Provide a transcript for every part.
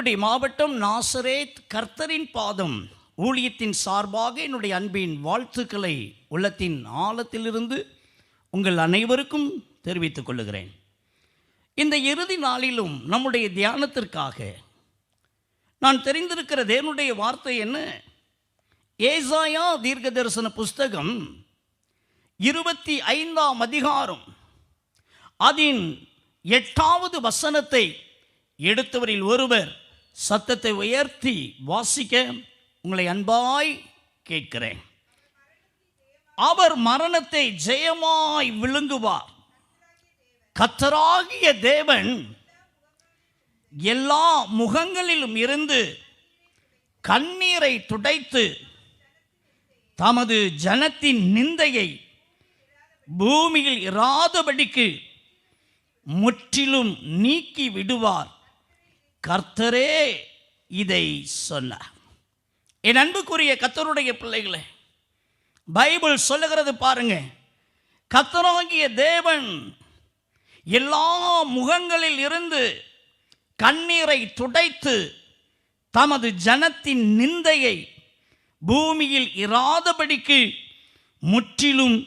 தூத்துக்குடி மாவட்டம் நாசரேத் கர்த்தரின் பாதம் ஊழியத்தின் சார்பாக என்னுடைய அன்பின் வாழ்த்துக்களை உள்ளத்தின் ஆழத்திலிருந்து உங்கள் அனைவருக்கும் தெரிவித்துக் கொள்ளுகிறேன். இந்த இறுதி நாளிலும் நம்முடைய தியானத்திற்காக நான் தெரிந்திருக்கிற தேவனுடைய வார்த்தை என்ன? ஏசாயா தீர்க்க தரிசன புஸ்தகம் 25ஆம் அதிகாரம் அதன் 8வது வசனத்தை எடுத்தவரில் ஒருவர் சத்தத்தை உயர்த்தி வாசிக்க உங்களை அன்பாய் கேட்கிறேன். அவர் மரணத்தை ஜெயமாய் விழுங்குவார். கர்த்தராகிய தேவன் எல்லா முகங்களிலும் இருந்து கண்ணீரை துடைத்து தமது ஜனத்தின் நிந்தையை பூமியில் இராதபடிக்கு முற்றிலும் நீக்கி விடுவார். கர்த்தரே இதை சொன்னார். என் அன்புக்குரிய கர்த்தருடைய பிள்ளைகளே, பைபிள் சொல்லுகிறது பாருங்க, கர்த்தராகிய தேவன் எல்லா முகங்களில் இருந்து கண்ணீரை துடைத்து தமது ஜனத்தின் நிந்தையை பூமியில் இராதபடிக்கு முற்றிலும்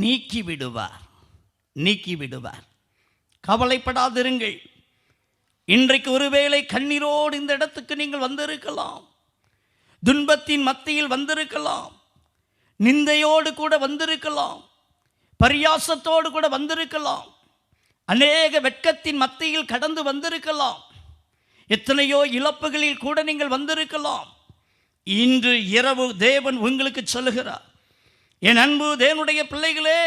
நீக்கிவிடுவார். கவலைப்படாதிருங்கள். இன்றைக்கு ஒருவேளை கண்ணீரோடு இந்த இடத்துக்கு நீங்கள் வந்திருக்கலாம், துன்பத்தின் மத்தியில் வந்திருக்கலாம், நிந்தையோடு கூட வந்திருக்கலாம், பரியாசத்தோடு கூட வந்திருக்கலாம், அநேக வெட்கத்தின் மத்தியில் கடந்து வந்திருக்கலாம், எத்தனையோ இழப்புகளில் கூட நீங்கள் வந்திருக்கலாம். இன்று இரவு தேவன் உங்களுக்கு சொல்லுகிறார், என் அன்பு தேவனுடைய பிள்ளைகளே,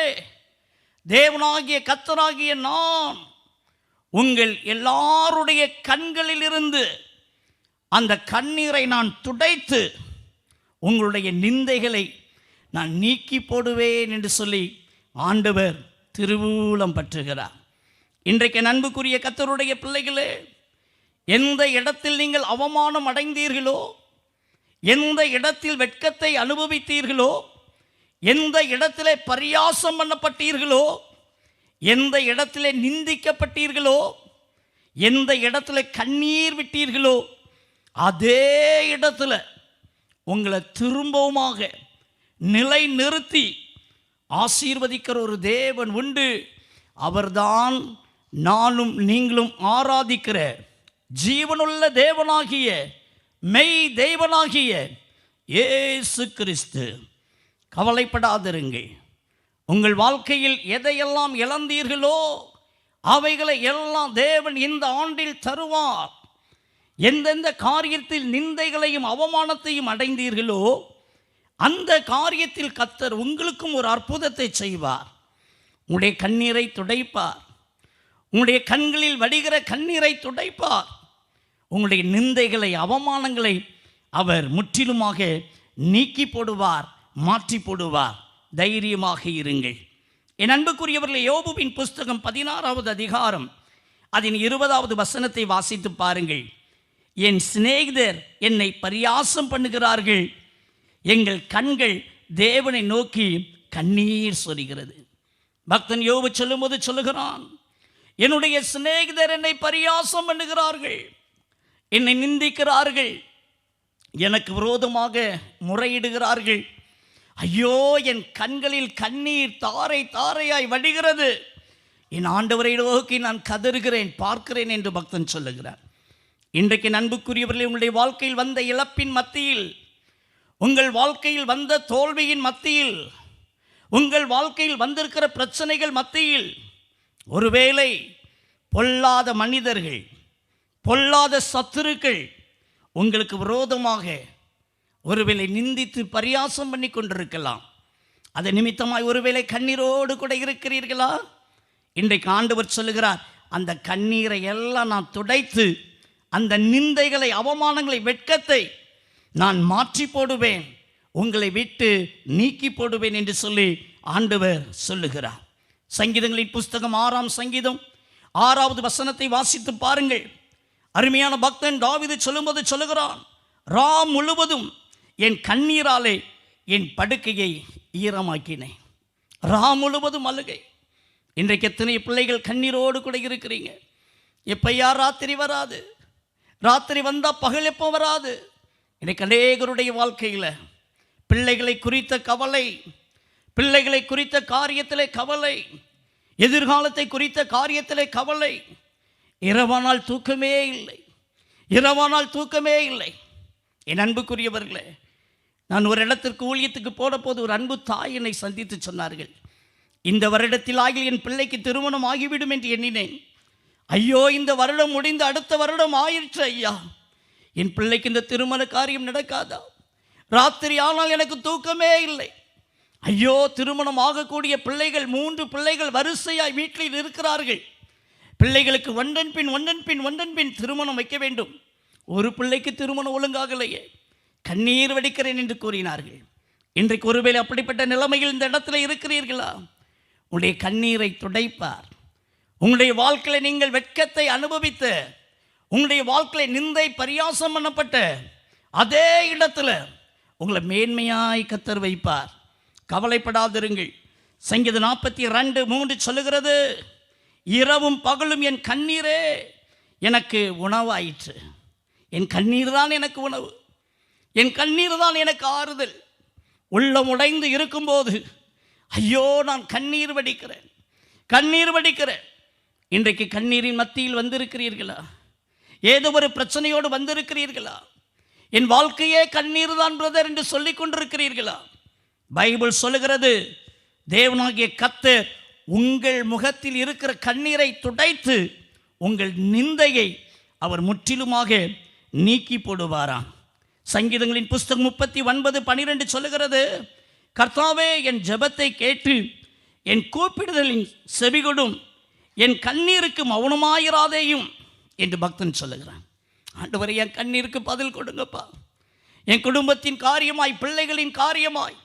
தேவனாகிய கர்த்தராகிய நான் உங்கள் எல்லாருடைய கண்களில் இருந்து அந்த கண்ணீரை நான் துடைத்து உங்களுடைய நிந்தைகளை நான் நீக்கி போடுவேன் என்று சொல்லி ஆண்டவர் திருவூலம் பற்றுகிறார். இன்றைக்கு அன்புக்குரிய கர்த்தருடைய பிள்ளைகளே, எந்த இடத்தில் நீங்கள் அவமானம் அடைந்தீர்களோ, எந்த இடத்தில் வெட்கத்தை அனுபவித்தீர்களோ, எந்த இடத்திலே பரியாசம் பண்ணப்பட்டீர்களோ, எந்த இடத்திலே நிந்திக்கப்பட்டீர்களோ, எந்த இடத்துல கண்ணீர் விட்டீர்களோ, அதே இடத்துல உங்களை திரும்பவுமாக நிலை நிறுத்தி ஆசீர்வதிக்கிற ஒரு தேவன் உண்டு. அவர்தான் நானும் நீங்களும் ஆராதிக்கிற ஜீவனுள்ள தேவனாகிய மெய் தேவனாகிய இயேசு கிறிஸ்து. கவலைப்படாதிருங்கள். உங்கள் வாழ்க்கையில் எதையெல்லாம் இழந்தீர்களோ அவைகளை எல்லாம் தேவன் இந்த ஆண்டில் தருவார். எந்தெந்த காரியத்தில் நிந்தைகளையும் அவமானத்தையும் அடைந்தீர்களோ அந்த காரியத்தில் கர்த்தர் உங்களுக்கும் ஒரு அற்புதத்தை செய்வார். உங்களுடைய கண்ணீரை துடைப்பார். உங்களுடைய கண்களில் வடிகிற கண்ணீரை துடைப்பார். உங்களுடைய நிந்தைகளை அவமானங்களை அவர் முற்றிலுமாக நீக்கி போடுவார், மாற்றி போடுவார். தைரியமாக இருங்கள். என் அன்புக்குரியவர்களே, யோபுவின் புஸ்தகம் 16வது அதிகாரம் அதன் 20வது வசனத்தை வாசித்து பாருங்கள். என் சிநேகிதர் என்னை பரியாசம் பண்ணுகிறார்கள், எங்கள் கண்கள் தேவனை நோக்கி கண்ணீர் சொரிகிறது. பக்தன் யோபு சொல்லும்போது சொல்லுகிறான், என்னுடைய சிநேகிதர் என்னை பரியாசம் பண்ணுகிறார்கள், என்னை நிந்திக்கிறார்கள், எனக்கு விரோதமாக முறையிடுகிறார்கள். ஐயோ, என் கண்களில் கண்ணீர் தாரை தாரையாய் வடிகிறது. என் ஆண்டவரை நோக்கி நான் கதறுகிறேன், பார்க்கிறேன் என்று பக்தன் சொல்லுகிறார். இன்றைக்கு அன்புக்குரியவர்களே, உங்களுடைய வாழ்க்கையில் வந்த இழப்பின் மத்தியில், உங்கள் வாழ்க்கையில் வந்த தோல்வியின் மத்தியில், உங்கள் வாழ்க்கையில் வந்திருக்கிற பிரச்சனைகள் மத்தியில் ஒருவேளை பொல்லாத மனிதர்கள், பொல்லாத சத்துருக்கள் உங்களுக்கு விரோதமாக ஒருவேளை நிந்தித்து பரியாசம் பண்ணி கொண்டிருக்கலாம். அது நிமித்தமாய் ஒருவேளை கண்ணீரோடு கூட இருக்கிறீர்களா? இன்றைக்கு ஆண்டவர் சொல்லுகிறார், அந்த கண்ணீரை எல்லாம் நான் துடைத்து அந்த நிந்தைகளை, அவமானங்களை, வெட்கத்தை நான் மாற்றி போடுவேன், உங்களை விட்டு நீக்கி போடுவேன் என்று சொல்லி ஆண்டவர் சொல்லுகிறார். சங்கீதங்களின் புஸ்தகம் 6ஆம் சங்கீதம் 6வது வசனத்தை வாசித்து பாருங்கள். அருமையான பக்தன் தாவீது சொல்லும்போது சொல்லுகிறான், ராம் முழுவதும் என் கண்ணீராலே என் படுக்கையை ஈரமாக்கினேன். ராம் முழுவதும் அழுகை. இன்றைக்கு எத்தனை பிள்ளைகள் கண்ணீரோடு கூட இருக்கிறீங்க. எப்பையா ராத்திரி வராது, ராத்திரி வந்தால் பகல் எப்போ வராது. இன்னைக்கு அநேகருடைய வாழ்க்கையில் பிள்ளைகளை குறித்த கவலை, பிள்ளைகளை குறித்த காரியத்திலே கவலை, எதிர்காலத்தை குறித்த காரியத்திலே கவலை. இரவானால் தூக்கமே இல்லை, இரவானால் தூக்கமே இல்லை. என் அன்புக்குரியவர்களே, நான் ஒரு இடத்திற்கு ஊழியத்துக்கு போன போது ஒரு அன்பு தாய் என்னை சந்தித்து சொன்னார்கள், இந்த வருடத்தில் ஆகிய என் பிள்ளைக்கு திருமணம் ஆகிவிடும் என்று எண்ணினேன். ஐயோ, இந்த வருடம் முடிந்து அடுத்த வருடம் ஆயிற்று ஐயா, என் பிள்ளைக்கு இந்த திருமண காரியம் நடக்காதா? ராத்திரி ஆனால் எனக்கு தூக்கமே இல்லை. ஐயோ, திருமணம் ஆகக்கூடிய பிள்ளைகள் 3 பிள்ளைகள் வரிசையாய் வீட்டில் இருக்கிறார்கள். பிள்ளைகளுக்கு ஒன்றன் பின் திருமணம் வைக்க வேண்டும். ஒரு பிள்ளைக்கு திருமணம் ஒழுங்காகலையே, கண்ணீர் வடிக்கிறேன் என்று கூறினார்கள். இன்றைக்கு ஒருவேளை அப்படிப்பட்ட நிலைமையில் இந்த இடத்துல இருக்கிறீர்களா? உங்களுடைய கண்ணீரை துடைப்பார். உங்களுடைய வாழ்க்கையில் நீங்கள் வெட்கத்தை அனுபவித்த, உங்களுடைய வாழ்க்கையில் நிந்தை பரியாசம் பண்ணப்பட்ட அதே இடத்துல உங்களை மேன்மையாய் கர்த்தர் வைப்பார். கவலைப்படாதிருங்கள். சங்கீதம் 42:3 சொல்லுகிறது, இரவும் பகலும் என் கண்ணீரே எனக்கு உணவாயிற்று. என் கண்ணீர் தான் எனக்கு உணவு, என் கண்ணீர் தான் எனக்கு ஆறுதல். உள்ளம் உடைந்து இருக்கும்போது ஐயோ, நான் கண்ணீர் வடிக்கிறேன், கண்ணீர் வடிக்கிறேன். இன்றைக்கு கண்ணீரின் மத்தியில் வந்திருக்கிறீர்களா? ஏதோ ஒரு பிரச்சனையோடு வந்திருக்கிறீர்களா? என் வாழ்க்கையே கண்ணீர் தான் பிரதர் என்று சொல்லிக் கொண்டிருக்கிறீர்களா? பைபிள் சொல்லுகிறது, தேவனாகிய கர்த்தர் உங்கள் முகத்தில் இருக்கிற கண்ணீரை துடைத்து உங்கள் நிந்தையை அவர் முற்றிலுமாக நீக்கி போடுவாராம். சங்கீதங்களின் புஸ்தகம் 39:12 சொல்லுகிறது, கர்த்தாவே என் ஜெபத்தை கேட்டு என் கூப்பிடுதலின் செவிகொடும், என் கண்ணீருக்கு மௌனமாயிராதேயும் என்று பக்தன் சொல்லுகிறான். ஆண்டவரே, என் கண்ணீருக்கு பதில் கொடுங்கப்பா. என் குடும்பத்தின் காரியமாய், பிள்ளைகளின் காரியமாய்,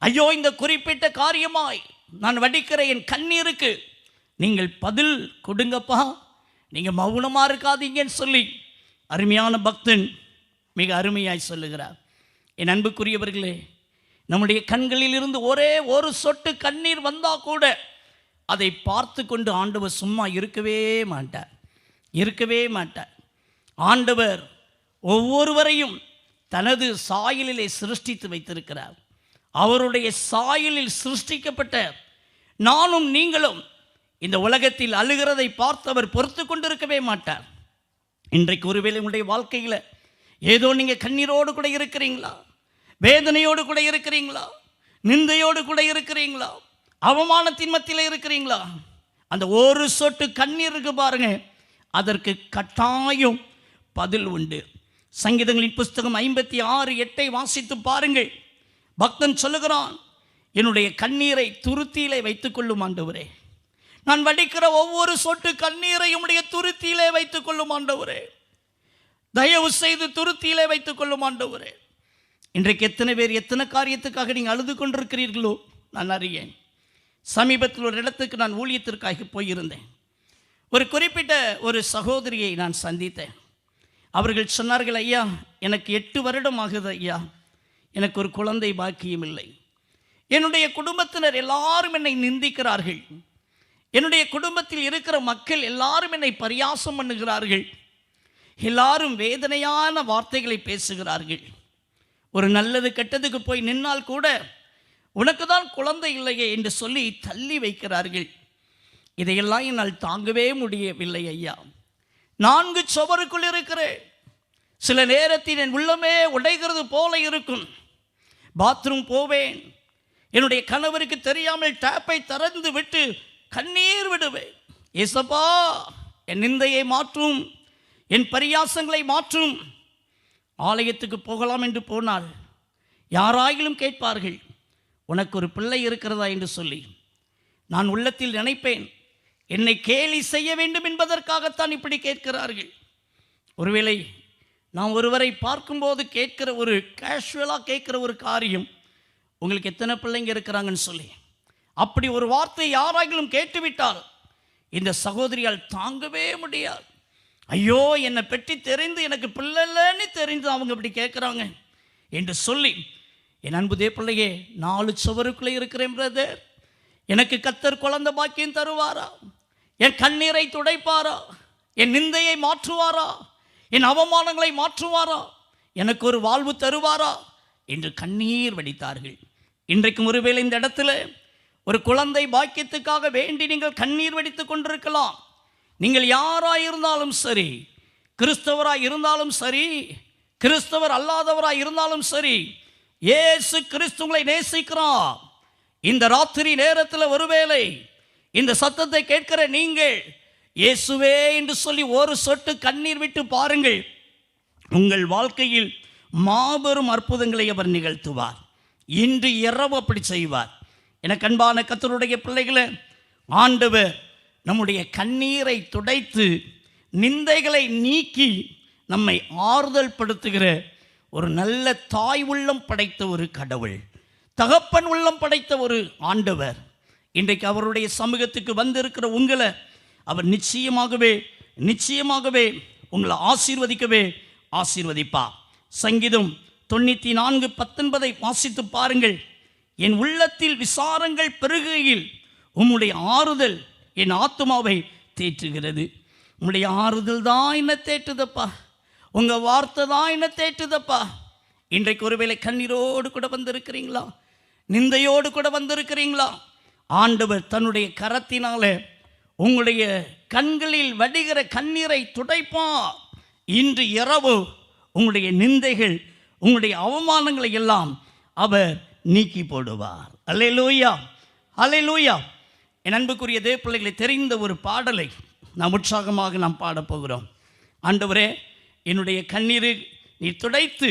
ஐயோ இந்த குறிப்பிட்ட காரியமாய் நான் வடிக்கிற என் கண்ணீருக்கு நீங்கள் பதில் கொடுங்கப்பா, நீங்கள் மௌனமாக இருக்காதீங்கன்னு சொல்லி அருமையான பக்தன் மிக அருமையாய் சொல்லுகிறார். என் அன்புக்குரியவர்களே, நம்முடைய கண்களில் இருந்து ஒரே ஒரு சொட்டு கண்ணீர் வந்தால் கூட அதை பார்த்து கொண்டு ஆண்டவர் சும்மா இருக்கவே மாட்டார், இருக்கவே மாட்டார். ஆண்டவர் ஒவ்வொருவரையும் தனது சாயலிலே சிருஷ்டித்து வைத்திருக்கிறார். அவருடைய சாயலில் சிருஷ்டிக்கப்பட்ட நானும் நீங்களும் இந்த உலகத்தில் அழுகிறதை பார்த்து அவர் பொறுத்து கொண்டிருக்கவே மாட்டார். இன்றைக்கு ஒருவேளை உங்களுடைய வாழ்க்கையில் ஏதோ நீங்கள் கண்ணீரோடு கூட இருக்கிறீங்களா? வேதனையோடு கூட இருக்கிறீங்களா? நிந்தையோடு கூட இருக்கிறீங்களா? அவமானத்தின் மத்தியில் இருக்கிறீங்களா? அந்த ஒரு சொட்டு கண்ணீர் இருக்கு பாருங்க, அதற்கு கட்டாயம் பதில் உண்டு. சங்கீதங்களின் புஸ்தகம் 56:8 வாசித்து பாருங்கள். பக்தன் சொல்லுகிறான், என்னுடைய கண்ணீரை துருத்தியிலே வைத்துக் கொள்ளும் ஆண்டவரே, நான் வடிக்கிற ஒவ்வொரு சொட்டு கண்ணீரை உம்முடைய துருத்தியிலே வைத்துக் கொள்ளும் ஆண்டவரே, தயவு செய்து துருத்தியிலே வைத்துக் கொள்ளும் ஆண்டவரே. இன்றைக்கு எத்தனை பேர் எத்தனை காரியத்துக்காக நீங்கள் அழுது கொண்டிருக்கிறீர்களோ நான் அறியேன். சமீபத்தில் ஒரு இடத்துக்கு நான் ஊழியத்திற்காக போயிருந்தேன். ஒரு குறிப்பிட்ட ஒரு சகோதரியை நான் சந்தித்தேன். அவர்கள் சொன்னார்கள், ஐயா எனக்கு 8 வருடம் ஆகுது ஐயா, எனக்கு ஒரு குழந்தை பாக்கியம் இல்லை. என்னுடைய குடும்பத்தினர் எல்லாரும் என்னை நிந்திக்கிறார்கள். என்னுடைய குடும்பத்தில் இருக்கிற மக்கள் எல்லாரும் என்னை பரியாசம் பண்ணுகிறார்கள். எல்லாரும் வேதனையான வார்த்தைகளை பேசுகிறார்கள். ஒரு நல்லது கெட்டதுக்கு போய் நின்னால் கூட உனக்கு தான் குழந்தை இல்லையே என்று சொல்லி தள்ளி வைக்கிறார்கள். இதையெல்லாம் என்னால் தாங்கவே முடியவில்லை ஐயா. 4 சுவருக்குள் இருக்கிறேன். சில நேரத்தில் என் உள்ளமே உடைகிறது போல இருக்கும். பாத்ரூம் போவேன், என்னுடைய கணவருக்கு தெரியாமல் டேப்பை திறந்து விட்டு கண்ணீர் விடுவேன். ஏசப்பா, என் நிந்தையை மாற்றும், என் பரியாசங்களை மாற்றும். ஆலயத்துக்கு போகலாம் என்று போனால் யாராயிலும் கேட்பார்கள், உனக்கு ஒரு பிள்ளை இருக்கிறதா என்று சொல்லி. நான் உள்ளத்தில் நினைப்பேன், என்னை கேலி செய்ய வேண்டும் என்பதற்காகத்தான் இப்படி கேட்கிறார்கள். ஒருவேளை நான் ஒருவரை பார்க்கும்போது கேட்கிற ஒரு கேஷுவலாக கேட்குற ஒரு காரியம், உங்களுக்கு எத்தனை பிள்ளைங்க இருக்கிறாங்கன்னு சொல்லி, அப்படி ஒரு வார்த்தை யாராகிலும் கேட்டுவிட்டால் இந்த சகோதரியால் தாங்கவே முடியாது. ஐயோ, என்னை பற்றி தெரிந்து எனக்கு பிள்ளை இல்லைன்னு தெரிந்து அவங்க இப்படி கேட்குறாங்க என்று சொல்லி, என் அன்புதே பிள்ளையே, 4 சுவருக்குள்ளே இருக்கிறேன் பிரதர், எனக்கு கர்த்தர் குழந்தை பாக்கியம் தருவாரா? என் கண்ணீரை துடைப்பாரா? என் நிந்தையை மாற்றுவாரா? என் அவமானங்களை மாற்றுவாரா? எனக்கு ஒரு வாழ்வு தருவாரா என்று கண்ணீர் வடித்தார்கள். இன்றைக்கும் ஒருவேளை இந்த இடத்துல ஒரு குழந்தை பாக்கியத்துக்காக வேண்டி நீங்கள் கண்ணீர் வடித்துக் கொண்டிருக்கலாம். நீங்கள் யாராயிருந்தாலும் சரி, கிறிஸ்தவராய் இருந்தாலும் சரி, கிறிஸ்தவர் அல்லாதவராய் இருந்தாலும் சரி, இயேசு கிறிஸ்து உங்களை நேசிக்கிறார். இந்த ராத்திரி நேரத்தில் ஒருவேளை இந்த சத்தத்தை கேட்கிற நீங்கள் இயேசுவே என்று சொல்லி ஒரு சொட்டு கண்ணீர் விட்டு பாருங்கள். உங்கள் வாழ்க்கையில் மாபெரும் அற்புதங்களை அவர் நிகழ்த்துவார். இன்று இரவு அப்படி செய்வார். எனக்கு அன்பான கர்த்தருடைய பிள்ளைகளை, ஆண்டவர் நம்முடைய கண்ணீரை துடைத்து நிந்தைகளை நீக்கி நம்மை ஆறுதல் படுத்துகிற ஒரு நல்ல தாய் உள்ளம் படைத்த ஒரு கடவுள், தகப்பன் உள்ளம் படைத்த ஒரு ஆண்டவர். இன்றைக்கு அவருடைய சமூகத்துக்கு வந்திருக்கிற உங்களை அவர் நிச்சயமாகவே உங்களை ஆசீர்வதிப்பார். சங்கீதம் 94:19 வாசித்து பாருங்கள். என் உள்ளத்தில் விசாரங்கள் பெருகையில் உம்முடைய ஆறுதல் என் ஆத்துமாவை தேற்றுகிறது. உம்முடைய ஆறுதல் தான் என்ன தேற்றுதப்பா, உங்கள் வார்த்தை தான் என்ன தேற்றுதப்பா. இன்றைக்கு ஒருவேளை கண்ணீரோடு கூட வந்திருக்கிறீங்களா? நிந்தையோடு கூட வந்திருக்கிறீங்களா? ஆண்டவர் தன்னுடைய கரத்தினால உங்களுடைய கண்களில் வடிகிற கண்ணீரை துடைப்பார். இன்று இரவு உங்களுடைய நிந்தைகள், உங்களுடைய அவமானங்களை எல்லாம் அவர் நீக்கி போடுவார். அல்லேலூயா, அல்லேலூயா. என் அன்புக்குரிய தேவ பிள்ளைகளை, தெரிந்த ஒரு பாடலை நாம் உற்சாகமாக பாடப்போகிறோம். ஆண்டவரே, என்னுடைய கண்ணீரை நீ துடைத்து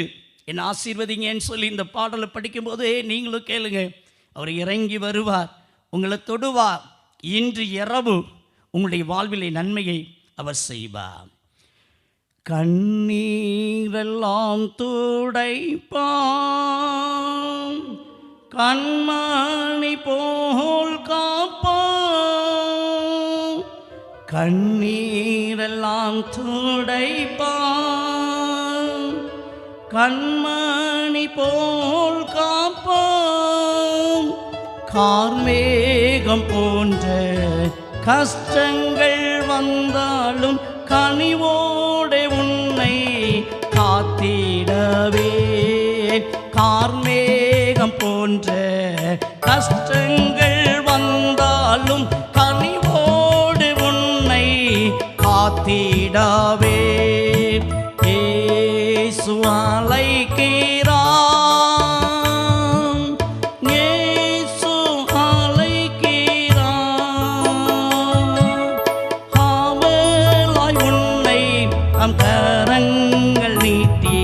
என்னை ஆசீர்வதிங்கன்னு சொல்லி இந்த பாடலை படிக்கும்போது நீங்களும் கேளுங்க. அவர் இறங்கி வருவார், உங்களை தொடுவார். இன்று இரவு உங்களுடைய வாழ்விலே நன்மையை அவர் செய்வார். கண்ணீரெல்லாம் துடைப்பான், கண்மணி போல் காப்பான். கண்ணீரெல்லாம் துடைப்பான், கண்மணி போல் காப்பான். கார்மேகம் போன்ற கஷ்டங்கள் வந்தாலும் கனிவோடு உன்னை காத்திடவே. கார்மேகம் போன்ற கஷ்டங்கள் வந்தாலும் கனிவோடு உன்னை காத்திடவே. இயேசு அழைக்கிறான், இயேசு அழைக்கிறான். ஆவலாய் உன்னை நம் கரங்கள் நீட்டி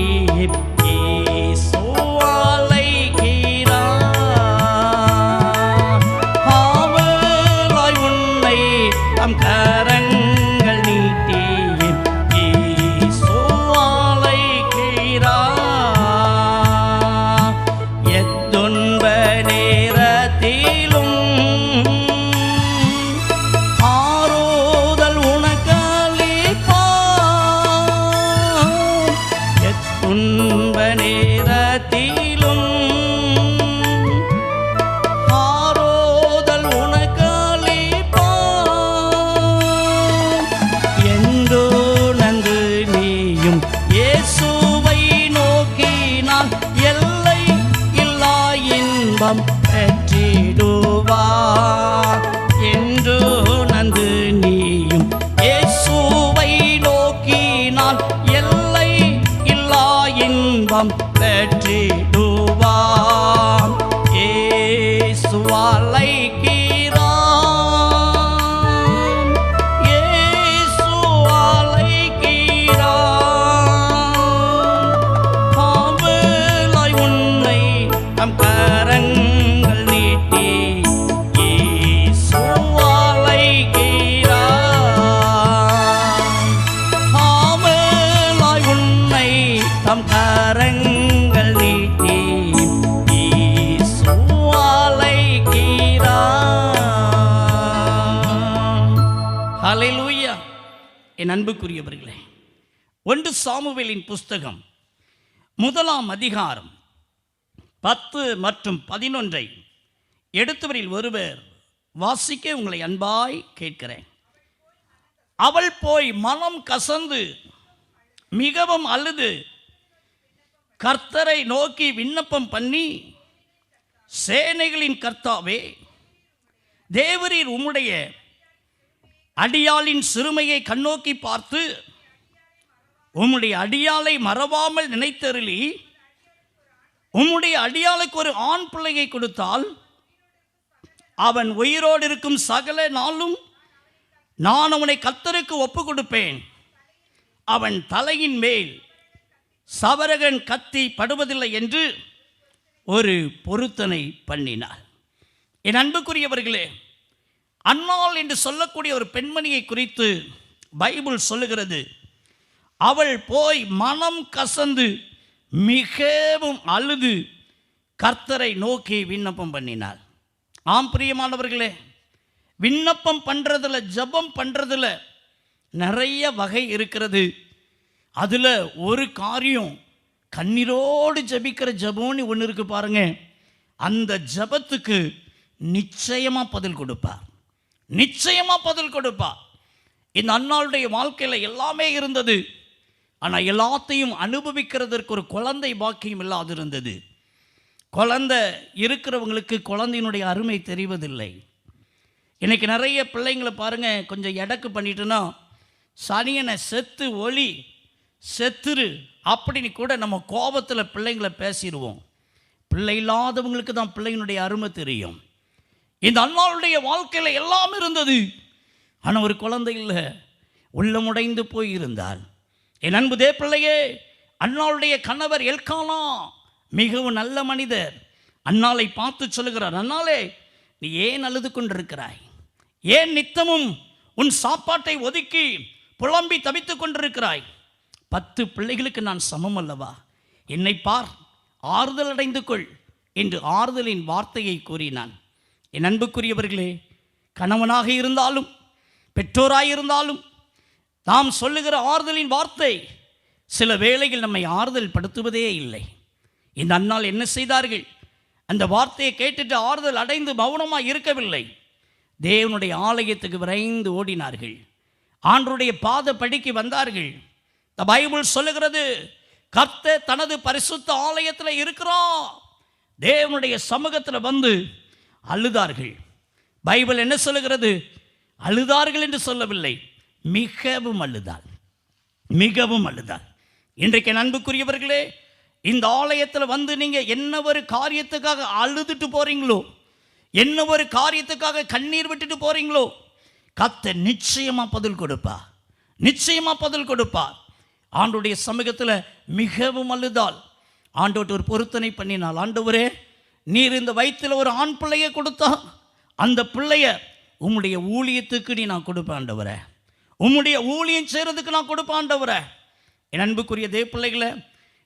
இயேசு அழைக்கிறான். ஆவலாய் உன்னை நம் கரங்கள் நீட்டி இயேசு அழைக்கிறான். எத்துன்ப நேரத்திலும் ஆறுதல் உனக்களிப்பான். எத்துன்ப நேரத்திலும் ஆறுதல் உனக்களிப்பான். என்று நன்று நீயும் இயேசுவை நோக்கினால் எல்லை இல்லா இன்பம் பெற்றிடுவார். என்று நன்று நீயும் இயேசுவை நோக்கினால் எல்லை இல்லா இன்பம் பெற்றிடுவார். இயேசு அழைக்கிறான், இயேசு அழைக்கிறான். ஆவலாய் உன்னை நம் கரங்கள் நீட்டி இயேசு அழைக்கிறான். ஆவலாய் உன்னை தம் கரங்கள் நீட்டி இயேசு அழைக்கிறான். ஹல்லேலூயா. என் அன்புக்குரியவர்களே, 1 சாமுவேலின் புஸ்தகம் 1ஆம் அதிகாரம் 10 மற்றும் 11 எடுத்தவரில் ஒருவர் வாசிக்க உங்களை அன்பாய் கேட்கிறேன். அவள் போய் மனம் கசந்து மிகவும் அழுது கர்த்தரை நோக்கி விண்ணப்பம் பண்ணி, சேனைகளின் கர்த்தாவே, தேவரீர் உம்முடைய அடியாளின் சிறுமையை கண்ணோக்கி பார்த்து உம்முடைய அடியாளை மறவாமல் நினைத்தருளி உம்முடைய அடியாளுக்கு ஒரு ஆண் பிள்ளையை கொடுத்தால் அவன் உயிரோடு இருக்கும் சகல நாளும் நான் அவனை கர்த்தருக்கு ஒப்பு கொடுப்பேன். அவன் தலையின் மேல் சவரகன் கத்தி படுவதில்லை என்று ஒரு பொருத்தனை பண்ணினார். என் அன்புக்குரியவர்களே, அன்னாள் என்று சொல்லக்கூடிய ஒரு பெண்மணியை குறித்து பைபிள் சொல்லுகிறது, அவள் போய் மனம் கசந்து மிகவும் அழுது கர்த்தரை நோக்கி விண்ணப்பம் பண்ணினாள். ஆம் பிரியமானவர்களே, விண்ணப்பம் பண்ணுறதுல, ஜெபம் பண்ணுறதுல நிறைய வகை இருக்கிறது. அதில் ஒரு காரியம் கண்ணீரோடு ஜெபிக்கிற ஜெபம்னு ஒன்று இருக்குது பாருங்க. அந்த ஜெபத்துக்கு நிச்சயமாக பதில் கொடுப்பார், நிச்சயமாக பதில் கொடுப்பார். இந்த அன்னாளுடைய வாழ்க்கையில் எல்லாமே இருந்தது, ஆனால் எல்லாத்தையும் அனுபவிக்கிறதற்கு ஒரு குழந்தை பாக்கியம் இல்லாது இருந்தது. குழந்தை இருக்கிறவங்களுக்கு குழந்தையினுடைய அருமை தெரிவதில்லை. இன்றைக்கி நிறைய பிள்ளைங்களை பாருங்கள், கொஞ்சம் எடக்கு பண்ணிட்டுன்னா சனியனை செத்து ஒளி செத்துரு அப்படின்னு கூட நம்ம கோபத்தில் பிள்ளைங்களை பேசிடுவோம். பிள்ளை இல்லாதவங்களுக்கு தான் பிள்ளையினுடைய அருமை தெரியும். இந்த அன்னாளுடைய வாழ்க்கையில் எல்லாம் இருந்தது, ஆனால் ஒரு குழந்தை இல்லை, உள்ளமுடைந்து போய் இருந்தால். என் அன்பு தேவ பிள்ளையே, அன்னாளுடைய கணவர் எல்கானா மிகவும் நல்ல மனிதர். அன்னாளை பார்த்து சொல்லுகிறார், அன்னாளே நீ ஏன் அழுது கொண்டிருக்கிறாய்? ஏன் நித்தமும் உன் சாப்பாட்டை ஒதுக்கி புலம்பி தவித்து கொண்டிருக்கிறாய்? 10 பிள்ளைகளுக்கு நான் சமம் அல்லவா? என்னை பார், ஆறுதல் அடைந்து கொள் என்று ஆறுதலின் வார்த்தையை கூறினான். என் அன்புக்குரியவர்களே, கணவனாக இருந்தாலும் பெற்றோராக இருந்தாலும் நாம் சொல்லுகிற ஆறுதலின் வார்த்தை சில வேளைகள் நம்மை ஆறுதல் படுத்துவதே இல்லை. இந்த அன்னாள் என்ன செய்தார்கள்? அந்த வார்த்தையை கேட்டுட்டு ஆறுதல் அடைந்து மௌனமாக இருக்கவில்லை. தேவனுடைய ஆலயத்துக்கு விரைந்து ஓடினார்கள், ஆண்டவருடைய பாத படிக்கு வந்தார்கள். இந்த பைபிள் சொல்லுகிறது, கர்த்தர் தனது பரிசுத்த ஆலயத்தில் இருக்கிறார். தேவனுடைய சமூகத்தில் வந்து அழுதார்கள். பைபிள் என்ன சொல்லுகிறது? அழுதார்கள் என்று சொல்லவில்லை, மிகவும் அழுதாள், மிகவும் அழுதாள். இன்றைக்கு அன்புக்குரியவர்களே, இந்த ஆலயத்தில் வந்து நீங்கள் என்ன ஒரு காரியத்துக்காக அழுதுட்டு போகிறீங்களோ, என்ன ஒரு காரியத்துக்காக கண்ணீர் விட்டுட்டு போகிறீங்களோ, கர்த்தர் நிச்சயமாக பதில் கொடுப்பா, நிச்சயமாக பதில் கொடுப்பா. ஆண்டவருடைய சமூகத்தில் மிகவும் அழுதாள். ஆண்டவர்கிட்ட ஒரு பொருத்தனை பண்ணினாள். ஆண்டவரே, நீர் இந்த வயிற்றில் ஒரு ஆண் பிள்ளையை கொடுத்தா, அந்த பிள்ளைய உம்முடைய ஊழியத்துக்கு நான் கொடுப்பேன் ஆண்டவரே, உம்முடைய ஊழியம் செய்கிறதுக்கு நான் கொடுப்பேன் ஆண்டவரே. என் அன்புக்குரிய தேவ பிள்ளைகளை,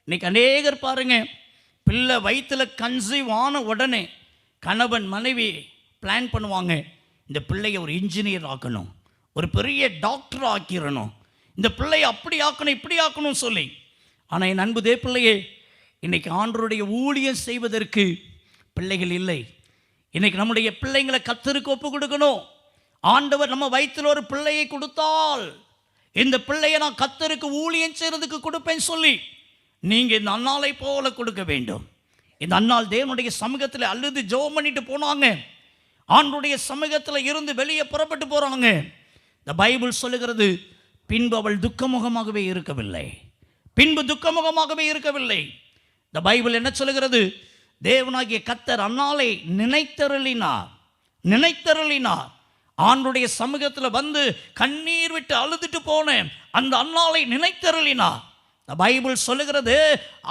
இன்னைக்கு அநேகர் பாருங்க, பிள்ளை வயிற்றில் கன்சீவ் ஆன உடனே கணவன் மனைவி பிளான் பண்ணுவாங்க, இந்த பிள்ளையை ஒரு இன்ஜினியர் ஆக்கணும், ஒரு பெரிய டாக்டர் ஆக்கிடணும், இந்த பிள்ளையை அப்படி ஆக்கணும் இப்படி ஆக்கணும் சொல்லி. ஆனால் என் அன்பு தேவ பிள்ளையே, இன்றைக்கி ஆண்டவருடைய ஊழியம் செய்வதற்கு பிள்ளைகள் இல்லை. இன்றைக்கி நம்முடைய பிள்ளைங்களை கர்த்தருக்கு ஒப்பு கொடுக்கணும். ஆண்டவர் நம்ம வயிற்றில் ஒரு பிள்ளையை கொடுத்தால், இந்த பிள்ளையை நான் கர்த்தருக்கு ஊழியம் செய்கிறதுக்கு கொடுப்பேன் சொல்லி நீங்கள் இந்த அன்னாளை போல கொடுக்க வேண்டும். இந்த அன்னாள் தேவனுடைய சமூகத்தில் அழுது ஜெபம் பண்ணிட்டு போனாங்க. ஆண்டவருடைய சமூகத்தில் இருந்து வெளியே புறப்பட்டு போகிறாங்க. இந்த பைபிள் சொல்லுகிறது, பின்பு அவள் துக்கமுகமாகவே இருக்கவில்லை, பின்பு துக்கமுகமாகவே இருக்கவில்லை. இந்த பைபிள் என்ன சொல்லுகிறது? தேவனாகிய கர்த்தர் அன்னாளை நினைத்தருளினார், நினைத்தருளினார். ஆண்டவருடைய சமூகத்தில் வந்து கண்ணீர் விட்டு அழுதுட்டு போனேன், அந்த அன்னாளை நினைத்தருளினார். பைபிள் சொல்லுகிறது,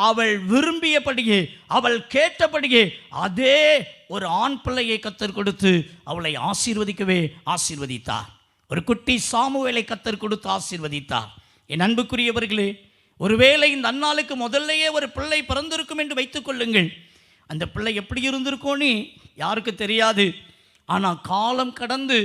அவள் விரும்பியபடியே, அவள் கேட்டபடியே அதே ஒரு ஆண் பிள்ளையை கர்த்தர் கொடுத்து அவளை ஆசீர்வதிக்கவே ஆசீர்வதித்தார். ஒரு குட்டி சாமுவேலை கர்த்தர் கொடுத்து ஆசீர்வதித்தார். என் அன்புக்குரியவர்களே, ஒருவேளை இந்த அன்னாளுக்கு முதல்லையே ஒரு பிள்ளை பிறந்திருக்கும் என்று வைத்துக் கொள்ளுங்கள். அந்த பிள்ளை எப்படி இருந்திருக்கோன்னு யாருக்கு தெரியாது. ஆனால் காலம் கடந்து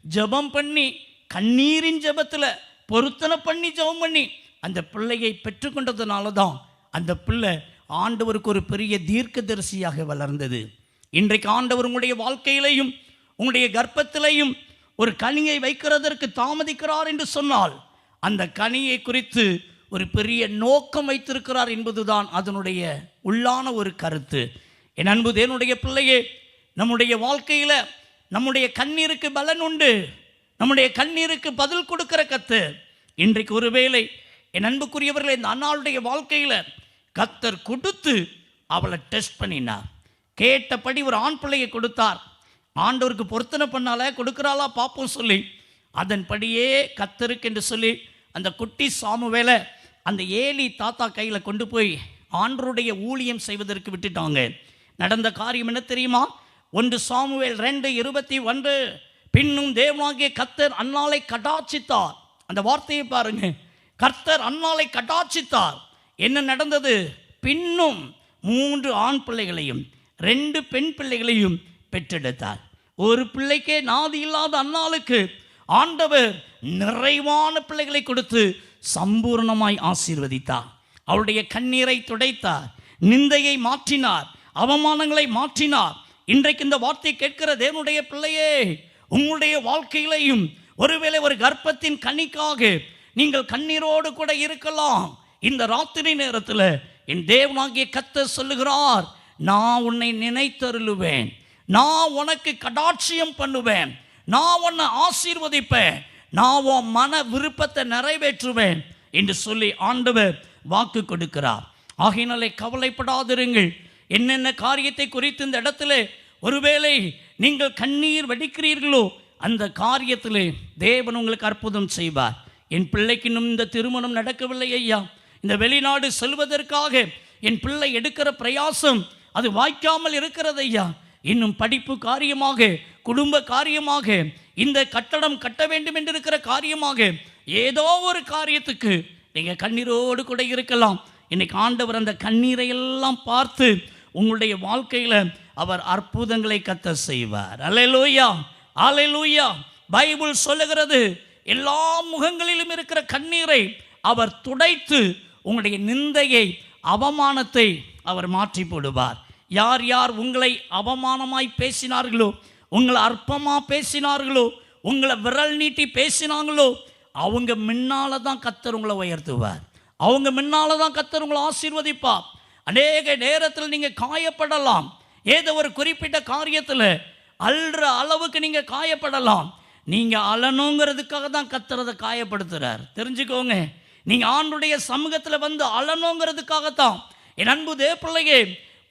ஜெபம் பண்ணி, கண்ணீரின் ஜெபத்தில் பொருத்தனை பண்ணி ஜெபம் பண்ணி அந்த பிள்ளையை பெற்றுக்கொண்டதுனால தான் அந்த பிள்ளை ஆண்டவருக்கு ஒரு பெரிய தீர்க்கதரிசியாக வளர்ந்தது. இன்றைக்கு ஆண்டவர் உங்களுடைய வாழ்க்கையிலையும் உங்களுடைய கர்ப்பத்திலையும் ஒரு கனியை வைக்கிறதற்கு தாமதிக்கிறார் என்று சொன்னால், அந்த கனியை குறித்து ஒரு பெரிய நோக்கம் வைத்திருக்கிறார் என்பதுதான் அதனுடைய உள்ளான ஒரு கருத்து. என் அன்பு தேவனுடைய பிள்ளையே, நம்முடைய வாழ்க்கையில் நம்முடைய கண்ணீருக்கு பலன் உண்டு. நம்முடைய கண்ணீருக்கு பதில் கொடுக்கிற கர்த்தர் இன்றைக்கு ஒருவேளை என் அன்புக்குரியவர்களை இந்த அன்னாளுடைய வாழ்க்கையில் கர்த்தர் கொடுத்து அவளை டெஸ்ட் பண்ணினார். கேட்டபடி ஒரு ஆண் பிள்ளையை கொடுத்தார். ஆண்டவருக்கு பொருத்தனை பண்ணால கொடுக்குறாளா பார்ப்போம் சொல்லி அதன்படியே கர்த்தருக்கு என்று சொல்லி அந்த குட்டி சாமுவேலை அந்த ஏலி தாத்தா கையில் கொண்டு போய் ஆண்டவருடைய ஊழியம் செய்வதற்கு விட்டுட்டாங்க. நடந்த காரியம் என்ன தெரியுமா? 1 சாமுவேல் 2:21. பின்னும் தேவனாகிய கர்த்தர் அன்னாளை கடாட்சித்தார். அந்த வார்த்தையை பாருங்க, கர்த்தர் அன்னாளை கடாட்சித்தார். என்ன நடந்தது? பின்னும் 3 ஆண் பிள்ளைகளையும் 2 பெண் பிள்ளைகளையும் பெற்றெடுத்தார். ஒரு பிள்ளைக்கே நாதி இல்லாத அன்னாளுக்கு ஆண்டவர் நிறைவான பிள்ளைகளை கொடுத்து சம்பூர்ணமாய் ஆசீர்வதித்தார். அவருடைய கண்ணீரை துடைத்தார், நிந்தையை மாற்றினார், அவமானங்களை மாற்றினார். இன்றைக்கு இந்த வார்த்தை கேட்கிற தேவனுடைய பிள்ளையே, உங்களுடைய வாழ்க்கையிலையும் ஒருவேளை ஒரு கர்ப்பத்தின் கனிக்காக நீங்கள் கண்ணீரோடு கூட இருக்கலாம். இந்த ராத்திரி நேரத்தில் என் தேவனாகிய கர்த்தர் சொல்லுகிறார், நான் உன்னை நினைத்தருளுவேன், நான் உனக்கு கடாட்சியம் பண்ணுவேன், நான் உன்னை ஆசீர்வதிப்பேன், நான் உன் மன விருப்பத்தை நிறைவேற்றுவேன் என்று சொல்லி ஆண்டவர் வாக்கு கொடுக்கிறார். ஆகையினாலே கவலைப்படாதிருங்கள். என்னென்ன காரியத்தை குறித்து இந்த இடத்துல ஒருவேளை நீங்கள் கண்ணீர் வடிக்கிறீர்களோ அந்த காரியத்திலே தேவன் உங்களுக்கு அற்புதம் செய்வார். என் பிள்ளைக்கு இன்னும் இந்த திருமணம் நடக்கவில்லை ஐயா, இந்த வெளிநாடு செல்வதற்காக என் பிள்ளை எடுக்கிற பிரயாசம் அது வாய்க்காமல் இருக்கிறது ஐயா, இன்னும் படிப்பு காரியமாக, குடும்ப காரியமாக, இந்த கட்டடம் கட்ட வேண்டும் என்று இருக்கிற காரியமாக, ஏதோ ஒரு காரியத்துக்கு நீங்கள் கண்ணீரோடு கூட இருக்கலாம். இன்னைக்கு ஆண்டவர் அந்த கண்ணீரை எல்லாம் பார்த்து உங்களுடைய வாழ்க்கையில் அவர் அற்புதங்களை கத்த செய்வார். அல்லேலூயா, அல்லேலூயா. பைபிள் சொல்லுகிறது, எல்லா முகங்களிலும் இருக்கிற கண்ணீரை அவர் துடைத்து உங்களுடைய நிந்தையை, அவமானத்தை அவர் மாற்றி போடுவார். யார் யார் உங்களை அவமானமாய் பேசினார்களோ, உங்களை அற்பமாக பேசினார்களோ, உங்களை விரல் நீட்டி பேசினாங்களோ, அவங்க முன்னால தான் கர்த்தர் உங்களை உயர்த்துவார். அவங்க முன்னால தான் கர்த்தர் உங்களை ஆசீர்வதிப்பார். அநேக நேரத்தில் நீங்கள் காயப்படலாம். ஏதோ ஒரு குறிப்பிட்ட காரியத்தில் அல்ற அளவுக்கு நீங்கள் காயப்படலாம். நீங்கள் அழணுங்கிறதுக்காக தான் கர்த்தர் அதை காயப்படுத்துகிறார். தெரிஞ்சுக்கோங்க, நீங்கள் ஆண்டுடைய சமூகத்தில் வந்து அழணுங்கிறதுக்காகத்தான். என் அன்பு தேவப்பிள்ளையே,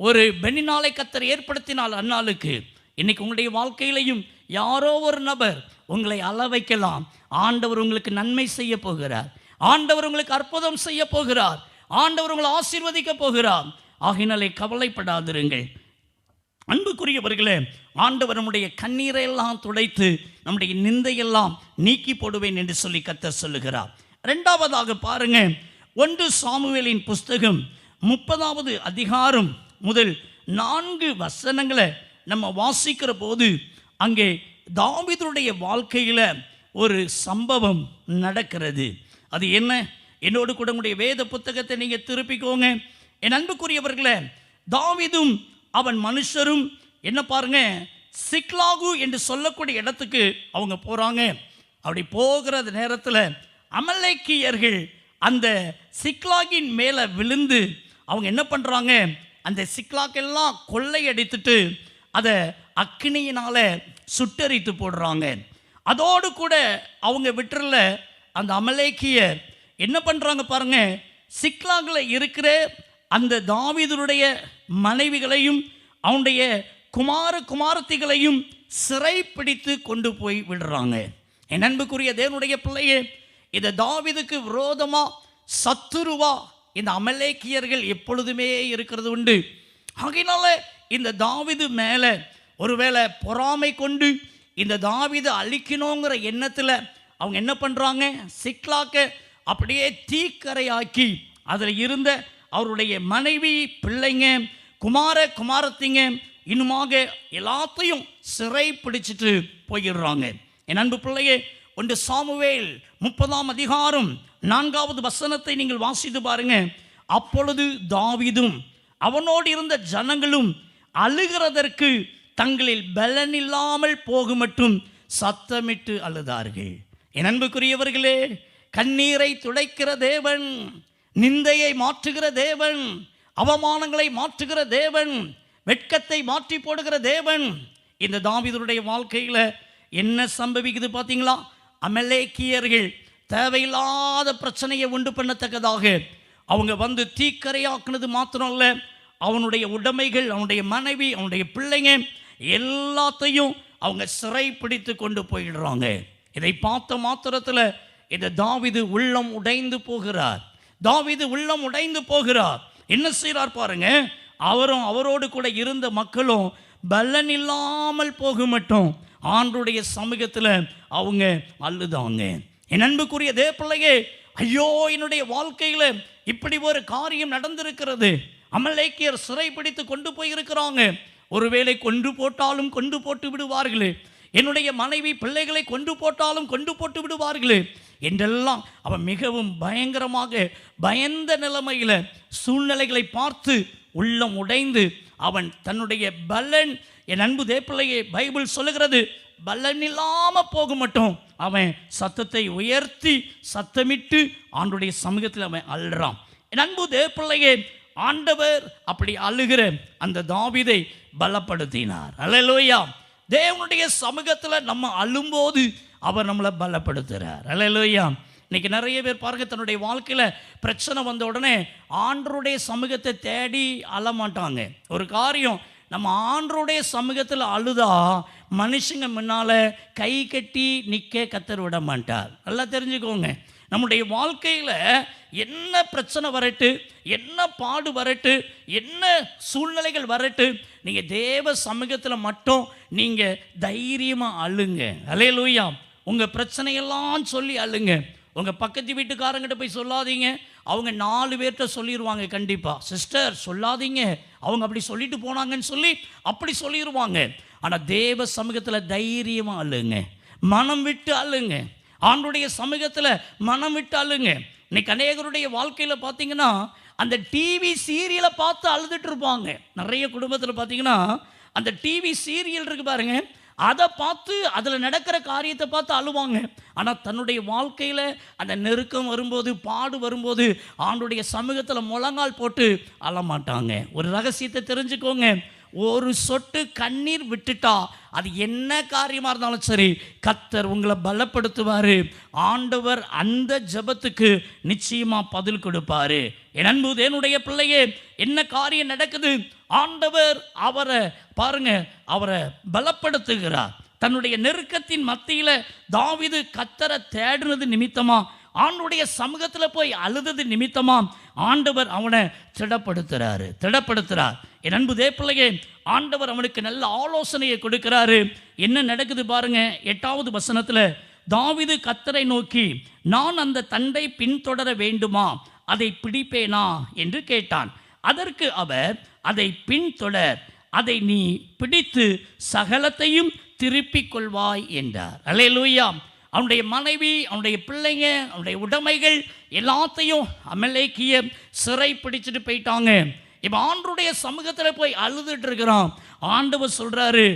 ஒரு பெண்ணினாலை கர்த்தர் ஏற்படுத்தினால் அந்நாளுக்கு இன்னைக்கு உங்களுடைய வாழ்க்கையிலையும் யாரோ ஒரு நபர் உங்களை அழ வைக்கலாம். ஆண்டவர் உங்களுக்கு நன்மை செய்ய போகிறார். ஆண்டவர் உங்களுக்கு அற்புதம் செய்ய போகிறார். ஆண்டவர் உங்களை ஆசீர்வதிக்க போகிறார். ஆகினாலே கவலைப்படாதிருங்கள். அன்புக்குரியவர்களே, ஆண்டவர் நம்முடைய கண்ணீரை எல்லாம் துடைத்து நம்முடைய நிந்தையெல்லாம் நீக்கி போடுவேன் என்று சொல்லி கர்த்தர் சொல்லுகிறார். 2வது பாருங்க, 1 சாமுவேலின் புஸ்தகம் 30வது அதிகாரம் முதல் 4 வசனங்களை நம்ம வாசிக்கிற போது அங்கே தாவீதுடைய வாழ்க்கையில் ஒரு சம்பவம் நடக்கிறது. அது என்ன? என்னோடு கூட உங்களுடைய வேத புத்தகத்தை நீங்கள் திருப்பிக்கோங்க. என் அன்புக்குரியவர்களே, தாவீதும் அவன் மனுஷரும் என்ன பாருங்க, சிக்லாகு என்று சொல்லக்கூடிய இடத்துக்கு அவங்க போகிறாங்க. அப்படி போகிற நேரத்தில் அமலேக்கியர்கள் அந்த சிக்லாகின் மேலே விழுந்து அவங்க என்ன பண்ணுறாங்க, அந்த சிக்லாக்கெல்லாம் கொள்ளையடித்துட்டு அதை அக்னியினால் சுட்டரித்து போடுறாங்க. அதோடு கூட அவங்க விட்டுறல அந்த அமலேக்கியர் என்ன பண்ணுறாங்க பாருங்க, சிக்லாகில் இருக்கிற அந்த தாவீதுடைய மனைவிகளையும் அவனுடைய குமாரத்திகளையும் சிறை பிடித்து கொண்டு போய் விடுறாங்க. என் அன்புக்குரிய தேவனுடைய பிள்ளையே, இதை தாவீதுக்கு விரோதமாக சத்துருவா இந்த அமலேக்கியர்கள் எப்பொழுதுமே இருக்கிறது உண்டு. ஆகையினால இந்த தாவீது மேலே ஒருவேளை பொறாமை கொண்டு இந்த தாவீதை அழிக்கணுங்கிற எண்ணத்தில் அவங்க என்ன பண்ணுறாங்க, சிக்லாக்க அப்படியே தீக்கரையாக்கி அதில் இருந்த அவருடைய மனைவி, பிள்ளைங்க, குமாரத்திங்க இன்னுமாக எல்லாத்தையும் சிறை பிடிச்சிட்டு போயிடுறாங்க. என் அன்பு பிள்ளையே, 1 சாமுவேல் 30ஆம் அதிகாரம் 4வது வசனத்தை நீங்கள் வாசித்து பாருங்க. அப்பொழுது தாவீதும் அவனோடு இருந்த ஜனங்களும் அழுகிறதற்கு தங்களில் பலனில்லாமல் போகுமட்டும் சத்தமிட்டு அழுதார்கள். என் அன்புக்குரியவர்களே, கண்ணீரை துடைக்கிற தேவன், நிந்தையை மாற்றுகிற தேவன், அவமானங்களை மாற்றுகிற தேவன், வெட்கத்தை மாற்றி போடுகிற தேவன். இந்த தாவீதுடைய வாழ்க்கையில் என்ன சம்பவிக்குது பார்த்தீங்களா? அமலேக்கியர்கள் தேவையில்லாத பிரச்சனையை உண்டு பண்ணத்தக்கதாக அவங்க வந்து தீக்கரையாக்குனது மாத்திரம் இல்லை, அவனுடைய உடைமைகள், அவனுடைய மனைவி, அவனுடைய பிள்ளைங்க எல்லாத்தையும் அவங்க சிறை பிடித்து கொண்டு போயிடுறாங்க. இதை பார்த்த மாத்திரத்தில் இந்த தாவீது உள்ளம் உடைந்து போகிறார். தாவீது உள்ளம் உடைந்து போகிறார். என்ன செய்கிறார் பாருங்க, அவரும் அவரோடு கூட இருந்த மக்களும் பலன் இல்லாமல் போக மட்டும் ஆண்டவருடைய சமூகத்தில் அவங்க அழுதாங்க. என் அன்புக்குரிய தேவ பிள்ளையே, ஐயோ என்னுடைய வாழ்க்கையில் இப்படி ஒரு காரியம் நடந்திருக்கிறது. அமலேக்கியர் சிறை பிடித்து கொண்டு போயிருக்கிறாங்க. ஒருவேளை கொண்டு போட்டாலும் கொண்டு போட்டு விடுவார்களே, என்னுடைய மனைவி பிள்ளைகளை கொண்டு போட்டாலும் கொண்டு போட்டு விடுவார்களே என்றெல்லாம் அவன் மிகவும் பயங்கரமாக பயந்த நிலைமையில் சூழ்நிலைகளை பார்த்து உள்ளம் உடைந்து அவன் தன்னுடைய பலன், என் அன்பு தேவப்பிள்ளையே, பைபிள் சொல்லுகிறது, பலன் இல்லாமல் போக மட்டும் அவன் சத்தத்தை உயர்த்தி சத்தமிட்டு ஆண்டவருடைய சமூகத்தில் அவன் அழுறான். என் அன்பு தேவப்பிள்ளையே, ஆண்டவர் அப்படி அழுகிற அந்த தாவீதை பலப்படுத்தினார். அல்லேலூயா. தேவனுடைய சமூகத்தில் நம்ம அழும்போது அவர் நம்மளை பலப்படுத்துகிறார். அல்லேலூயா. இன்னைக்கு நிறைய பேர் பாருங்க, தன்னுடைய வாழ்க்கையில் பிரச்சனை வந்த உடனே ஆண்டவருடைய சமூகத்தை தேடி அழமாட்டாங்க. ஒரு காரியம், நம்ம ஆண்டவருடைய சமூகத்தில் அழுதா மனுஷங்க முன்னால் கை கட்டி நிற்க கத்தர் விட மாட்டார். நல்லா தெரிஞ்சுக்கோங்க. நம்முடைய வாழ்க்கையில் என்ன பிரச்சனை வரட்டு, என்ன பாடு வரட்டு, என்ன சூழ்நிலைகள் வரட்டு, நீங்கள் தேவ சமூகத்தில் மட்டும் நீங்கள் தைரியமாக அழுங்க. அல்லேலூயா. உங்கள் பிரச்சனையெல்லாம் சொல்லி அழுங்க. உங்கள் பக்கத்து வீட்டுக்காரங்கிட்ட போய் சொல்லாதீங்க. அவங்க 4 பேர்கிட்ட சொல்லிடுவாங்க. கண்டிப்பாக சிஸ்டர் சொல்லாதீங்க, அவங்க அப்படி சொல்லிட்டு போனாங்கன்னு சொல்லி அப்படி சொல்லிடுவாங்க. ஆனால் தேவ சமூகத்தில் தைரியமாக அழுங்க, மனம் விட்டு அழுங்க. ஆண்டவருடைய சமூகத்தில் மனம் விட்டு அழுங்க. இன்னைக்கு அநேகருடைய வாழ்க்கையில் பார்த்தீங்கன்னா அந்த டிவி சீரியலை பார்த்து அழுதுட்டு இருப்பாங்க. நிறைய குடும்பத்தில் பார்த்தீங்கன்னா அந்த டிவி சீரியல் இருக்கு பாருங்க, அதை பார்த்து அதில் நடக்கிற காரியத்தை பார்த்து அழுவாங்க. ஆனால் தன்னுடைய வாழ்க்கையில் அந்த நெருக்கம் வரும்போது, பாடு வரும்போது ஆண்டவருடைய சமூகத்தில் முழங்கால் போட்டு அழமாட்டாங்க. ஒரு ரகசியத்தை தெரிஞ்சுக்கோங்க, ஒரு சொட்டு கண்ணீர் விட்டுட்டா அது என்ன காரியமாக இருந்தாலும் சரி, கர்த்தர் உங்களை பலப்படுத்துவார். ஆண்டவர் அந்த ஜெபத்துக்கு நிச்சயமாக பதில் கொடுப்பாரு. என் அன்பு தேவனுடைய பிள்ளையே, என்ன காரியம் நடக்குது? ஆண்டவர் அவரை பாருங்க, அவரை பலப்படுத்துகிறார். தன்னுடைய நெருக்கத்தின் மத்தியில் தாவீது கர்த்தரை தேடினது நிமித்தமா, ஆண்டவருடைய சமூகத்தில் போய் அழுதது நிமித்தமா ஆண்டவர் அவனை திடப்படுத்துறார். என் அன்பு தேவப்பிள்ளையே, ஆண்டவர் அவனுக்கு நல்ல ஆலோசனையை கொடுக்கிறாரு. என்ன நடக்குது பாருங்க. 8வது வசனத்தில் தாவீது கர்த்தரை நோக்கி, நான் அந்த தண்டை பின்தொடர வேண்டுமா, அதை பிடிப்பேனா என்று கேட்டான். அதற்கு அவர், அதை பின்தொடர், அதை நீ பிடித்து சகலத்தையும் திருப்பிக் கொள்வாய் என்றார். அல்லேலூயா. அவனுடைய மனைவி, அவனுடைய பிள்ளைங்க, அவனுடைய உடைமைகள் எல்லாத்தையும் அமலேக்கியர் சிறை பிடிச்சிட்டு போயிட்டாங்க. இப்போ ஆண்டவருடைய சமூகத்தில் போய் அழுதுட்டு இருக்கிறான். ஆண்டவர் சொல்றாரு,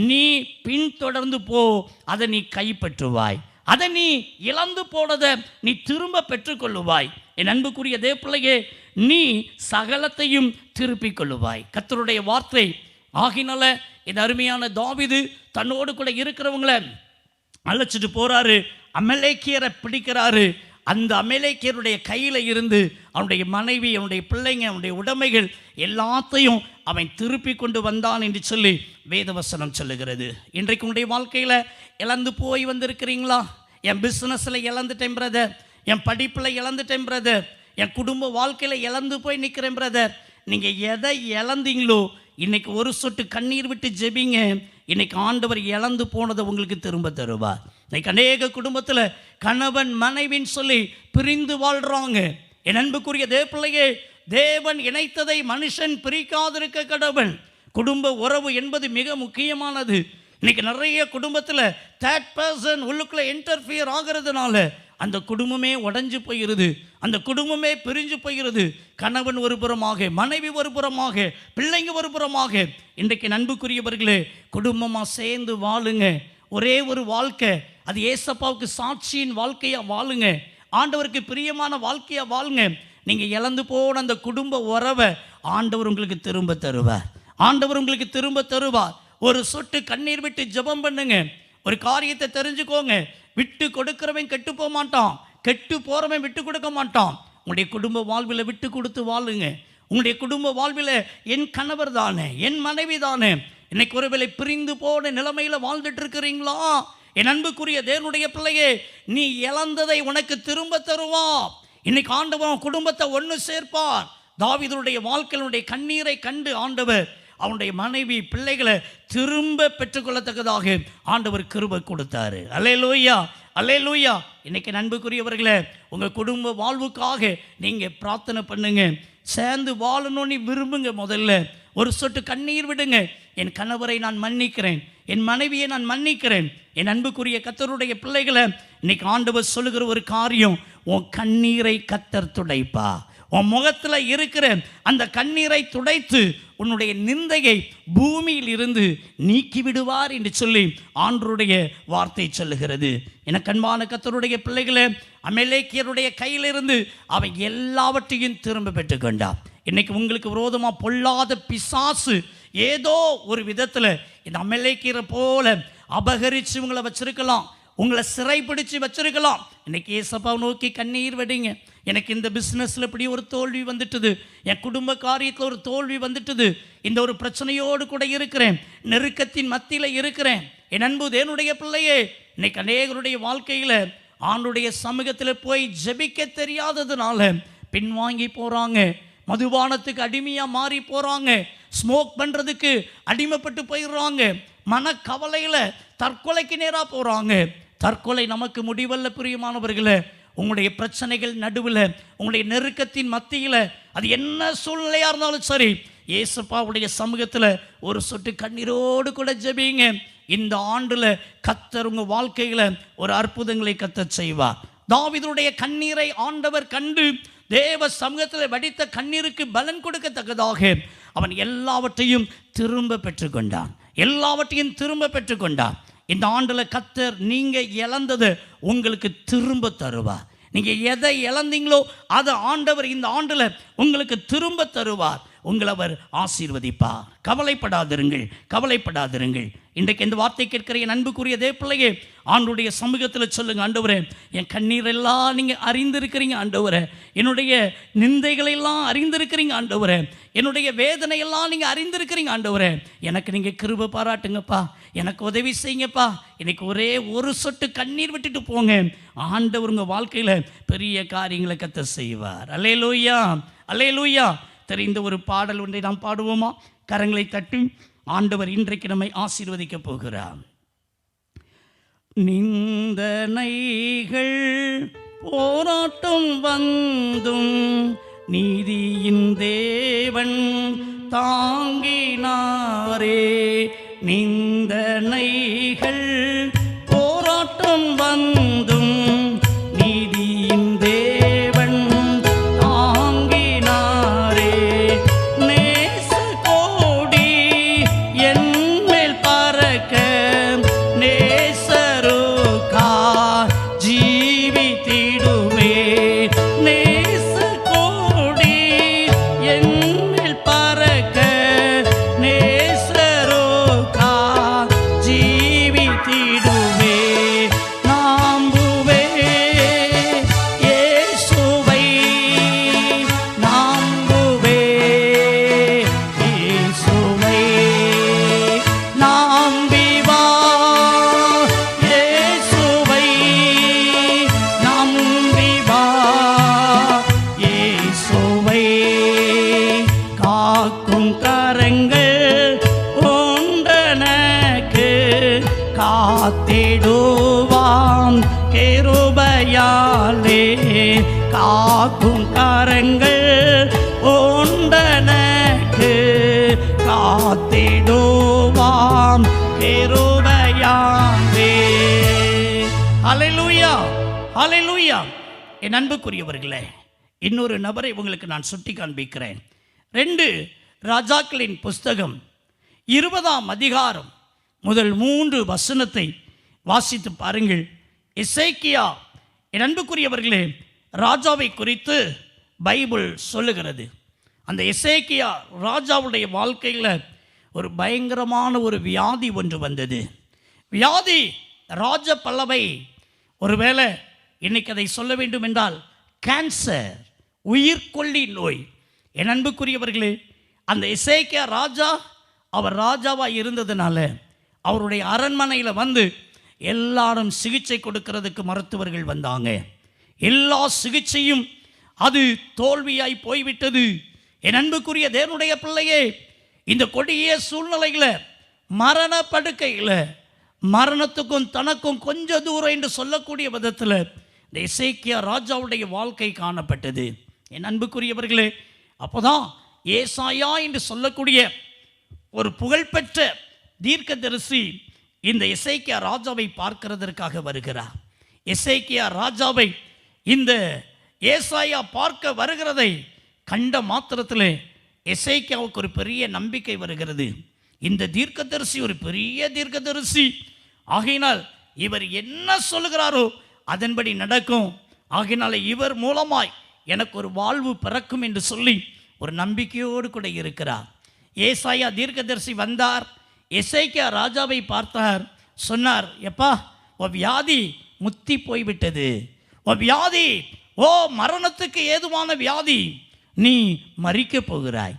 நீ பின்தொடர்ந்து போ, அதை நீ கைப்பற்றுவாய், அதை நீ இழந்து போனதை நீ திரும்ப பெற்றுக்கொள்ளுவாய். என் அன்புக்குரிய தேவப்பிள்ளையே, நீ சகலத்தையும் திருப்பிக் கொள்ளுவாய். கர்த்தருடைய வார்த்தை. ஆகினால இந்த அருமையான தாவீது தன்னோடு கூட இருக்கிறவங்களை அழைச்சிட்டு போறாரு, அமலேக்கியரை பிடிக்கிறாரு. அந்த அமலேக்கியருடைய கையில் இருந்து அவனுடைய மனைவி, அவனுடைய பிள்ளைங்க, அவனுடைய உடைமைகள் எல்லாத்தையும் அவன் திருப்பி கொண்டு வந்தான் என்று சொல்லி வேதவசனம் சொல்லுகிறது. இன்றைக்கு உங்களுடைய வாழ்க்கையில் இழந்து போய் வந்திருக்கிறீங்களா? என் பிஸ்னஸில் இழந்துட்டேன் பிரதர், என் படிப்பில் இழந்துட்டேன் பிரதர், என் குடும்ப வாழ்க்கையில் இழந்து போய் நிற்கிறேன் பிரதர். நீங்கள் எதை இழந்தீங்களோ இன்னைக்கு ஒரு சொட்டு கண்ணீர் விட்டு ஜெபிங்க. இன்னைக்கு ஆண்டவர் இழந்து போனதை உங்களுக்கு திரும்ப தருவார். இன்னைக்கு அநேக குடும்பத்தில் கணவன் மனைவின்னு சொல்லி பிரிந்து வாழ்கிறாங்க. என் அன்புக்குரிய தேவப்பிள்ளையே, தேவன் இணைத்ததை மனுஷன் பிரிக்காதிருக்க கடவன். குடும்ப உறவு என்பது மிக முக்கியமானது. இன்னைக்கு நிறைய குடும்பத்தில் தேர்ட் பர்சன் உள்ளுக்குள்ளே இன்டர்ஃபியர் ஆகிறதுனால அந்த குடும்பமே உடைஞ்சு போயிடுது, அந்த குடும்பமே பிரிஞ்சு போயிடுது. கணவன் ஒரு புறமாக, மனைவி ஒரு புறமாக, பிள்ளைங்க ஒரு புறமாக. இன்றைக்கு அன்புக்குரியவர்களே, குடும்பமாக சேர்ந்து வாழுங்க. ஒரே ஒரு வாழ்க்கை, அது ஏசப்பாவுக்கு சாட்சியின் வாழ்க்கையாக வாழுங்க. ஆண்டவருக்கு பிரியமான வாழ்க்கையாக வாழுங்க. நீங்கள் இழந்து போன அந்த குடும்ப உறவை ஆண்டவர் உங்களுக்கு திரும்ப தருவார். ஆண்டவர் உங்களுக்கு திரும்ப தருவார். ஒரு சொட்டு கண்ணீர் விட்டு ஜெபம் பண்ணுங்க. ஒரு காரியத்தை தெரிஞ்சுக்கோங்க, விட்டு கொடுக்கிறவன் கெட்டு போக மாட்டான், கெட்டு போகிறவன் விட்டு கொடுக்க மாட்டான். உங்களுடைய குடும்ப வாழ்வில் விட்டு கொடுத்து வாழுங்க. உங்களுடைய குடும்ப வாழ்வில் என் கணவர் தானே, என் மனைவி தானே, இன்னைக்கு ஒருவேளை பிரிந்து போன நிலைமையில் வாழ்ந்துட்டு இருக்கிறீங்களா? என் அன்புக்குரிய தேவனுடைய பிள்ளையே, நீ இழந்ததை உனக்கு திரும்ப தருவான். இன்னைக்கு ஆண்டவன் குடும்பத்தை ஒன்று சேர்ப்பார். தாவீதுடைய வாழ்க்கையினுடைய கண்ணீரை கண்டு ஆண்டவர் அவனுடைய மனைவி பிள்ளைகளை திரும்ப பெற்றுக்கொள்ளத்தக்கதாக ஆண்டவர் கிருபை கொடுத்தாரு. அல்லேலூயா, அல்லேலூயா. இன்னைக்கு அன்புக்குரியவர்களே, உங்கள் குடும்ப வாழ்வுக்காக நீங்கள் பிரார்த்தனை பண்ணுங்க. சேர்ந்து வாழணும்னு விரும்புங்க. முதல்ல ஒரு சொட்டு கண்ணீர் விடுங்க. என் கணவரை நான் மன்னிக்கிறேன், என் மனைவியை நான் மன்னிக்கிறேன். என் அன்புக்குரிய கர்த்தருடைய பிள்ளைகளை, இன்னைக்கு ஆண்டவர் சொல்லுகிற ஒரு காரியம், உன் கண்ணீரை கர்த்தர் துடைப்பா. உன் முகத்தில் இருக்கிற அந்த கண்ணீரை துடைத்து உன்னுடைய நிந்தையை பூமியில் இருந்து நீக்கி விடுவார் என்று சொல்லி ஆண்டவருடைய வார்த்தை சொல்லுகிறது. எனக்கு அன்பான கர்த்தருடைய பிள்ளைகளே, அமலேக்கியருடைய கையிலிருந்து அவன் எல்லாவற்றையும் திரும்ப பெற்றுக்கொண்டான். இன்னைக்கு உங்களுக்கு விரோதமாக பொல்லாத பிசாசு ஏதோ ஒரு விதத்தில் இந்த அமலேக்கியரை போல அபகரித்து உங்களை வச்சிருக்கலாம், உங்களை சிறைப்பிடிச்சு வச்சிருக்கலாம். இன்னைக்கு ஏசப்பாவை நோக்கி கண்ணீர் வெடிங்க. எனக்கு இந்த பிஸ்னஸில் இப்படி ஒரு தோல்வி வந்துட்டுது, என் குடும்ப காரியத்தில் ஒரு தோல்வி வந்துட்டுது, இந்த ஒரு பிரச்சனையோடு கூட இருக்கிறேன், நெருக்கத்தின் மத்தியில் இருக்கிறேன். என் அன்பு தேவனுடைய பிள்ளையே, இன்னைக்கு அநேகருடைய வாழ்க்கையில் ஆண்டுடைய சமூகத்தில் போய் ஜெபிக்க தெரியாததுனால பின்வாங்கி போகிறாங்க, மதுபானத்துக்கு அடிமையாக மாறி போகிறாங்க, ஸ்மோக் பண்ணுறதுக்கு அடிமைப்பட்டு போயிடுறாங்க, மனக்கவலையில் தற்கொலைக்கு நேராக போகிறாங்க. தற்கொலை நமக்கு முடிவல்ல பிரியமானவர்களே. உங்களுடைய பிரச்சனைகள் நடுவில், உங்களுடைய நெருக்கத்தின் மத்தியில், அது என்ன சூழ்நிலையாக இருந்தாலும் சரி, ஏசப்பாவுடைய சமூகத்தில் ஒரு சொட்டு கண்ணீரோடு கூட ஜெபிங்க. இந்த ஆண்டில் கர்த்தர் உங்கள் வாழ்க்கையில் ஒரு அற்புதங்களை கர்த்தர் செய்வார். தாவீதுடைய கண்ணீரை ஆண்டவர் கண்டு தேவ சமூகத்தில் வடித்த கண்ணீருக்கு பலன் கொடுக்கத்தக்கதாக அவன் எல்லாவற்றையும் திரும்ப பெற்றுக்கொண்டான். எல்லாவற்றையும் திரும்ப பெற்றுக்கொண்டான். இந்த ஆண்டில் கர்த்தர் நீங்கள் இழந்ததை உங்களுக்கு திரும்ப தருவார். நீங்கள் எதை இழந்தீங்களோ அதை ஆண்டவர் இந்த ஆண்டில் உங்களுக்கு திரும்ப தருவார். உங்களை அவர் ஆசீர்வதிப்பார். கவலைப்படாதிருங்கள், கவலைப்படாதிருங்கள். இன்றைக்கு இந்த வார்த்தை கேட்கிற என் அன்புக்குரிய தேவப்பிள்ளையே, ஆண்டுடைய சமூகத்தில் சொல்லுங்கள், ஆண்டவரே, என் கண்ணீரெல்லாம் நீங்கள் அறிந்திருக்கிறீங்க ஆண்டவரே, என்னுடைய நிந்தைகளெல்லாம் அறிந்திருக்கிறீங்க ஆண்டவரே, என்னுடைய வேதனையெல்லாம் நீங்கள் அறிந்திருக்கிறீங்க ஆண்டவரே, எனக்கு நீங்கள் கிருபை பாராட்டுங்கப்பா, எனக்கு உதவி செய்யுங்கப்பா. இன்னைக்கு ஒரே ஒரு சொட்டு கண்ணீர் விட்டுட்டு போங்க, ஆண்டவர் உங்கள் வாழ்க்கையில் பெரிய காரியங்களை கர்த்தர் செய்வார். அல்லேலூயா, அல்லேலூயா. தெரிந்த ஒரு பாடல் ஒன்றை நாம் பாடுவோமா? கரங்களை தட்டி ஆண்டவர் இன்றைக்கு நம்மை ஆசீர்வதிக்க போகிறார். நிந்தனைகள் போராட்டம் வந்தும் நீதியின் தேவன் தாங்கினாரே. நிந்தனைகள் போராட்டம் வந்தும் நீதியின் தேவன் தாங்கினாரே. நேச கோடி என் மேல் பறக்க நேசருக்கா ஜீவித்திடுவே. நேச கோடி என் மேல் பறக்க நேசருக்கா ஜீவித்திடுவே. நாம்புவே இயேசுவை, நாம்புவே இயேசுவை. நாம்பி வா இயேசுவை, நம்பி வா இயேசுவை. காக்கும் கரங்கள் உண்டனக்கு காத்திடுவாம் கிருபையாலே. காக்கும் கரங்கள் உண்டனக்கு காத்திடுவாம் கிருபையாலே. அல்லேலூயா, அல்லேலூயா. என் அன்புக்குரியவர்களே, இன்னொரு நபரை உங்களுக்கு நான் சுட்டி காண்பிக்கிறேன். 2 ராஜாக்களின் புஸ்தகம் 20ஆம் அதிகாரம் முதல் 3 வசனத்தை வாசித்து பாருங்கள். எசேக்கியா, என் அன்புக்குரியவர்களே, ராஜாவை குறித்து பைபிள் சொல்லுகிறது. அந்த எசேக்கியா ராஜாவுடைய வாழ்க்கையில் ஒரு பயங்கரமான ஒரு வியாதி ஒன்று வந்தது. வியாதி ராஜ பல்லவை, ஒருவேளை இன்னைக்கு அதை சொல்ல வேண்டும் என்றால் கேன்சர், உயிர்கொல்லி நோய். என் அன்புக்குரியவர்களே, அந்த எசேக்கியா ராஜா, அவர் ராஜாவாக இருந்ததுனால அவருடைய அரண்மனையில் வந்து எல்லாரும் சிகிச்சை கொடுக்கறதுக்கு மருத்துவர்கள் வந்தாங்க. எல்லா சிகிச்சையும் அது தோல்வியாய் போய்விட்டது. என் அன்புக்குரிய தேவனுடைய பிள்ளையே, இந்த கொடிய சூழ்நிலையில், மரண படுக்கையில், மரணத்துக்கும் தனக்கும் கொஞ்ச தூரம் என்று சொல்லக்கூடிய விதத்தில் இந்த எசேக்கியா ராஜாவுடைய வாழ்க்கை காணப்பட்டது. என் அன்புக்குரியவர்களே, அப்போதான் ஏசாயா என்று சொல்லக்கூடிய ஒரு புகழ்பெற்ற தீர்க்கதரிசி இந்த எசேக்கியா ராஜாவை பார்க்கிறதற்காக வருகிறார். எசேக்கியா ராஜாவை இந்த ஏசாயா பார்க்க வருகிறதை கண்ட மாத்திரத்தில் எசேக்கியாவுக்கு ஒரு பெரிய நம்பிக்கை வருகிறது. இந்த தீர்க்கதரிசி ஒரு பெரிய தீர்க்கதரிசி, ஆகையினால் இவர் என்ன சொல்லுகிறாரோ அதன்படி நடக்கும், ஆகையினால இவர் மூலமாய் எனக்கு ஒரு வாழ்வு பிறக்கும் என்று சொல்லி ஒரு நம்பிக்கையோடு கூட இருக்கிறார். ஏசாயா தீர்க்கதரிசி வந்தார், எசேக்கியா ராஜாவை பார்த்தார், சொன்னார், எப்பா உன் வியாதி முத்தி போய்விட்டது, உன் வியாதி மரணத்துக்கு ஏதுவான வியாதி, நீ மரிக்க போகிறாய்,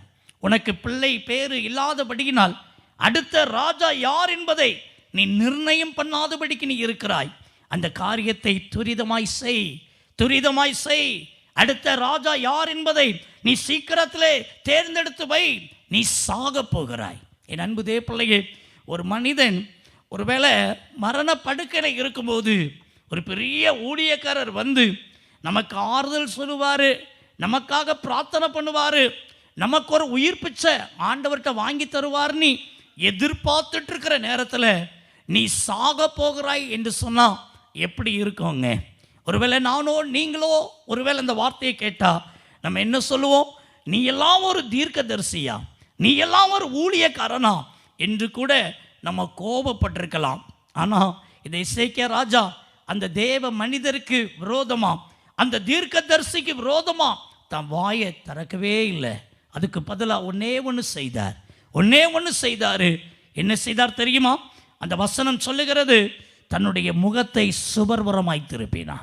உனக்கு பிள்ளை பேரு இல்லாதபடியினால் அடுத்த ராஜா யார் என்பதை நீ நிர்ணயம் பண்ணாதபடிக்கு நீ இருக்கிறாய், அந்த காரியத்தை துரிதமாய் செய், அடுத்த ராஜா யார் என்பதை நீ சீக்கிரத்திலே தேர்ந்தெடுத்து வை, நீ சாக போகிறாய். என் அன்பு தேவ பிள்ளையே, ஒரு மனிதன் ஒருவேளை மரண படுக்கையில் இருக்கும்போது ஒரு பெரிய ஊழியக்காரர் வந்து நமக்கு ஆறுதல் சொல்லுவார், நமக்காக பிரார்த்தனை பண்ணுவார், நமக்கு ஒரு உயிர் பிச்சை ஆண்டவர்கிட்ட வாங்கி தருவார், நீ எதிர்பார்த்துட்டு இருக்கிற நேரத்தில் நீ சாக போகிறாய் என்று சொன்னால் எப்படி இருக்கோங்க? ஒருவேளை நானோ நீங்களோ ஒருவேளை அந்த வார்த்தையை கேட்டால் நம்ம என்ன சொல்லுவோம்? நீ எல்லாம் ஒரு தீர்க்கதரிசியா, நீ எல்லாம் ஒரு ஊழியக்காரனா என்று கூட நம்ம கோபப்பட்டிருக்கலாம். ஆனால் இந்த எசேக்கியா ராஜா அந்த தேவ மனிதருக்கு விரோதமா, அந்த தீர்க்கதரிசிக்கு விரோதமா தன் வாயை திறக்கவே இல்லை. அதுக்கு பதிலாக ஒன்னே ஒன்று செய்தார். என்ன செய்தார் தெரியுமா? அந்த வசனம் சொல்லுகிறது, தன்னுடைய முகத்தை சுவர்புறமாய் திருப்பினான்.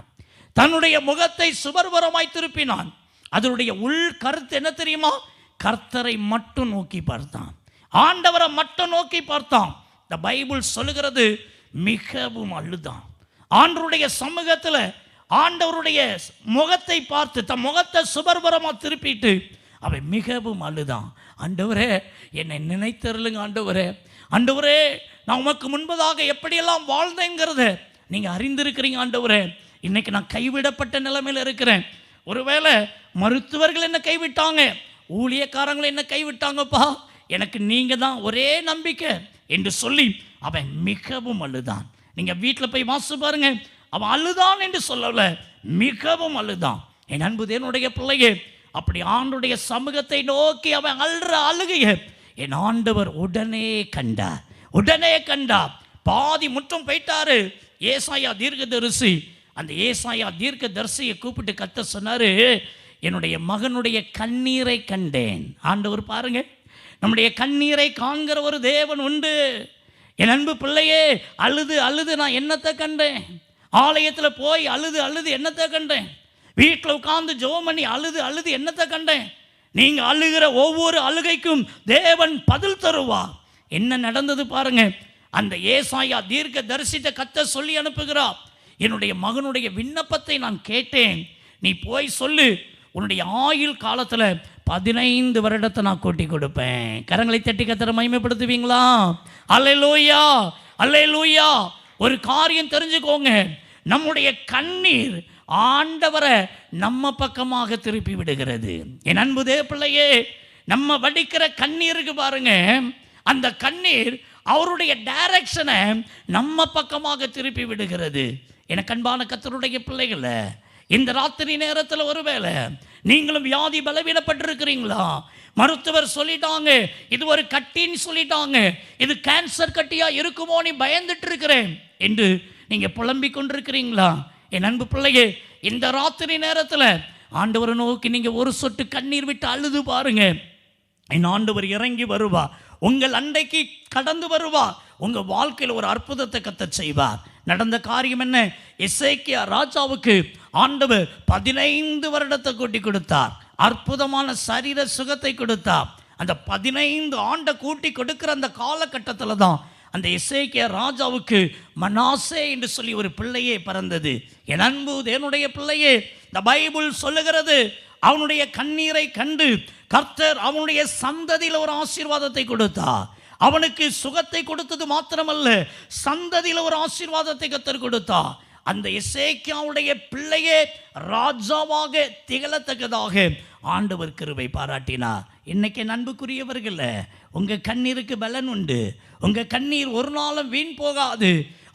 அதனுடைய உள் கருத்து என்ன தெரியுமா? கர்த்தரை மட்டும் நோக்கி பார்த்தான், ஆண்டவரை மட்டும் நோக்கி பார்த்தான். இந்த பைபிள் சொல்லுகிறது, மிகவும் அழுதான். ஆண்டவருடைய சமூகத்தில் ஆண்டவருடைய முகத்தை பார்த்து தன் முகத்தை சுவர்புறமா திருப்பிட்டு அவன் மிகவும் அழுதான். ஆண்டவரே, என்னை நினைத்தருளுங்க ஆண்டவரே, நான் உமக்கு முன்பதாக எப்படியெல்லாம் வாழ்ந்தேங்கிறத நீங்கள் அறிந்திருக்கிறீங்க ஆண்டவரே. இன்னைக்கு நான் கைவிடப்பட்ட நிலைமையில் இருக்கிறேன். ஒருவேளை மருத்துவர்கள் என்ன கைவிட்டாங்க, ஊழியக்காரங்களை என்ன கைவிட்டாங்கப்பா, எனக்கு நீங்கள் தான் ஒரே நம்பிக்கை என்று சொல்லி அவன் மிகவும் அழுதான். நீங்கள் வீட்டில் போய் வாசி பாருங்க, அவன் அழுதான் என்று சொல்லல, மிகவும் அழுதான். என் அன்பு தேவனுடைய பிள்ளையே, அப்படி ஆண்டுடைய சமூகத்தை நோக்கி அவன் அழுற அழுகைய என் ஆண்டவர் உடனே கண்டார். பாதி முற்றம் போயிட்டாரு ஏசாயா தீர்க்கதரிசி. அந்த ஏசாயா தீர்க்கதரிசியை கூப்பிட்டு கத்த சொன்னாரு, என்னுடைய மகனுடைய கண்ணீரை கண்டேன். ஆண்டவர் பாருங்க, நம்முடைய கண்ணீரை காண்கிற ஒரு தேவன் உண்டு. என் அன்பு பிள்ளையே, அழுது நான் என்னத்தை கண்டேன்? ஆலயத்தில் போய் அழுது என்னத்தை கண்டேன்? வீட்டில் உட்கார்ந்து ஜெபம் பண்ணி அழுது என்னத்தை கண்டேன்? நீங்கள் அழுகிற ஒவ்வொரு அழுகைக்கும் தேவன் பதில் தருவார். என்ன நடந்தது பாருங்க. அந்த ஏசாயா தீர்க்கதரிசிட்ட கத்த சொல்லி அனுப்புகிறார், என்னுடைய மகனுடைய விண்ணப்பத்தை நான் கேட்டேன், நீ போய் சொல்லு, உன்னுடைய ஆயுள் காலத்தில் 15 வருடத்தை நான் கூட்டி கொடுப்பேன். கரங்களை தட்டி கத்தரை மகிமைப்படுத்துவீங்களா? அல்லேலூயா, அல்லேலூயா. ஒரு காரியம் தெரிஞ்சுக்கோங்க, நம்முடைய கண்ணீர் ஆண்டவரை நம்ம பக்கமாக திருப்பி விடுகிறது. என் அன்பு தேவ பிள்ளையே, நம்ம வடிக்கிற கண்ணீருக்கு பாருங்க, அந்த கண்ணீர் அவருடைய டைரக்ஷனை நம்ம பக்கமாக திருப்பி விடுகிறது. எனக்கு அன்பான கர்த்தருடைய பிள்ளைகளை, இந்த ராத்திரி நேரத்தில் ஒருவேளை நீங்களும் வியாதி பலவீனப்பட்டிருக்கிறீங்களா? மருத்துவர் சொல்லிட்டாங்க இது ஒரு கட்டின்னு சொல்லிட்டாங்க, இது கேன்சர் கட்டியா இருக்குமோ நீ பயந்துட்டு இருக்கிறேன் என்று நீங்க புலம்பிக் கொண்டிருக்கிறீங்களா? என் அன்பு பிள்ளையே, இந்த ராத்திரி நேரத்தில் ஆண்டவரை நோக்கி நீங்கள் ஒரு சொட்டு கண்ணீர் விட்டு அழுது பாருங்க. என் ஆண்டவர் இறங்கி வருவா, உங்கள் அண்டைக்கு கடந்து வருவா, உங்கள் வாழ்க்கையில் ஒரு அற்புதத்தை கர்த்தர் செய்வார். நடந்த காரியம் என்ன? எசேக்கியா ராஜாவுக்கு ஆண்டவர் 15 வருடத்தை கூட்டி கொடுத்தார். அற்புதமான சரீர சுகத்தை கொடுத்தார். அந்த 15 ஆண்டை கூட்டி கொடுக்கிற அந்த காலகட்டத்தில் தான் அந்த எசேக்கியா ராஜாவுக்கு மனாசே என்று சொல்லி ஒரு பிள்ளையே பிறந்தது. என் அன்பு தேவனுடைய பிள்ளையே, இந்த பைபிள் சொல்லுகிறது, அவனுடைய கண்ணீரை கண்டு கர்த்தர் அவனுடைய சந்ததியில் ஒரு ஆசீர்வாதத்தை கொடுத்தார். அவனுக்கு சுகத்தை கொடுத்தது மாத்திரமல்ல, சந்ததியில் ஒரு ஆசீர்வாதத்தை கர்த்தர் கொடுத்தார். அந்த எசேக்கியாவுடைய பிள்ளையே ராஜாவாக திகழத்தக்கதாக ஆண்டவர் கிருபை பாராட்டினார். இன்னைக்கு அன்புக்குரியவர்கள, உங்கள் கண்ணீருக்கு பலன் உண்டு. உங்கள் கண்ணீர் ஒரு நாளும் வீண் போகாது.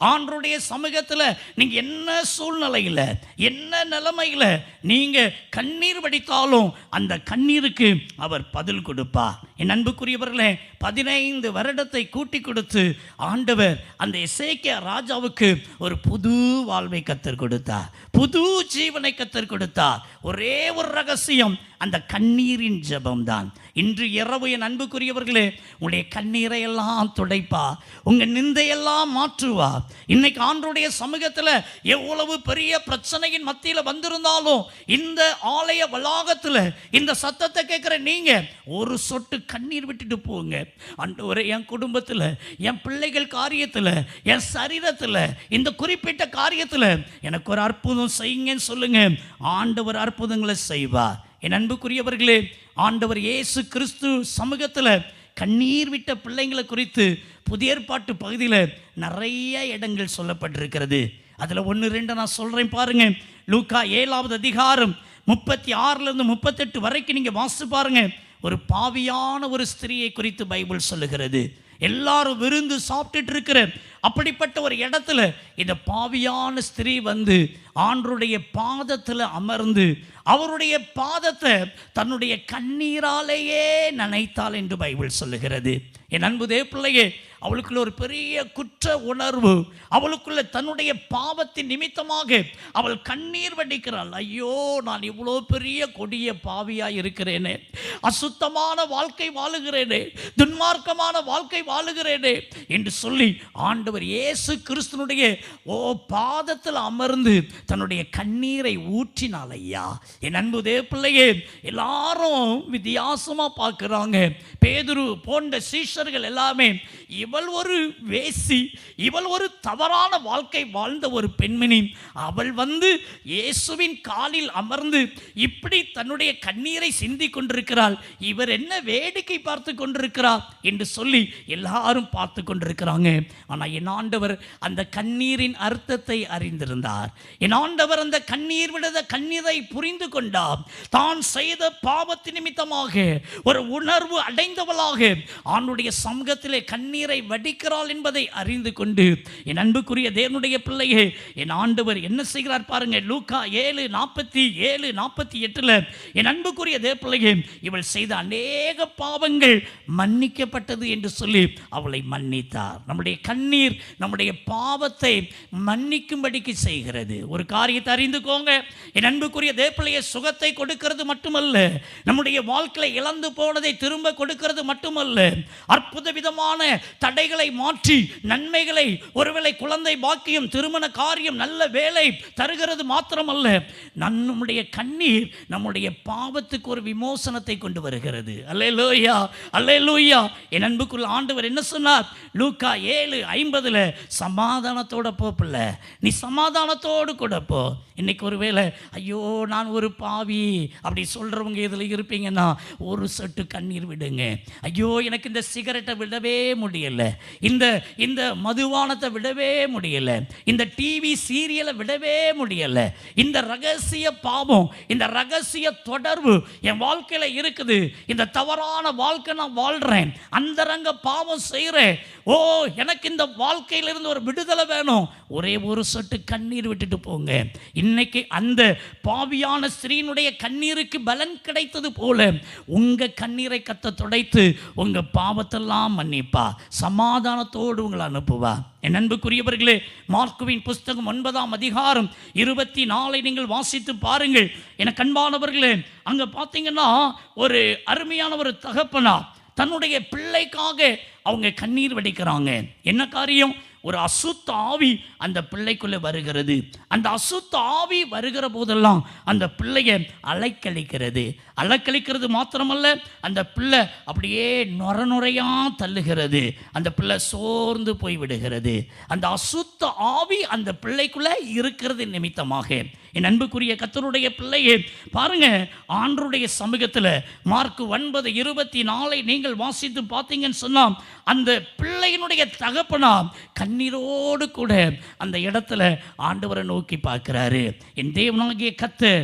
ஆண்டவருடைய சமூகத்தில் நீங்கள் என்ன சூழ்நிலையில், என்ன நிலைமையில் நீங்கள் கண்ணீர் வடித்தாலும் அந்த கண்ணீருக்கு அவர் பதில் கொடுப்பார். என் அன்புக்குரியவர்களே, 15 வருடத்தை கூட்டி கொடுத்து ஆண்டவர் அந்த எசேக்கியா ராஜாவுக்கு ஒரு புது வாழ்வை கர்த்தர் கொடுத்தார், புது ஜீவனை கர்த்தர் கொடுத்தார். ஒரே ஒரு ரகசியம், அந்த கண்ணீரின் ஜெபம்தான். இன்று இரவு என் அன்புக்குரியவர்களே, உங்களுடைய கண்ணீரை எல்லாம் துடைப்பா, உங்கள் நிந்தையெல்லாம் மாற்றுவா. இன்னைக்கு ஆண்டவருடைய சமூகத்தில் எவ்வளவு பெரிய பிரச்சனையின் மத்தியில் வந்திருந்தாலும் இந்த ஆலய வளாகத்தில் இந்த சத்தத்தை கேட்குற நீங்கள் ஒரு சொட்டு கண்ணீர் விட்டுட்டு போங்க. ஆண்டவரே, என் குடும்பத்தில், என் பிள்ளைகள் காரியத்தில், என் சரீரத்தில், இந்த குறிப்பிட்ட காரியத்தில் எனக்கு ஒரு அற்புதம் செய்யுங்கன்னு சொல்லுங்க. ஆண்டவர் அற்புதங்களை செய்வார். என் அன்புக்குரியவர்களே, ஆண்டவர் இயேசு கிறிஸ்து சமூகத்தில் கண்ணீர் விட்ட பிள்ளைங்களை குறித்து புதிய ஏற்பாட்டு பகுதியில் நிறைய இடங்கள் சொல்லப்பட்டிருக்கிறது. அதில் 1-2 நான் சொல்கிறேன் பாருங்க. லூக்கா 7வது அதிகாரம் 36 38 வரைக்கும் நீங்கள் வாசித்து பாருங்க. ஒரு பாவியான ஒரு ஸ்திரியை குறித்து பைபிள் சொல்லுகிறது. எல்லாரும் விருந்து சாப்பிட்டுட்டு இருக்கிற அப்படிப்பட்ட ஒரு இடத்துல இந்த பாவியான ஸ்திரீ வந்து ஆண்டவருடைய பாதத்தில் அமர்ந்து அவருடைய பாதத்தை தன்னுடைய கண்ணீராலேயே நனைத்தாள் என்று பைபிள் சொல்லுகிறது. என் அன்பு தேவ பிள்ளையே, அவளுக்குள்ள ஒரு பெரிய குற்ற உணர்வு, அவளுக்குள்ள தன்னுடைய பாவத்தின் நிமித்தமாக அவள் கண்ணீர் வடிக்கிறாள். ஐயோ, நான் இவ்வளோ பெரிய கொடிய பாவியாக இருக்கிறேனே, அசுத்தமான வாழ்க்கை வாழுகிறேனே, துன்மார்க்கமான வாழ்க்கை வாழுகிறேனே என்று சொல்லி ஆண்டவர் இயேசு கிறிஸ்துனுடைய பாதத்தில் அமர்ந்து தன்னுடைய கண்ணீரை ஊற்றினாள். ஐயா, என் அன்பு தேவ பிள்ளையே, எல்லாரும் வித்தியாசமா பார்க்குறாங்க. பேதுரு போன்ற சீஷர்கள் எல்லாமே, இவள் ஒரு வேசி, இவள் ஒரு தவறான வாழ்க்கை வாழ்ந்த ஒரு பெண்மணி, அவள் வந்து இயேசுவின் காலில் அமர்ந்து இப்படி தன்னுடைய கண்ணீரை சிந்தி கொண்டிருக்கிறாள், இவர் என்ன வேடிக்கை பார்த்து கொண்டிருக்கிறார் என்று சொல்லி எல்லாரும் பார்த்து கொண்டிருக்கிறாங்க. ஆனால் என் ஆண்டவர் அந்த கண்ணீரின் அர்த்தத்தை அறிந்திருந்தார். என் ஆண்டவர் அந்த கண்ணீர் விடுத கண்ணீரை புரிந்து கொண்டார். தான் செய்த பாவத்தின் நிமித்தமாக ஒரு உணர்வு அடைந்தவளாக ஆண்டுடைய சமூகத்திலே கண்ணீரை வடிக்கிறாள் என்பதை அறிந்து கொண்டு, என் அன்புக்குரிய தேவனுடைய பிள்ளையே, என் ஆண்டவர் என்ன செய்கிறார் பாருங்க. லூக்கா 7:47 48 என் அன்புக்குரிய தேவ பிள்ளையே, இவள் செய்த அநேக பாவங்கள் மன்னிக்கப்பட்டது என்று சொல்லி அவளை மன்னித்தார். நம்முடைய கண்ணீர் நம்முடைய பாவத்தை மன்னிக்கும்படிக்கு செய்கிறது. ஒரு காரியத்தை அறிந்துக்கோங்க, என் அன்புக்குரிய தேவ பிள்ளையே, சுகத்தை கொடுக்கிறது மட்டுமல்ல, நம்முடைய வாழ்க்கையில் இழந்து போனதை திரும்ப கொடுக்கிறது மட்டுமல்ல, அற்புத விதமான தடைகளை மாற்றி நன்மைகளை, ஒருவேளை குழந்தை பாக்கியம், திருமண காரியம், நல்ல வேலை தருகிறது மாத்திரமல்ல, நம்முடைய கண்ணீர் நம்முடைய பாவத்துக்கு ஒரு விமோசனத்தை கொண்டு வருகிறது. அல்லேலூயா, அல்லேலூயா. என் அன்புக்குள்ள ஆண்டவர் என்ன சொன்னார்? லூக்கா 7:50 சமாதானத்தோட போப்பில்ல, நீ சமாதானத்தோடு கூட போ. இன்னைக்கு ஒருவேளை ஐயோ நான் ஒரு பாவி அப்படி சொல்கிறவங்க இதில் இருப்பீங்கன்னா ஒரு சொட்டு கண்ணீர் விடுங்க. ஐயோ எனக்கு இந்த சிகரெட்டை விடவே முடியலை, இந்த மதுவானத்தை விடவே முடியலை, இந்த டிவி சீரியலை விடவே முடியலை, இந்த ரகசிய பாவம், இந்த ரகசிய தொடர்பு என் வாழ்க்கையில் இருக்குது, இந்த தவறான வாழ்க்கை நான் வாழ்கிறேன், அந்தரங்க பாவம் செய்கிறேன், ஓ எனக்கு இந்த வாழ்க்கையிலிருந்து ஒரு விடுதலை வேணும், ஒரே ஒரு சொட்டு கண்ணீர் விட்டுட்டு போங்க. இன்னைக்கு அந்த பாவியான ஸ்திரீனுடைய கண்ணீருக்கு பலன் கிடைத்தது போல உங்க கண்ணீரை கத்த துடைத்து உங்க பாவத்தெல்லாம் மன்னிப்பா. சமாதானத்தோடு உங்களை அனுப்புவார். என் அன்புக்குரியவர்களே, மார்க்குவின் புஸ்தகம் 9ஆம் அதிகாரம் 24 நீங்கள் வாசித்து பாருங்கள். என கண்பானவர்களே, அங்கே பார்த்தீங்கன்னா ஒரு அருமையான ஒரு தகப்பனா தன்னுடைய பிள்ளைக்காக அவங்க கண்ணீர் வடிக்கிறாங்க. என்ன காரியம்? ஒரு அசுத்த ஆவி அந்த பிள்ளைக்குள்ளே வருகிறது. அந்த அசுத்த ஆவி வருகிற போதெல்லாம் அந்த பிள்ளையை அலைக்கழிக்கிறது மாத்திரமல்ல, அந்த பிள்ளை அப்படியே நுரையாக தள்ளுகிறது. அந்த பிள்ளை சோர்ந்து போய் விடுகிறது. அந்த அசுத்த ஆவி அந்த பிள்ளைக்குள்ளே இருக்கிறது நிமித்தமாக என் அன்புக்குரிய கர்த்தருடைய பிள்ளையே பாருங்க, ஆண்டவருடைய சமூகத்தில் மார்க்கு 9:24 நீங்கள் வாசித்து பார்த்தீங்கன்னு சொன்னால், அந்த பிள்ளையினுடைய தகப்பனா கண்ணீரோடு கூட அந்த இடத்துல ஆண்டவரை நோக்கி பார்க்கிறாரு. என் தேவனாகிய கர்த்தர்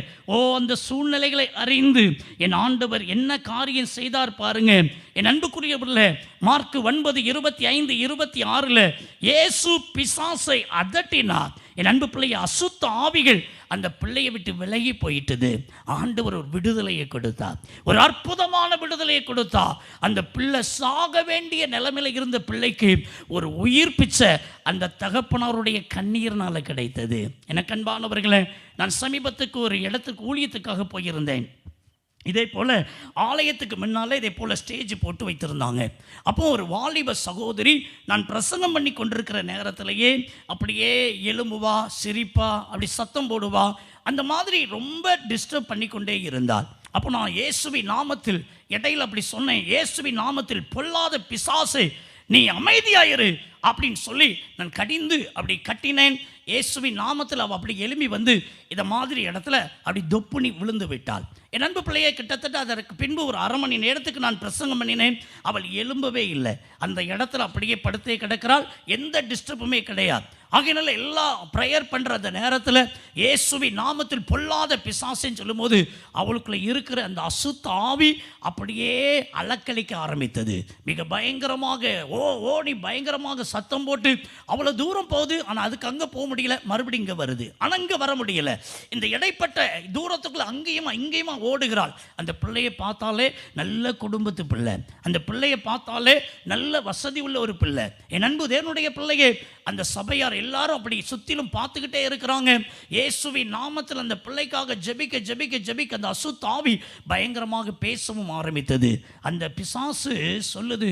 அந்த சூழ்நிலைகளை அறிந்து என் ஆண்டவர் என்ன காரியம் செய்தார் பாருங்க. என் அன்புக்குரியவர்களே, மார்க்கு 9:25-26 இயேசு பிசாசை அதட்டினார். என் அன்பு பிள்ளைய அசுத்த ஆவிகள் அந்த பிள்ளையை விட்டு விலகி போயிட்டது. ஆண்டவர் ஒரு விடுதலையை கொடுத்தார், ஒரு அற்புதமான விடுதலையை கொடுத்தார். அந்த பிள்ளை சாக வேண்டிய நிலைமையில் இருந்த பிள்ளைக்கு ஒரு உயிர் பிச்சை அந்த தகப்பனாருடைய கண்ணீர்னால கிடைத்தது. எனக்கு அன்பானவர்களே, நான் சமீபத்துக்கு ஒரு இடத்துக்கு ஊழியத்துக்காக போயிருந்தேன். இதே போல் ஆலயத்துக்கு முன்னால் இதே போல் ஸ்டேஜ் போட்டு வைத்திருந்தாங்க. அப்போ ஒரு வாலிப சகோதரி நான் பிரசங்கம் பண்ணி கொண்டிருக்கிற நேரத்திலேயே அப்படியே எலும்புவா, சிரிப்பா, அப்படி சத்தம் போடுவா, அந்த மாதிரி ரொம்ப டிஸ்டர்ப் பண்ணி கொண்டே இருந்தாள். அப்போ நான் இயேசுவின் நாமத்தில் இடையில் அப்படி சொன்னேன், இயேசுவின் நாமத்தில் பொல்லாத பிசாசு நீ அமைதியாயிரு அப்படின்னு சொல்லி நான் கடிந்து அப்படி கட்டினேன். இயேசுவின் நாமத்தில் அவள் அப்படி எழும்பி வந்து இதை மாதிரி இடத்துல அப்படி தொப்புனி விழுந்து விட்டாள். என் அன்பு பிள்ளையை கிட்டத்தட்ட அதற்கு பின்பு ஒரு 1/2 மணி நேரத்துக்கு நான் பிரசங்கம் பண்ணினேன். அவள் எழும்பவே இல்லை, அந்த இடத்துல அப்படியே படுத்தே கிடக்கிறாள், எந்த டிஸ்டர்புமே கிடையாது. ஆகையினால எல்லா ப்ரேயர் பண்ணுற அந்த நேரத்தில் இயேசுவின் நாமத்தில் பொல்லாத பிசாசுன்னு சொல்லும்போது அவளுக்குள்ள இருக்கிற அந்த அசுத்த ஆவி அப்படியே அலக்களிக்க ஆரம்பித்தது. மிக பயங்கரமாக ஓடி பயங்கரமாக சத்தம் போட்டு அவ்வளோ தூரம் போகுது. ஆனால் அதுக்கு அங்கே போக முடியல, மறுபடியும் இங்கே வருது, ஆனால் இங்கே வர முடியல. இந்த இடைப்பட்ட தூரத்துக்குள்ள அங்கேயுமா இங்கேயுமா ஓடுகிறாள். அந்த பிள்ளையை பார்த்தாலே நல்ல குடும்பத்து பிள்ளை, அந்த பிள்ளையை பார்த்தாலே நல்ல வசதி உள்ள ஒரு பிள்ளை. என் அன்பு தேவனுடைய பிள்ளையே, அந்த சபையார் எல்லாரும் அப்படி சுத்திலும் பார்த்துக்கிட்டே இருக்கிறாங்க. இயேசுவின் நாமத்தில் அந்த பிள்ளைக்காக ஜெபிக்க ஜெபிக்க ஜெபிக்க அந்த அசுத்த ஆவி பயங்கரமாக பேசவும் ஆரம்பித்தது. அந்த பிசாசு சொல்லுது,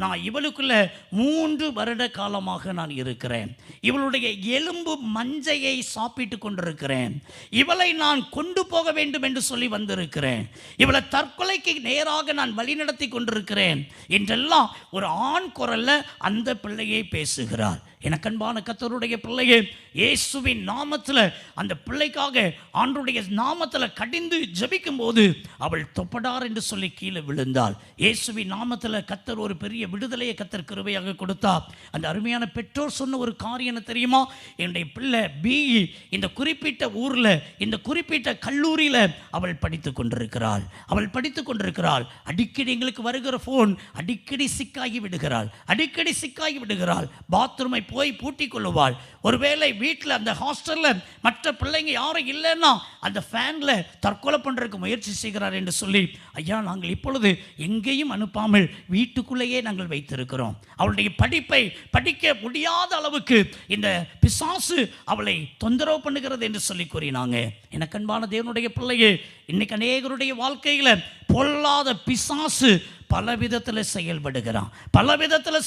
நான் இவளுக்குள்ள 3 வருட காலமாக நான் இருக்கிறேன், இவளுடைய எலும்பு மஞ்சையை சாப்பிட்டு கொண்டிருக்கிறேன், இவளை நான் கொண்டு போக வேண்டும் என்று சொல்லி வந்திருக்கிறேன், இவளை தற்கொலைக்கு நேராக நான் வழிநடத்தி கொண்டிருக்கிறேன் என்றெல்லாம் ஒரு ஆண் குரல்ல அந்த பிள்ளையை பேசுகிறார். எனக்கு அன்பான கர்த்தருடைய பிள்ளையே, இயேசுவின் நாமத்தில் அந்த பிள்ளைக்காக ஆண்டவருடைய நாமத்தில் கடிந்து ஜெபிக்கும் போது அவள் தொப்படார் என்று சொல்லி கீழே விழுந்தாள். இயேசுவின் நாமத்தில் கர்த்தர் ஒரு பெரிய விடுதலையை கர்த்தர் கிருபையாக கொடுத்தார். அந்த அருமையான பெற்றோர் சொன்ன ஒரு காரியம் என்ன தெரியுமா? என்னுடைய பிள்ளை பிஇ இந்த குறிப்பிட்ட ஊரில் இந்த குறிப்பிட்ட கல்லூரியில் அவள் படித்து கொண்டிருக்கிறாள். அடிக்கடி எங்களுக்கு வருகிற ஃபோன் அடிக்கடி சிக்காகி விடுகிறாள். பாத்ரூமை போய் பூட்டி கொள்ளுவாள். ஒருவேளை வீட்டில் அந்த ஹாஸ்டலில் மற்ற பிள்ளைங்க யாரும் இல்லைன்னா அந்த ஃபேனில் தற்கொலை பண்ணுறதுக்கு முயற்சி செய்கிறார் என்று சொல்லி, ஐயா நாங்கள் இப்பொழுது எங்கேயும் அனுப்பாமல் வீட்டுக்குள்ளேயே நாங்கள் வைத்திருக்கிறோம், அவளுடைய படிப்பை படிக்க முடியாத அளவுக்கு இந்த பிசாசு அவளை தொந்தரவு பண்ணுகிறது என்று சொல்லி கூறினாங்க. எனக்கு அன்பான தேவனுடைய பிள்ளையே, இன்னைக்கு அநேகருடைய வாழ்க்கையில் பொல்லாத பிசாசு பல விதத்தில்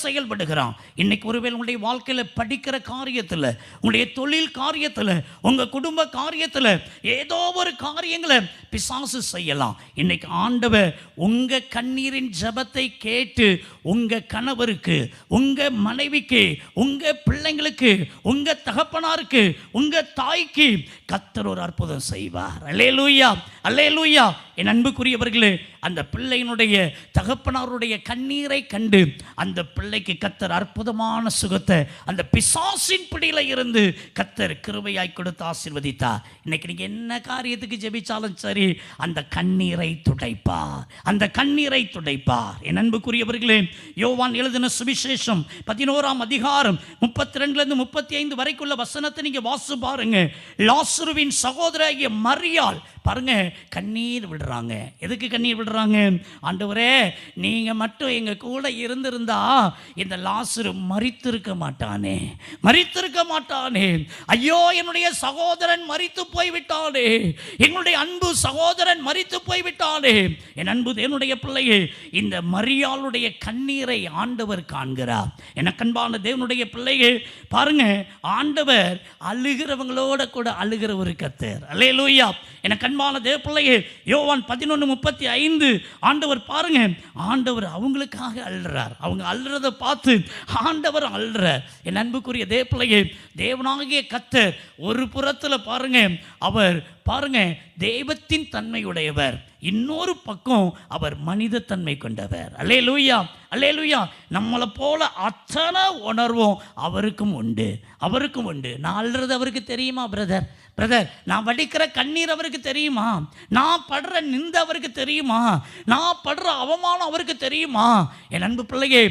செயல்படுகிறான். இன்னைக்கு ஒருவேளை உங்களுடைய வாழ்க்கையில் படிக்கிற காரியத்தில், உங்களுடைய தொழில் காரியத்தில், உங்கள் குடும்ப காரியத்தில் ஏதோ ஒரு காரியங்களை பிசாசு செய்யலாம். இன்னைக்கு ஆண்டவர் உங்கள் கண்ணீரின் ஜெபத்தை கேட்டு உங்கள் கணவருக்கு, உங்கள் மனைவிக்கு, உங்கள் பிள்ளைங்களுக்கு, உங்கள் தகப்பனாருக்கு, உங்கள் தாய்க்கு கர்த்தர் ஒரு அற்புதம் செய்வார். அல்லேலூயா, அல்லேலூயா. என் அன்புக்குரியவர்களே, அந்த பிள்ளையினுடைய தகப்பனாருடைய கண்ணீரை கண்டு அந்த பிள்ளைக்கு கர்த்தர் அற்புதமான சுகத்தை அந்த பிசாசின் பிடியில இருந்து கர்த்தர் கிருபையாய் கொடுத்து ஆசீர்வதித்தார். இன்னைக்கு நீங்க என்ன காரியத்துக்கு ஜெபிச்சாலும் சரி, அந்த கண்ணீரை துடைப்பார். என் அன்புக்குரியவர்களே, யோவான் எழுதின சுவிசேஷம் 11ஆம் அதிகாரம் 32 35 வரைக்குள்ள வசனத்தை நீங்க வாசி பாருங்க. லாசருவின் சகோதரியாகிய மரியாள் பாருங்க கண்ணீர் விடுறாங்க. எதுக்கு கண்ணீர் விடுறாங்க? சொல்கிறாங்க, ஆண்டவரே நீங்கள் மட்டும் எங்கள் கூட இருந்திருந்தா இந்த லாசரு மரித்திருக்க மாட்டானே, மரித்திருக்க மாட்டானே. ஐயோ என்னுடைய சகோதரன் மரித்து போய்விட்டானே, எங்களுடைய அன்பு சகோதரன் மரித்து போய்விட்டானே. என் அன்பு என்னுடைய பிள்ளையே, இந்த மரியாளுடைய கண்ணீரை ஆண்டவர் காண்கிறார். எனக்கு அன்பான தேவனுடைய பிள்ளையே, பாருங்க, ஆண்டவர் அழுகிறவங்களோட கூட அழுகிற ஒரு கர்த்தர். அல்லேலூயா. எனக்கு அன்பான தேவ பிள்ளையே, யோவான் 11:35 ஆண்டவர் பாருங்க, ஆண்டவர் அவங்களுக்காக அழுறார். அவங்க அழுறதை பார்த்து ஆண்டவர் அழுறார். என் அன்புக்குரிய தேவ பிள்ளையே, தேவனாகிய கர்த்தர் ஒரு புறத்தில் பாருங்க, அவர் பாருங்க தெய்வத்தின் தன்மையுடையவர், இன்னொரு பக்கம் அவர் மனித தன்மை கொண்டவர். அல்லேலூயா, அல்லேலூயா. நம்மளை போல அத்தனை உணர்வும் அவருக்கும் உண்டு, அவருக்கும் உண்டு. நான் அழுறது அவருக்கு தெரியுமா பிரதர்? பிரதர், நான் வடிக்கிற கண்ணீர் அவருக்கு தெரியுமா? நான் படுற நிந்த அவருக்கு தெரியுமா? நான் படுற அவமானம் அவருக்கு தெரியுமா? என் அன்பு பிள்ளையே,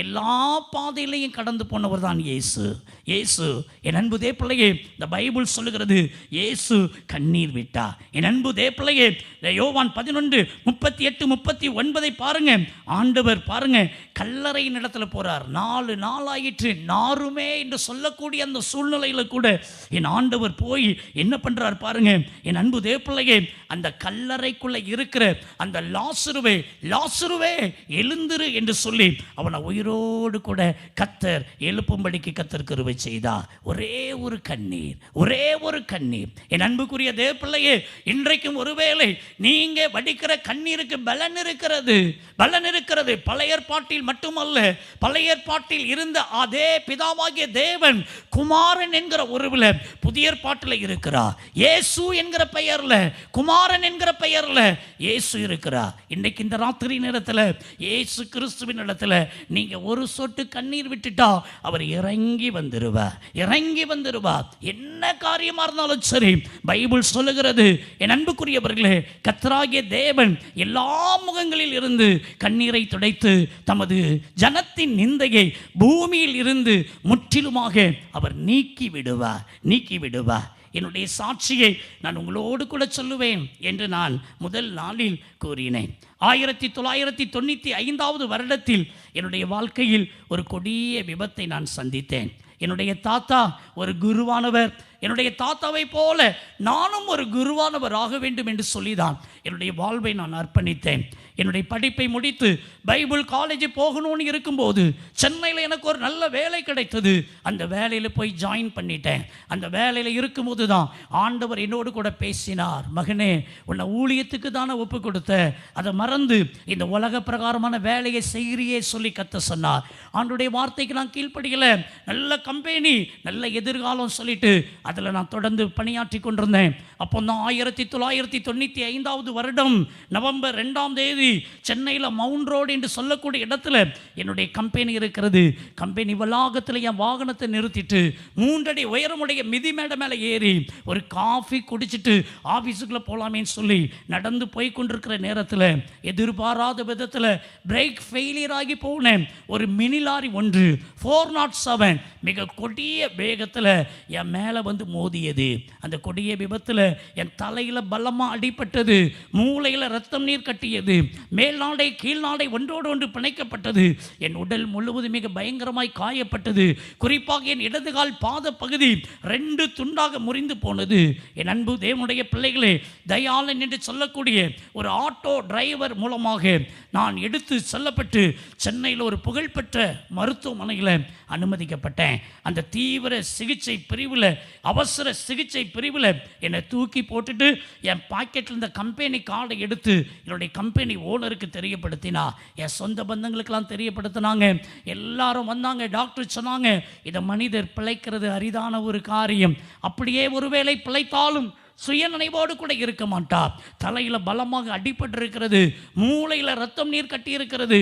எல்லா பாதையிலையும் கடந்து போனவர் தான் இயேசு. இயேசு என் அன்பு தே பிள்ளையே, இந்த பைபிள் சொல்லுகிறது இயேசு கண்ணீர் விட்டா. என் அன்பு தே பிள்ளையே, யோவான் 11:38-39 பாருங்க, ஆண்டவர் பாருங்க கல்லறையின் இடத்துல போறார். 4 நாளாயிற்று, நாருமே என்று சொல்லக்கூடிய அந்த சூழ்நிலையில கூட என் ஆண்டவர் போய் என்ன பண்றார் பாருங்க. என் அன்பு தே பிள்ளையே, அந்த கல்லறைக்குள்ள இருக்கிற அந்த லாசருவே, லாசருவே எழுந்திரு என்று சொல்லி அவனை உயிரோடு கூட கர்த்தர் எழுப்பும்படிக்கு கர்த்தர் கிருபை செய்தார். ஒரே ஒரு கண்ணீர், ஒரே ஒரு கண்ணீர். என் அன்புக்குரிய தேவ பிள்ளையே, இன்றைக்கும் ஒருவேளை நீங்க வடிக்கிற கண்ணீருக்கு பலன் இருக்கிறது, பலன் இருக்கிறது. பழைய ஏற்பாட்டில் மட்டுமல்ல, பழைய ஏற்பாட்டில் இருந்த அதே பிதாவாகிய தேவன் குமாரன் என்கிற உருவில் புதிய ஏற்பாட்டில் இருக்கிறார். இயேசு என்கிற பெயர்ல, குமாரன் என்கிற பெயர்ல இயேசு இருக்கிறார். இன்றைக்கு இந்த ராத்திரி நேரத்தில் இயேசு கிறிஸ்துவின் இடத்துல நீங்க ஒரு சொட்டு கண்ணீர் விட்டுட்டா அவர் இறங்கி வந்துருவார், இறங்கி வந்துருவார். என்ன காரியமா இருந்தாலும் சரி, பைபிள் சொல்லுகிறது என் அன்புக்குரியவர்களே, கர்த்தராகிய தேவன் எல்லா முகங்களில் இருந்து கண்ணீரை துடைத்து தமது ஜனத்தின் நிந்தையை பூமியில் இருந்து முற்றிலுமாக அவர் நீக்கி விடுவார், நீக்கி விடுவார். என்னுடைய சாட்சியை நான் உங்களோடு கூட சொல்லுவேன் என்று நான் முதல் நாளில் கூறினேன். 1995 வருடத்தில் என்னுடைய வாழ்க்கையில் ஒரு கொடிய விபத்தை நான் சந்தித்தேன். என்னுடைய தாத்தா ஒரு குருவானவர். என்னுடைய தாத்தாவை போல நானும் ஒரு குருவானவர் ஆக வேண்டும் என்று சொல்லிதான் என்னுடைய வாழ்வை நான் அர்ப்பணித்தேன். என்னுடைய படிப்பை முடித்து பைபிள் காலேஜ் போகணும்னு இருக்கும்போது சென்னையில் எனக்கு ஒரு நல்ல வேலை கிடைத்தது. அந்த வேலையில் போய் ஜாயின் பண்ணிட்டேன். அந்த வேலையில் இருக்கும்போது தான் ஆண்டவர் என்னோடு கூட பேசினார். மகனே, உன்னை ஊழியத்துக்கு தானே ஒப்பு கொடுத்த, அதை மறந்து இந்த உலக பிரகாரமான வேலையை செய்கிறியே சொல்லி கத்த சொன்னார். ஆண்டுடைய வார்த்தைக்கு நான் கீழ்ப்படியலை. நல்ல கம்பெனி, நல்ல எதிர்காலம் சொல்லிட்டு அதில் நான் தொடர்ந்து பணியாற்றி கொண்டிருந்தேன். அப்போ தான் 1995 வருடம் நவம்பர் 2ஆம் தேதி சென்னையில் மவுண்ட் ரோடு என்று சொல்லக்கூடிய இடத்துல என்னுடைய கம்பெனி இருக்கிறது. கம்பெனி வளாகத்தில் என் வாகனத்தை நிறுத்திட்டு 3 அடி உயரமுடைய மிதி மேடை மேலே ஏறி ஒரு காஃபி குடிச்சிட்டு ஆஃபீஸுக்குள்ளே போகலாமேன்னு சொல்லி நடந்து போய் கொண்டிருக்கிற நேரத்தில் எதிர்பாராத விதத்தில் பிரேக் ஃபெயிலியர் ஆகி போனேன். ஒரு மினி லாரி ஒன்று 407 மிக கொடிய வேகத்தில் என் மேலே வந்து மோதியது. அந்த கொடிய விபத்தில் என் தலையில் பலமாக அடிபட்டது. மூளையில் ரத்தம் நீர் கட்டியது. மேல் நாடை கீழ் நாடை ஒன்றோடு ஒன்று பிணைக்கப்பட்டது. என் உடல் முழுவதும் மிக பயங்கரமாய் காயப்பட்டது. குறிப்பாக என் இடதுகால் பாத பகுதி 2 துண்டாக முறிந்து போனது. என் அன்பு தேவனுடைய பிள்ளைகளே, தயாளன் என்று சொல்லக்கூடிய ஒரு ஆட்டோ டிரைவர் மூலமாக நான் எடுத்து செல்லப்பட்டு சென்னையில் ஒரு புகழ்பெற்ற மருத்துவமனையில் அனுமதிக்கப்பட்டேன். அந்த தீவிர சிகிச்சை பிரிவில், அவசர சிகிச்சை பிரிவில் என்னை தூக்கி போட்டுட்டு என் பாக்கெட்டில் இந்த கம்பெனி கார்டை எடுத்து என்னுடைய கம்பெனி ஓனருக்கு தெரியப்படுத்தினா. என் சொந்த பந்தங்களுக்கெல்லாம் தெரியப்படுத்தினாங்க. எல்லாரும் வந்தாங்க. டாக்டர் சொன்னாங்க, இதை மனிதர் பிழைக்கிறது அரிதான ஒரு காரியம். அப்படியே ஒருவேளை பிழைத்தாலும் சுயநினைவோடு கூட இருக்க மாட்டார். தலையில் பலமாக அடிபட்டு இருக்கிறது. மூளையில் ரத்தம் நீர் கட்டி இருக்கிறது.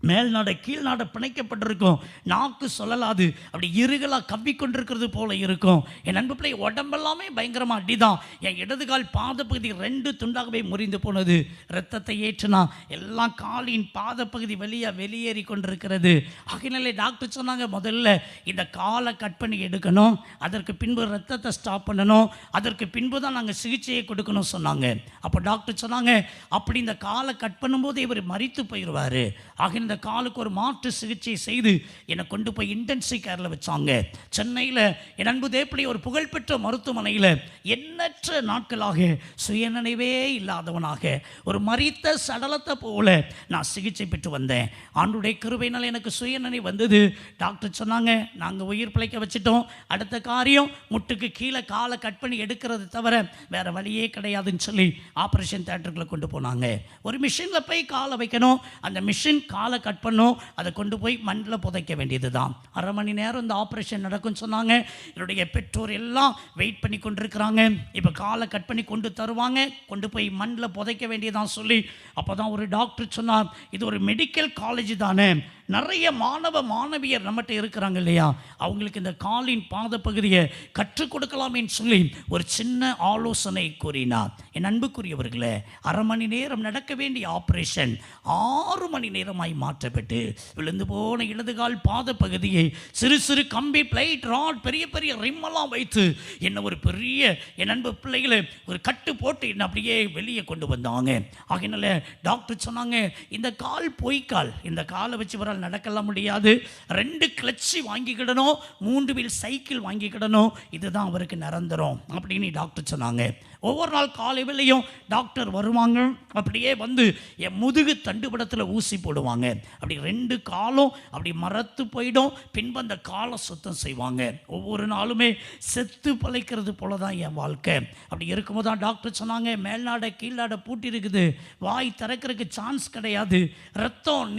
மேல்நாட கீழ்நாட பிணைக்கப்பட்டிருக்கும். நாக்கு சொல்லலாது, அப்படி இருகலாக கவ்விக்கொண்டிருக்கிறது போல இருக்கும். என் அன்பு பிள்ளை, உடம்பெல்லாமே பயங்கரமாக அடிதான். என் இடது கால் பாதப்பகுதி 2 துண்டாகவே முறிந்து போனது. இரத்தத்தை ஏற்றினா எல்லாம் காலின் பாதப்பகுதி வெளியேறி கொண்டிருக்கிறது. ஆகையினாலே டாக்டர் சொன்னாங்க, முதல்ல இந்த காலை கட் பண்ணி எடுக்கணும், அதற்கு பின்பு ரத்தத்தை ஸ்டாப் பண்ணணும், அதற்கு பின்பு தான் நாங்கள் சிகிச்சையை கொடுக்கணும் சொன்னாங்க. அப்போ டாக்டர் சொன்னாங்க, அப்படி இந்த காலை கட் பண்ணும்போது இவர் மரித்து போயிடுவார். ஆக இந்த காலுக்கு ஒரு மாற்று சிகிச்சை செய்து என்னை கொண்டு போய் இன்டென்சிவ் கேரில் வச்சாங்க. சென்னையில் என் அன்பு தேப்பிள்ளை ஒரு புகழ்பெற்ற மருத்துவமனையில் எண்ணற்ற நாட்களாக சுயநினைவே இல்லாதவனாக ஒரு மரித்த சடலத்தை போல நான் சிகிச்சை பெற்று வந்தேன். ஆண்டுடைய கிருபையினால் எனக்கு சுயநினைவு வந்தது. டாக்டர் சொன்னாங்க, நாங்கள் உயிர் பிழைக்க வச்சுட்டோம், அடுத்த காரியம் முட்டுக்கு கீழே காலை கட் பண்ணி எடுக்கிறது தவிர வேற வழியே கிடையாதுன்னு சொல்லி ஆப்ரேஷன் தியேட்டருக்குள்ள கொண்டு போனாங்க. ஒரு மிஷினில் போய் காலை வைக்கணும், அந்த மிஷின் காலை கட் பண்ணும், அதை கொண்டு போய் மண்ணில் புதைக்க வேண்டியது தான். 1/2 மணி நேரம் இந்த ஆப்ரேஷன் நடக்கும்னு சொன்னாங்க. என்னுடைய பெற்றோர் எல்லாம் வெயிட் பண்ணி கொண்டிருக்கிறாங்க. இப்போ காலை கட் பண்ணி கொண்டு தருவாங்க, கொண்டு போய் மண்ணில் புதைக்க வேண்டியதான் சொல்லி அப்போ தான் ஒரு டாக்டர் சொன்னார், இது ஒரு மெடிக்கல் காலேஜ் தானே, நிறைய மாணவ மாணவியர் நம்மகிட்ட இருக்கிறாங்க இல்லையா, அவங்களுக்கு இந்த காலின் பாத பகுதியை கற்றுக் கொடுக்கலாமேன்னு சொல்லி ஒரு சின்ன ஆலோசனை கூறினார். என் அன்புக்குரியவர்களே, 1/2 மணி நேரம் நடக்க வேண்டிய ஆப்ரேஷன் 6 மணி நேரமாய் மாற்றப்பட்டு விழுந்து போன இடதுகால் பாத பகுதியை சிறு சிறு கம்பி, பிளைட், ராட், பெரிய பெரிய ரிம்மெல்லாம் வைத்து என்ன ஒரு பெரிய என் அன்பு பிள்ளைகளை ஒரு கட்டு போட்டு என்ன அப்படியே வெளியே கொண்டு வந்தாங்க. ஆகையினால டாக்டர் சொன்னாங்க, இந்த கால் பொய்க்கால், இந்த காலை வச்சு வர நடக்கலாம் முடியாது, 2 கிளட்சி வாங்கிக்கிடணும், 3 வீல் சைக்கிள் வாங்கிக்கிடணும், இதுதான் அவருக்கு நிரந்தரம் அப்படின்னு டாக்டர் சொன்னாங்க. ஒவ்வொரு நாள் காலை வேளையும் டாக்டர் வருவாங்க, அப்படியே வந்து என் முதுகு தண்டுபடத்தில் ஊசி போடுவாங்க. அப்படி 2 காலும் அப்படி மரத்து போயிடும், பின்பு அந்த காலை சுத்தம் செய்வாங்க. ஒவ்வொரு நாளுமே செத்து பழைக்கிறது போல தான் என் வாழ்க்கை. அப்படி இருக்கும்போது தான் டாக்டர் சொன்னாங்க, மேல்நாட கீழ்நாட பூட்டி இருக்குது, வாய் திறக்கிறதுக்கு சான்ஸ் கிடையாது, ரத்தம்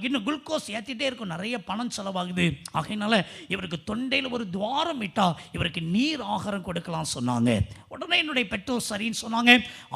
இன்னும் குளுக்கோஸ் ஏற்றிட்டே இருக்கும், நிறைய பணம் செலவாகுது. ஆகையினால இவருக்கு தொண்டையில் ஒரு துவாரம் இட்டா இவருக்கு நீர் ஆகாரம் கொடுக்கலாம் சொன்னாங்க. உடனே என்னுடைய பெற்றோர் சரின்னு சொன்னாங்க,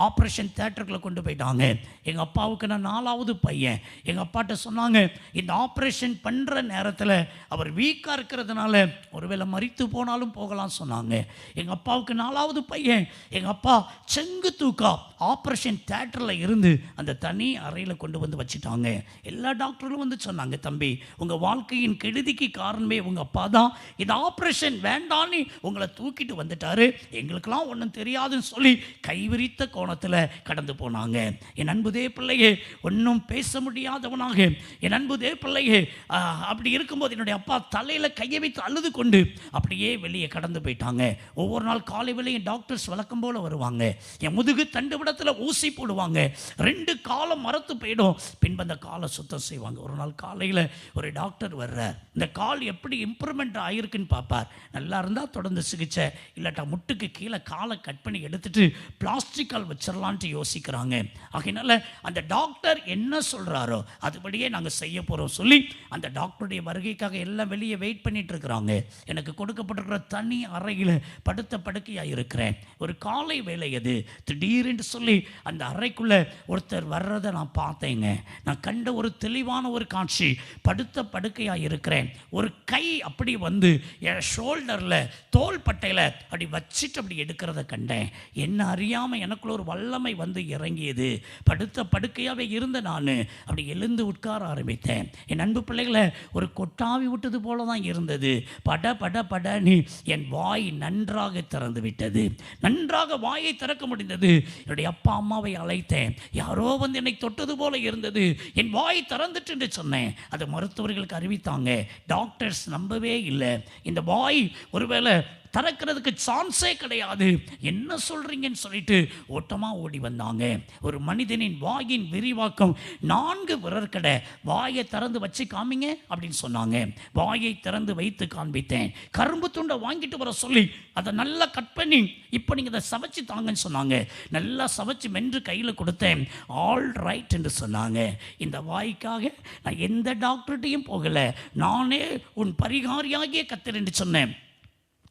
ஆப்ரேஷன் தியேட்டருக்குள்ள கொண்டு போயிட்டாங்க. எங்கள் அப்பாவுக்கு நான் 4வது பையன். எங்கள் அப்பாட்ட சொன்னாங்க, இந்த ஆப்ரேஷன் பண்ணுற நேரத்தில் அவர் வீக்காக இருக்கிறதுனால ஒருவேளை மரித்து போனாலும் போகலாம் சொன்னாங்க. எங்கள் அப்பாவுக்கு 4வது பையன். எங்கள் அப்பா செங்கு தூக்கா ஆப்ரேஷன் தியேட்டரில் இருந்து அந்த தனி அறையில் கொண்டு வந்து வச்சுட்டாங்க. எல்லா டாக்டர்களும் வந்து சொன்னாங்க, தம்பி உங்கள் வாழ்க்கையின் கெடுதிக்கு காரணமே உங்கள் அப்பா தான், இந்த ஆப்ரேஷன் வேண்டான்னு உங்களை தூக்கிட்டு வந்துட்டாரு, எங்களுக்கெல்லாம் ஒன்றும் தெரியாதுன்னு சொல்லி கைவிரித்த கோணத்தில் கடந்து போனாங்க. என் அன்புதே பிள்ளையே, ஒன்றும் பேச முடியாதவனாக என் அன்புதே பிள்ளையே அப்படி இருக்கும்போது என்னுடைய அப்பா தலையில் கையை வைத்து அழுது கொண்டு அப்படியே வெளியே கடந்து போயிட்டாங்க. ஒவ்வொரு நாள் காலை வேளையும் டாக்டர்ஸ் வழக்கம் போல வருவாங்க, என் முதுகு தண்டுவிடத்தில் ஊசி போடுவாங்க, 2 காலம் மரத்து போயிடும், பின்பு அந்த காலை சுத்தம் செய்வாங்க. ஒரு நாள் காலையில் ஒரு டாக்டர் வர்றார், இந்த கால் எப்படி இம்ப்ரூவ்மெண்ட் ஆகிருக்குன்னு பார்ப்பார். நல்லா இருந்தால் தொடர்ந்து சிகிச்சை, இல்லாட்டா முட்டுக்கு கீழே காலை கட் பண்ணி எடுத்துட்டு பிளாஸ்டிக்கால் வச்சிடலான்ட்டு யோசிக்கிறாங்க. ஆகையினால அந்த டாக்டர் என்ன சொல்கிறாரோ அதுபடியே நாங்கள் செய்ய போகிறோம் சொல்லி அந்த டாக்டருடைய வருகைக்காக எல்லாம் வெளியே வெயிட் பண்ணிட்டு இருக்கிறாங்க. எனக்கு கொடுக்கப்பட்டிருக்கிற தனி அறையில் படுத்த படுக்கையாக இருக்கிறேன். ஒரு காலை வேலை அது, திடீரென்று சொல்லி அந்த அறைக்குள்ளே ஒருத்தர் வர்றதை நான் பார்த்தேங்க. நான் கண்ட ஒரு தெளிவான ஒரு காட்சி, படுத்த படுக்கையாக இருக்கிறேன், ஒரு கை அப்படி வந்து என் ஷோல்டரில் தோள் பட்டையில் அப்படி வச்சுட்டு அப்படி எடுக்கிறத கண்டேன். என்ன அறியாமல் எனக்குள்ள ஒரு வல்லமை வந்து இறங்கியது. படுத்த படுக்கையாகவே இருந்த நான் அப்படி எழுந்து உட்கார ஆரம்பித்தேன். என் அன்பு பிள்ளைகளை ஒரு கொட்டாவி விட்டது போல தான் இருந்தது. பட பட படன்னு என் வாய் நன்றாக திறந்து விட்டது. நன்றாக வாயை திறக்க முடிந்தது. என்னுடைய அப்பா அம்மாவை அழைத்தேன். யாரோ வந்து என்னை தொட்டது போல இருந்தது. என் வாய் திறந்துட்டு என்று சொன்னேன். அதை மருத்துவர்களுக்கு அறிவித்தாங்க. டாக்டர்ஸ் நம்பவே இல்லை. இந்த வாய் ஒருவேளை திறக்கிறதுக்கு சான்ஸே கிடையாது, என்ன சொல்றீங்கன்னு சொல்லிட்டு ஓட்டமாக ஓடி வந்தாங்க. ஒரு மனிதனின் வாயின் விரிவாக்கம் 4 விரற்கடை. வாயை திறந்து வச்சு காமிங்க அப்படின்னு சொன்னாங்க. வாயை திறந்து வைத்து காண்பித்தேன். கரும்பு துண்டை வாங்கிட்டு வர சொல்லி அதை நல்லா கட் பண்ணி இப்போ நீங்கள் இதை சமைச்சு தாங்கன்னு சொன்னாங்க. நல்லா சமைச்சு மென்று கையில் கொடுத்தேன். ஆல் ரைட் என்று சொன்னாங்க. இந்த வாய்க்காக நான் எந்த டாக்டர்கிட்டையும் போகலை, நானே உன் பரிகாரியாகிய கர்த்தர் என்று சொன்னேன்.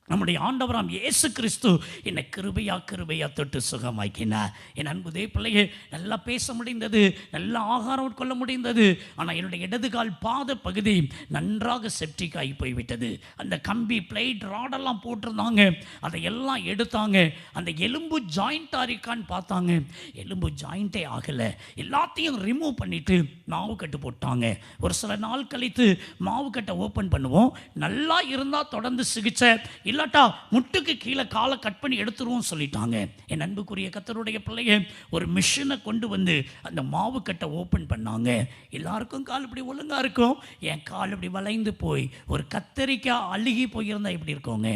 நம்முடைய ஆண்டவராம் இயேசு கிறிஸ்து என்னை கிருபையா தொட்டு சுகமாக்கினார். என் அன்பு தேவ பிள்ளையே, நல்லா பேச முடிந்தது, நல்லா ஆகாரம் உட்கொள்ள முடிந்தது. ஆனால் என்னுடைய இடதுகால் பாத பகுதி நன்றாக செப்டிக் ஆகி போய்விட்டது. அந்த கம்பி பிளேட் ராடெல்லாம் போட்டிருந்தாங்க, அதையெல்லாம் எடுத்தாங்க. அந்த எலும்பு ஜாயிண்ட் இருக்கான்னு பார்த்தாங்க, எலும்பு ஜாயிண்ட்டே ஆகலை. எல்லாத்தையும் ரிமூவ் பண்ணிட்டு மாவு கட்டு போட்டாங்க. ஒரு சில நாள் கழித்து மாவு கட்டை ஓப்பன் பண்ணுவோம். நல்லா இருந்தால் தொடர்ந்து சிகிச்சை, இல்லாட்டா முட்டுக்கு கீழே காலை கட் பண்ணி எடுத்துருவோம் சொல்லிட்டாங்க. என் அன்புக்குரிய கர்த்தருடைய பிள்ளைய, ஒரு மிஷினை கொண்டு வந்து அந்த மாவு கட்டை ஓப்பன் பண்ணாங்க. எல்லாருக்கும் கால் இப்படி ஒழுங்காக இருக்கும், என் கால் இப்படி வளைந்து போய் ஒரு கத்தரிக்காய் அழுகி போயிருந்தா எப்படி இருக்கோங்க,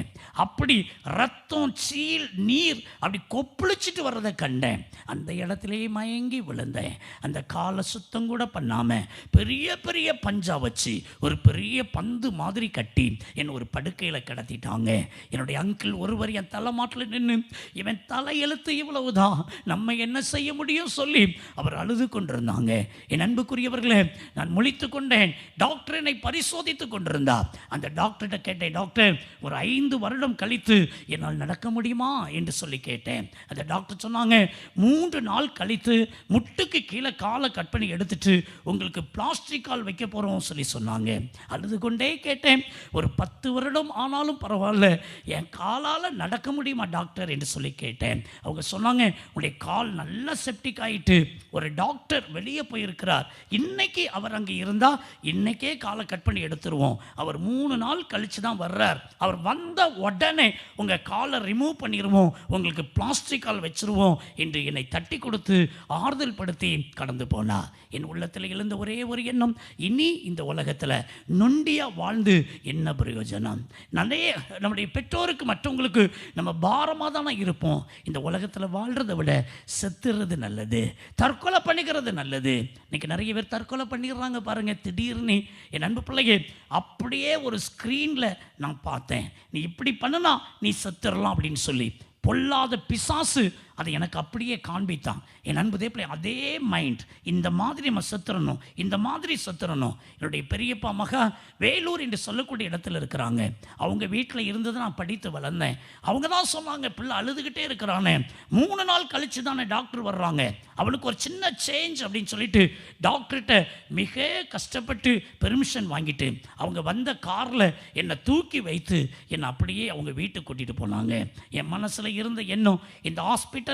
அப்படி ரத்தம் சீல் நீர் அப்படி கொப்பளிச்சிட்டு வர்றதை கண்டேன். அந்த இடத்துலேயே மயங்கி விழுந்தேன். அந்த காலை சுத்தம் கூட பண்ணாமல் பெரிய பெரிய பஞ்சா வச்சு ஒரு பெரிய பந்து மாதிரி கட்டி என்னை ஒரு படுக்கையில் கிடத்திட்டாங்க. என்னுடைய அங்கிள் ஒருவர் என் தலைமாட்டில் நின்று, இவன் தலையெழுத்து இவ்வளவுதான், நம்ம என்ன செய்ய முடியும் சொல்லி அவர் அழுது கொண்டிருந்தாங்க. என் அன்புக்குரியவர்களே, நான் முழித்து கொண்டேன். டாக்டர் என்னை பரிசோதித்து கொண்டிருந்தார். அந்த டாக்டர்கிட்ட கேட்டேன், டாக்டர் ஒரு 5 வருடம் கழித்து என்னால் நடக்க முடியுமா என்று சொல்லி கேட்டேன். அந்த டாக்டர் சொன்னாங்க, 3 நாள் கழித்து முட்டுக்கு கீழே காலை கட் பண்ணி எடுத்துட்டு உங்களுக்கு பிளாஸ்டிக் கால் வைக்க போகிறோம் சொல்லி சொன்னாங்க. அழுது கொண்டே கேட்டேன், ஒரு 10 வருடம் ஆனாலும் பரவாயில்ல, என் காலால் நடக்க முடியுமா டாக்டர் என்று சொல்லி கேட்டேன். அவங்க சொன்னாங்க, உங்களுடைய கால் நல்லா செப்டிக் ஆகிட்டு ஒரு டாக்டர் வெளியே போயிருக்கிறார், இன்னைக்கு அவர் அங்கே இருந்தால் இன்னைக்கே காலை கட் பண்ணி எடுத்துருவோம், அவர் 3 நாள் கழித்து தான் வர்றார், அவர் வந்த உடனே உங்கள் காலை ரிமூவ் பண்ணிடுவோம், உங்களுக்கு பிளாஸ்டிக் கால் வச்சிருவோம் என்று என்னை தட்டி கொடுத்து ஆறுதல் படுத்தி கடந்து போனா. என் உள்ளத்தில் எழுந்த ஒரே ஒரு எண்ணம், இனி இந்த உலகத்தில் நொண்டியாக வாழ்ந்து என்ன பிரயோஜனம்? நிறைய நம்முடைய பெற்றோருக்கு மற்றவங்களுக்கு நம்ம பாரமாக தானே இருப்போம். இந்த உலகத்தில் வாழ்கிறத விட செத்துறது நல்லது, தற்கொலை பண்ணிக்கிறது நல்லது. இன்னைக்கு நிறைய பேர் தற்கொலை பண்ணிடுறாங்க பாருங்க திடீர்னு. என் அன்பு பிள்ளைங்க, அப்படியே ஒரு ஸ்க்ரீனில் நான் பார்த்தேன், நீ இப்படி பண்ணுனா நீ செத்துடலாம் அப்படின்னு சொல்லி பொல்லாத பிசாசு அதை எனக்கு அப்படியே காண்பித்தான். என் அன்பு தேவனே, அதே மைண்ட், இந்த மாதிரி நம்ம செத்துறணும், இந்த மாதிரி செத்துறணும். என்னுடைய பெரியப்பா மகா வேலூர் என்று சொல்லக்கூடிய இடத்துல இருக்கிறாங்க. அவங்க வீட்டில் இருந்தது நான் படித்து வளர்ந்தேன். அவங்க தான் சொன்னாங்க, பிள்ளை அழுதுகிட்டே இருக்கிறானே, 3 நாள் கழித்து தானே டாக்டர் வர்றாங்க, அவனுக்கு ஒரு சின்ன சேஞ்ச் அப்படின்னு சொல்லிட்டு டாக்டர்கிட்ட மிக கஷ்டப்பட்டு பெர்மிஷன் வாங்கிட்டு அவங்க வந்த காரில் என்னை தூக்கி வைத்து என்னை அப்படியே அவங்க வீட்டுக்கு கூட்டிகிட்டு போனாங்க. என் மனசில் இருந்த எண்ணம், இந்த ஹாஸ்பிட்டலில்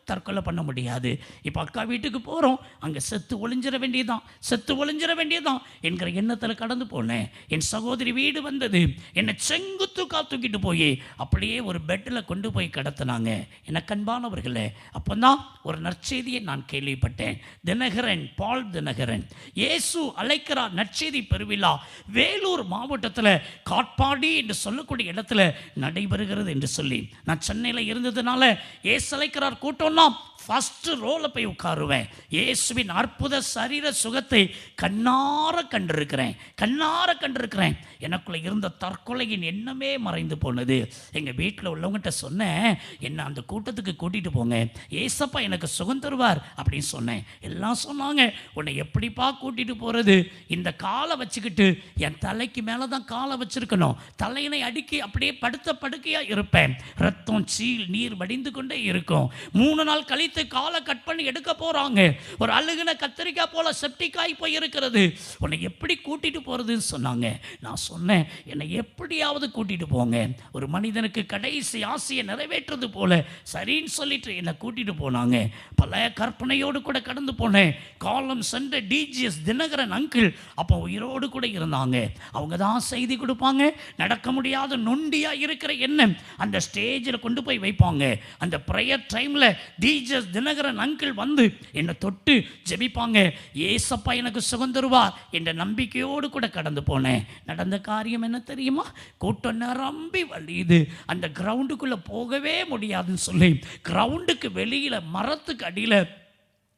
தற்கொலை பண்ண முடியாது, இப்போ அக்கா வீட்டுக்கு போகிறோம், அங்கே செத்து ஒளிஞ்சிட வேண்டியதான் என்கிற எண்ணத்தில் கடந்து போனேன். என் சகோதரி வீடு வந்தது, என்னை செங்குத்துக்கா தூக்கிட்டு போய் அப்படியே ஒரு பெட்டில் கொண்டு போய் கிடத்தினாங்க. எனக்கு அன்பானவர்களே, அப்போ தான் ஒரு நற்செய்தியை நான் கேள்விப்பட்டேன். தினகரன், பால் தினகரன், இயேசு அழைக்கிறார் நற்செய்தி பெருவிழா வேலூர் மாவட்டத்தில் காட்பாடி என்று சொல்லக்கூடிய இடத்துல நடைபெறுகிறது என்று சொல்லி, நான் சென்னையில் இருந்ததுனால இயேசு அழைக்கிறார் கூட்டம் ஃபர்ஸ்ட் ரோல போய் உட்காருவேன். இயேசுவின் அற்புத சரீர சுகத்தை கண்ணார கண்டிருக்கிறேன். எனக்குள்ள இருந்த தற்கொலையின் எண்ணமே மறைந்து போனது. எங்கள் வீட்டில் உள்ளவங்ககிட்ட சொன்னேன், என்ன அந்த கூட்டத்துக்கு கூட்டிகிட்டு போங்க, ஏசப்பா எனக்கு சுகம் தருவார் அப்படின்னு சொன்னேன். எல்லாம் சொன்னாங்க, உன்னை எப்படிப்பா கூட்டிகிட்டு போகிறது, இந்த காலை வச்சுக்கிட்டு என் தலைக்கு மேலே தான் காலை வச்சிருக்கணும், தலையினை அடுக்கி அப்படியே படுத்த படுக்கையாக இருப்பேன், ரத்தம் சீல் நீர் வடிந்து கொண்டே இருக்கும். 3 நாள் கழித்து காலை கட் பண்ணி எடுக்க போறாங்க, ஒரு அழுகுன கத்திரிக்காய் போல செப்டிக் ஆகி போய் இருக்கிறது, உன்னை எப்படி கூட்டிட்டு போறதுன்னு சொன்னாங்க. நான் சொன்னேன், என்னை எப்படியாவது கூட்டிட்டு போங்க, ஒரு மனிதனுக்கு கடைசி ஆசையை நிறைவேற்றுறது போல சரின்னு சொல்லிட்டு என்னை கூட்டிட்டு போனாங்க. பல கற்பனையோடு கூட கடந்து போனேன். காலம் சென்ற டிஜிஎஸ் தினகரன் அங்கிள் அப்போ உயிரோடு கூட இருந்தாங்க. அவங்க தான் செய்தி கொடுப்பாங்க. நடக்க முடியாத நொண்டியா இருக்கிற என்ன அந்த ஸ்டேஜில் கொண்டு போய் வைப்பாங்க. அந்த ப்ரேயர் டைமில் டிஜிஎஸ் தினகரன் அங்கிள் வந்து என்னை தொட்டு ஜெபிப்பாங்க, ஏசப்பா எனக்கு சுகம் தருவார் என்ற நம்பிக்கையோடு கூட கடந்து போனேன். நடந்த காரியம் என்ன தெரியுமா? கூட்டம் நிரம்பி வலியுது, அந்த கிரவுண்டுக்குள்ளே போகவே முடியாதுன்னு சொல்லி கிரவுண்டுக்கு வெளியில் மரத்துக்கு அடியில்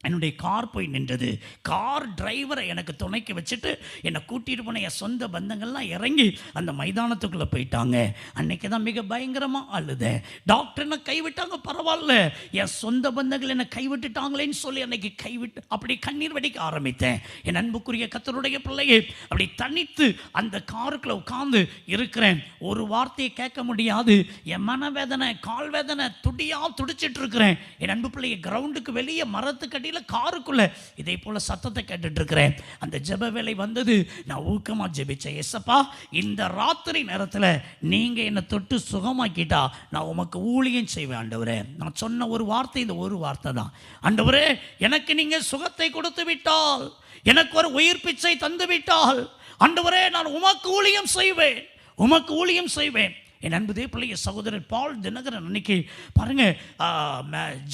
என்னுடைய கார் போய் நின்றது. கார் டிரைவரை எனக்கு துணைக்கு வச்சுட்டு என்னை கூட்டிகிட்டு போன என் சொந்த பந்தங்கள்லாம் இறங்கி அந்த மைதானத்துக்குள்ளே போயிட்டாங்க. அன்னைக்கு தான் மிக பயங்கரமாக அழுதேன். டாக்டர் என்ன கைவிட்டாங்க, பரவாயில்ல, என் சொந்த பந்தங்கள் என்னை கைவிட்டுட்டாங்களேன்னு சொல்லி அன்னைக்கு கைவிட்டு அப்படி கண்ணீர் வெடிக்க ஆரம்பித்தேன். என் அன்புக்குரிய கர்த்தருடைய பிள்ளையை அப்படி தனித்து அந்த காருக்குள்ளே உட்கார்ந்து இருக்கிறேன். ஒரு வார்த்தையை கேட்க முடியாது. என் மனவேதனை, கால் வேதனை, துடிச்சிட்டு இருக்கிறேன். என் அன்பு பிள்ளையை கிரவுண்டுக்கு வெளியே மரத்துக்கடி காருக்குள்ள இதே போல சத்தத்தை கேட்டுட்டு இருக்கிறேன். அந்த ஜெப வேளை வந்தது. நான் ஊக்கமா ஜெபிச்சேன். ஏசப்பா, இந்த ராத்திரி நேரத்தில் நீங்க என்னை தொட்டு சுகமாக்கிட்டா நான் உமக்கு ஊழியம் செய்வேன் ஆண்டவரே. நான் சொன்ன ஒரு வார்த்தை, இந்த ஒரு வார்த்தை தான். ஆண்டவரே, எனக்கு நீங்க சுகத்தை கொடுத்து விட்டால், எனக்கு ஒரு உயிர் பிச்சை தந்து விட்டால், ஆண்டவரே, நான் உமக்கு ஊழியம் செய்வேன், உமக்கு ஊழியம் செய்வேன். என் அன்பு தேவப்பிள்ளைய சகோதரர் பால் தினகரன் அன்னைக்கு பாருங்க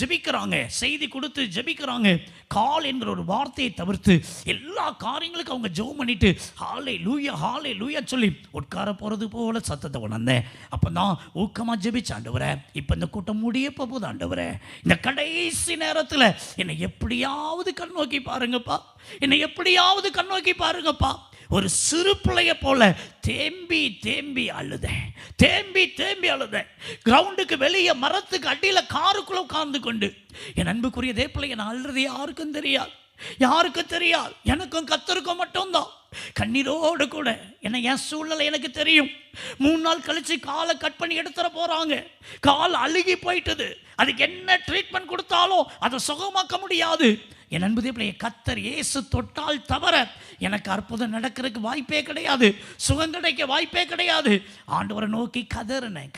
ஜெபிக்கிறாங்க, செய்தி கொடுத்து ஜெபிக்கிறாங்க. கால் என்கிற ஒரு வார்த்தையை தவிர்த்து எல்லா காரியங்களுக்கும் அவங்க ஜெபம் பண்ணிட்டு ஹல்லேலூயா ஹல்லேலூயா சொல்லி உட்கார போகிறது போல சத்தத்தை உணர்ந்தேன். அப்போ தான் ஊக்கமாக ஜெபிச்ச ஆண்டவரே, இப்போ இந்த கூட்டம் முடிய போகுது ஆண்டவரே, இந்த கடைசி நேரத்தில் என்னை எப்படியாவது கண்ணோக்கி பாருங்கப்பா, என்னை எப்படியாவது கண்ணோக்கி பாருங்கப்பா. ஒரு சிறு பிள்ளைய போல தேம்பி தேம்பி அழுதேன், தேம்பி அழுதேன். கிரவுண்டுக்கு வெளியே மரத்துக்கு அடியில் காருக்குள்ள உட்கார்ந்து கொண்டு என் அன்புக்குரிய தேவப்பிள்ளைய நான் அழுறது யாருக்கும் தெரியாது, யாருக்கும் தெரியாது, எனக்கும் கர்த்தருக்கும் மட்டும்தான். கண்ணீரோடு கூட என்ன, என் சூழ்நிலை எனக்கு தெரியும். 3 நாள் கழிச்சு காலை கட் பண்ணி எடுத்துட போறாங்க. கால் அழுகி போயிட்டது. அதுக்கு என்ன ட்ரீட்மெண்ட் கொடுத்தாலும் அதை சுகமாக்க முடியாது. என் அன்பு தேவப்பிள்ளைய கர்த்தர் இயேசு தொட்டால் தவிர எனக்கு அற்புதம் நடக்கிறதுக்கு வாய்ப்பே கிடையாது, சுகம் கிடைக்க வாய்ப்பே கிடையாது. ஆண்டவரை நோக்கி கதறினேன்.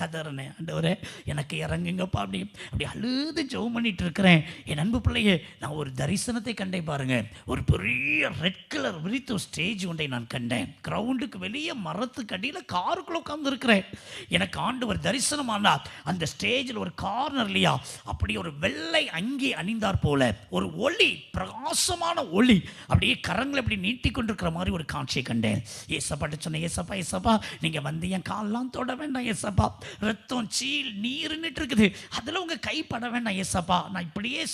ஆண்டவரே, எனக்கு இறங்குங்கப்பா. அப்படி அழுது ஜெபம் பண்ணிட்டு இருக்கிறேன். என் அன்பு பிள்ளையே, நான் ஒரு தரிசனத்தை கண்டேன் பாருங்க. ஒரு பெரிய ரெட் கலர் விரித்த ஸ்டேஜ் ஒன்றை நான் கண்டேன். கிரவுண்டுக்கு வெளியே மரத்துக்கு அடியில் காருக்குள்ள உட்கார்ந்து இருக்கிறேன். எனக்கு ஆண்டவர் தரிசனம் ஆனார். அந்த ஸ்டேஜில் ஒரு கார்னர்லையா அப்படி ஒரு வெள்ளை அங்கி அணிந்தார் போல ஒரு ஒளி, பிரகாசமான ஒளி, அப்படியே கரங்களை அப்படி நீட்டி கொண்டிருக்கிற மாதிரி ஒரு காட்சியை கண்டேன். ஏசப்பாட்ட சொன்னேன், ஏசப்பா நீங்க வந்து என் காலெல்லாம் தொட வேண்டாம் ஏசப்பா, ரத்தம் சீல் நீர்ன்னுட்டு இருக்குது, அதில் உங்க கை பட வேண்டாம் ஏசப்பா. நான் இப்படியே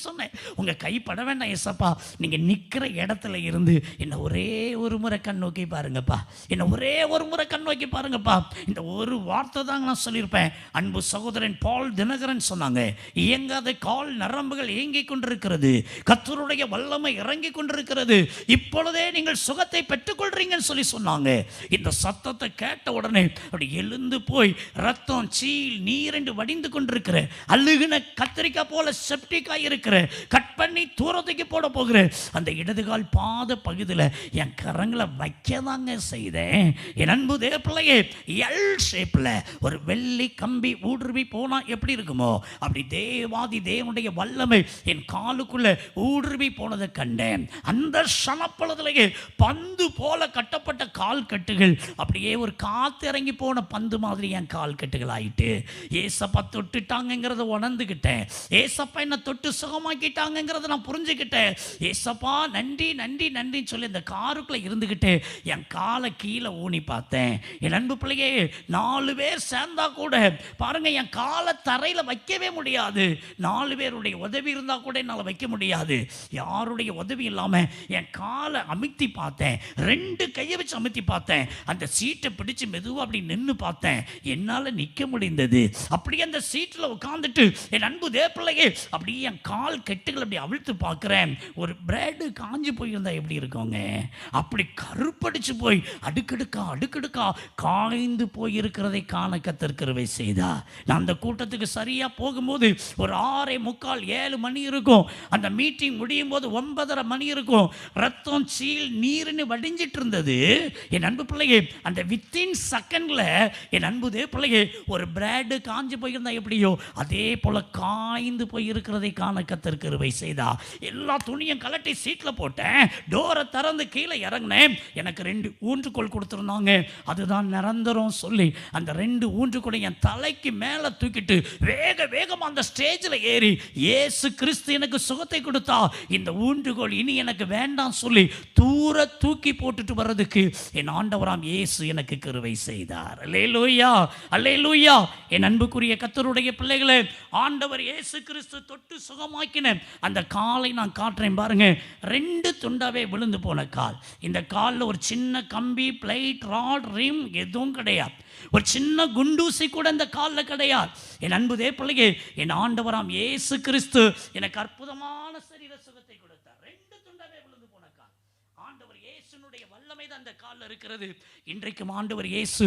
சொன்னேன், உங்க கை பட வேண்டாம் ஏசப்பா. நீங்க நிற்கிற இடத்துல இருந்து என்ன ஒரே ஒரு முறை கண் நோக்கி பாருங்கப்பா, என்ன ஒரே ஒரு முறை கண் நோக்கி பாருங்கப்பா. இந்த ஒரு வார்த்தை தாங்க நான் சொல்லியிருப்பேன். அன்பு சகோதரன் பால் தினகரன் சொன்னாங்க, இயங்காத கால் நரம்புகள் இயங்கிக் கொண்டிருக்கிறது, கர்த்தருடைய வல்லமை இறங்கி கொண்டிருக்கிறது, இப்பொழுதே நீங்கள் சுகத்தை பெற்றுக்கொள்றீங்கன்னு சொல்லி சொன்னாங்க. இந்த சத்தத்தை கேட்ட உடனே அப்படி எழுந்து போய் ரத்தம் சீல் நீரென்று வடிந்து கொண்டிருக்கிற, அழுகின கத்திரிக்காய் போல செப்டிக்காய் இருக்கிற, கட் பண்ணி தூரத்துக்கு போட போகிற அந்த இடதுகால் பாத பகுதியில் என் கரங்களை வைக்கதாங்க செய்தேன். என் அன்பு தேவப்பிள்ளையே, எல் ஷேப்ல ஒரு வெள்ளி கம்பி ஊடுருவி போனா எப்படி இருக்குமோ அப்படி தேவாதி தேவனுடைய வல்லமை என் காலுக்குள்ள ஊடுருவி போனதை கண்டேன். அந்த சனப்பொழுதிலேயே பந்து போல கட்டப்பட்ட கால் கட்டுகள் அப்படியே ஒரு காத்து இறங்கி போன பந்து மாதிரி என் கால் கட்டுகள் ஆயிட்டு, ஏசப்பா தொட்டுட்டாங்கிறத உணர்ந்துக்கிட்டேன். ஏசப்பா என்ன தொட்டு சுகமாக்கிட்டாங்கிறத நான் புரிஞ்சுக்கிட்டேன். ஏசப்பா நன்றி நன்றி நன்றின்னு சொல்லி இந்த காருக்குள்ள இருந்துக்கிட்டு என் காலை கீழே ஊனி பார்த்தேன். என் அன்பு பிள்ளையே, 4 பேர் சேர்ந்தா கூட பாருங்க என் காலை தரையில வைக்கவே முடியாது. 4 பேருடைய உதவி இருந்தா கூட என்னால் வைக்க முடியாது. யாருடைய உதவி இல்லாம என் காலை அமுத்தி பார்த்தேன், 2 கையை வச்சு அமுத்தி பார்த்தேன். அந்த சீட்டை பிடிச்சு மெதுவா அப்படி நின்று பார்த்தேன், என்னால நிக்க முடிந்தது. அப்படியே அந்த சீட்டில் உட்கார்ந்துட்டு என் அன்பு தேவப்பிள்ளையே அப்படியே என் கால் கெட்டுகள் அப்படி அவிழ்த்து பார்க்கிறேன். ஒரு பிரெட் காஞ்சி போயிருந்தா எப்படி இருக்குங்க, அப்படி கருப்படிச்சு போய் அடுக்கடுக்கா காய்ந்து போய் இருக்கிறதை காண கர்த்தர் கிருபை செய்தா. நான் அந்த கூட்டத்துக்கு சரியா போகும்போது ஒரு 6:45 7 மணி இருக்கும். அந்த மீட்டிங் முடியும் போது 9:30 மணி இருக்கும். ரத்தம் சீல் நீர்னு வடிஞ்சிட்டு இருந்தது. என் அன்பு பிள்ளையே, அந்த வித்தின் செகண்ட்ல என் அன்பு பிள்ளையே ஒரு பிரெட் காஞ்சி போயிருந்தா எப்படியோ அதே போல காய்ந்து போய் இருக்கிறதை காண கர்த்தர் கிருபை செய்தா. எல்லா துணியும் கலட்டி சீட்ல போட்டேன், டோரை திறந்து கீழே இறங்கினேன். எனக்கு 2 ஊன்றுகோல் கொடுத்துருந்தாங்க, அதுதான் நிரந்தரம் சொல்லி அந்த 2 ஊன்றுகோலை என் தலைக்கு மேலே தூக்கிட்டு வேகமா அந்த ஸ்டேஜில் ஏறி இயேசு கிறிஸ்து எனக்கு சுகத்தை கொடுத்தா இந்த ஊன்றுகோல் இனி எனக்கு வேண்டாம் சொல்லி தூர தூக்கி போட்டுட்டு வர்றதுக்கு என் ஆண்டவராம் இயேசு எனக்கு கிருபை செய்தார். அல்லேலூயா, அல்லேலூயா. என் அன்புக்குரிய கர்த்தருடைய பிள்ளைகளே, ஆண்டவர் இயேசு கிறிஸ்து தொட்டு சுகமாக்கின அந்த காலை நான் காட்டுறேன் பாருங்க. 2 துண்டாவே விழுந்து போன கால். இந்த காலில் ஒரு சின்ன கம்பி, பிளேட், ராட், ரிம் எதுவும் கிடையாது. ஒரு சின்ன குண்டூசி கூட இந்த காலில் கிடையாது. என் அன்பு தேவ பிள்ளையே, என் ஆண்டவராம் இயேசு கிறிஸ்து எனக்கு அற்புதமான சரீர சுகத்தை கொடுத்தார். 2 துண்டாவே விழுந்து போன கால். ஆண்டவர் இயேசுனுடைய வல்லமை தான் அந்த காலில் இருக்கிறது. இன்றைக்கும் ஆண்டவர் இயேசு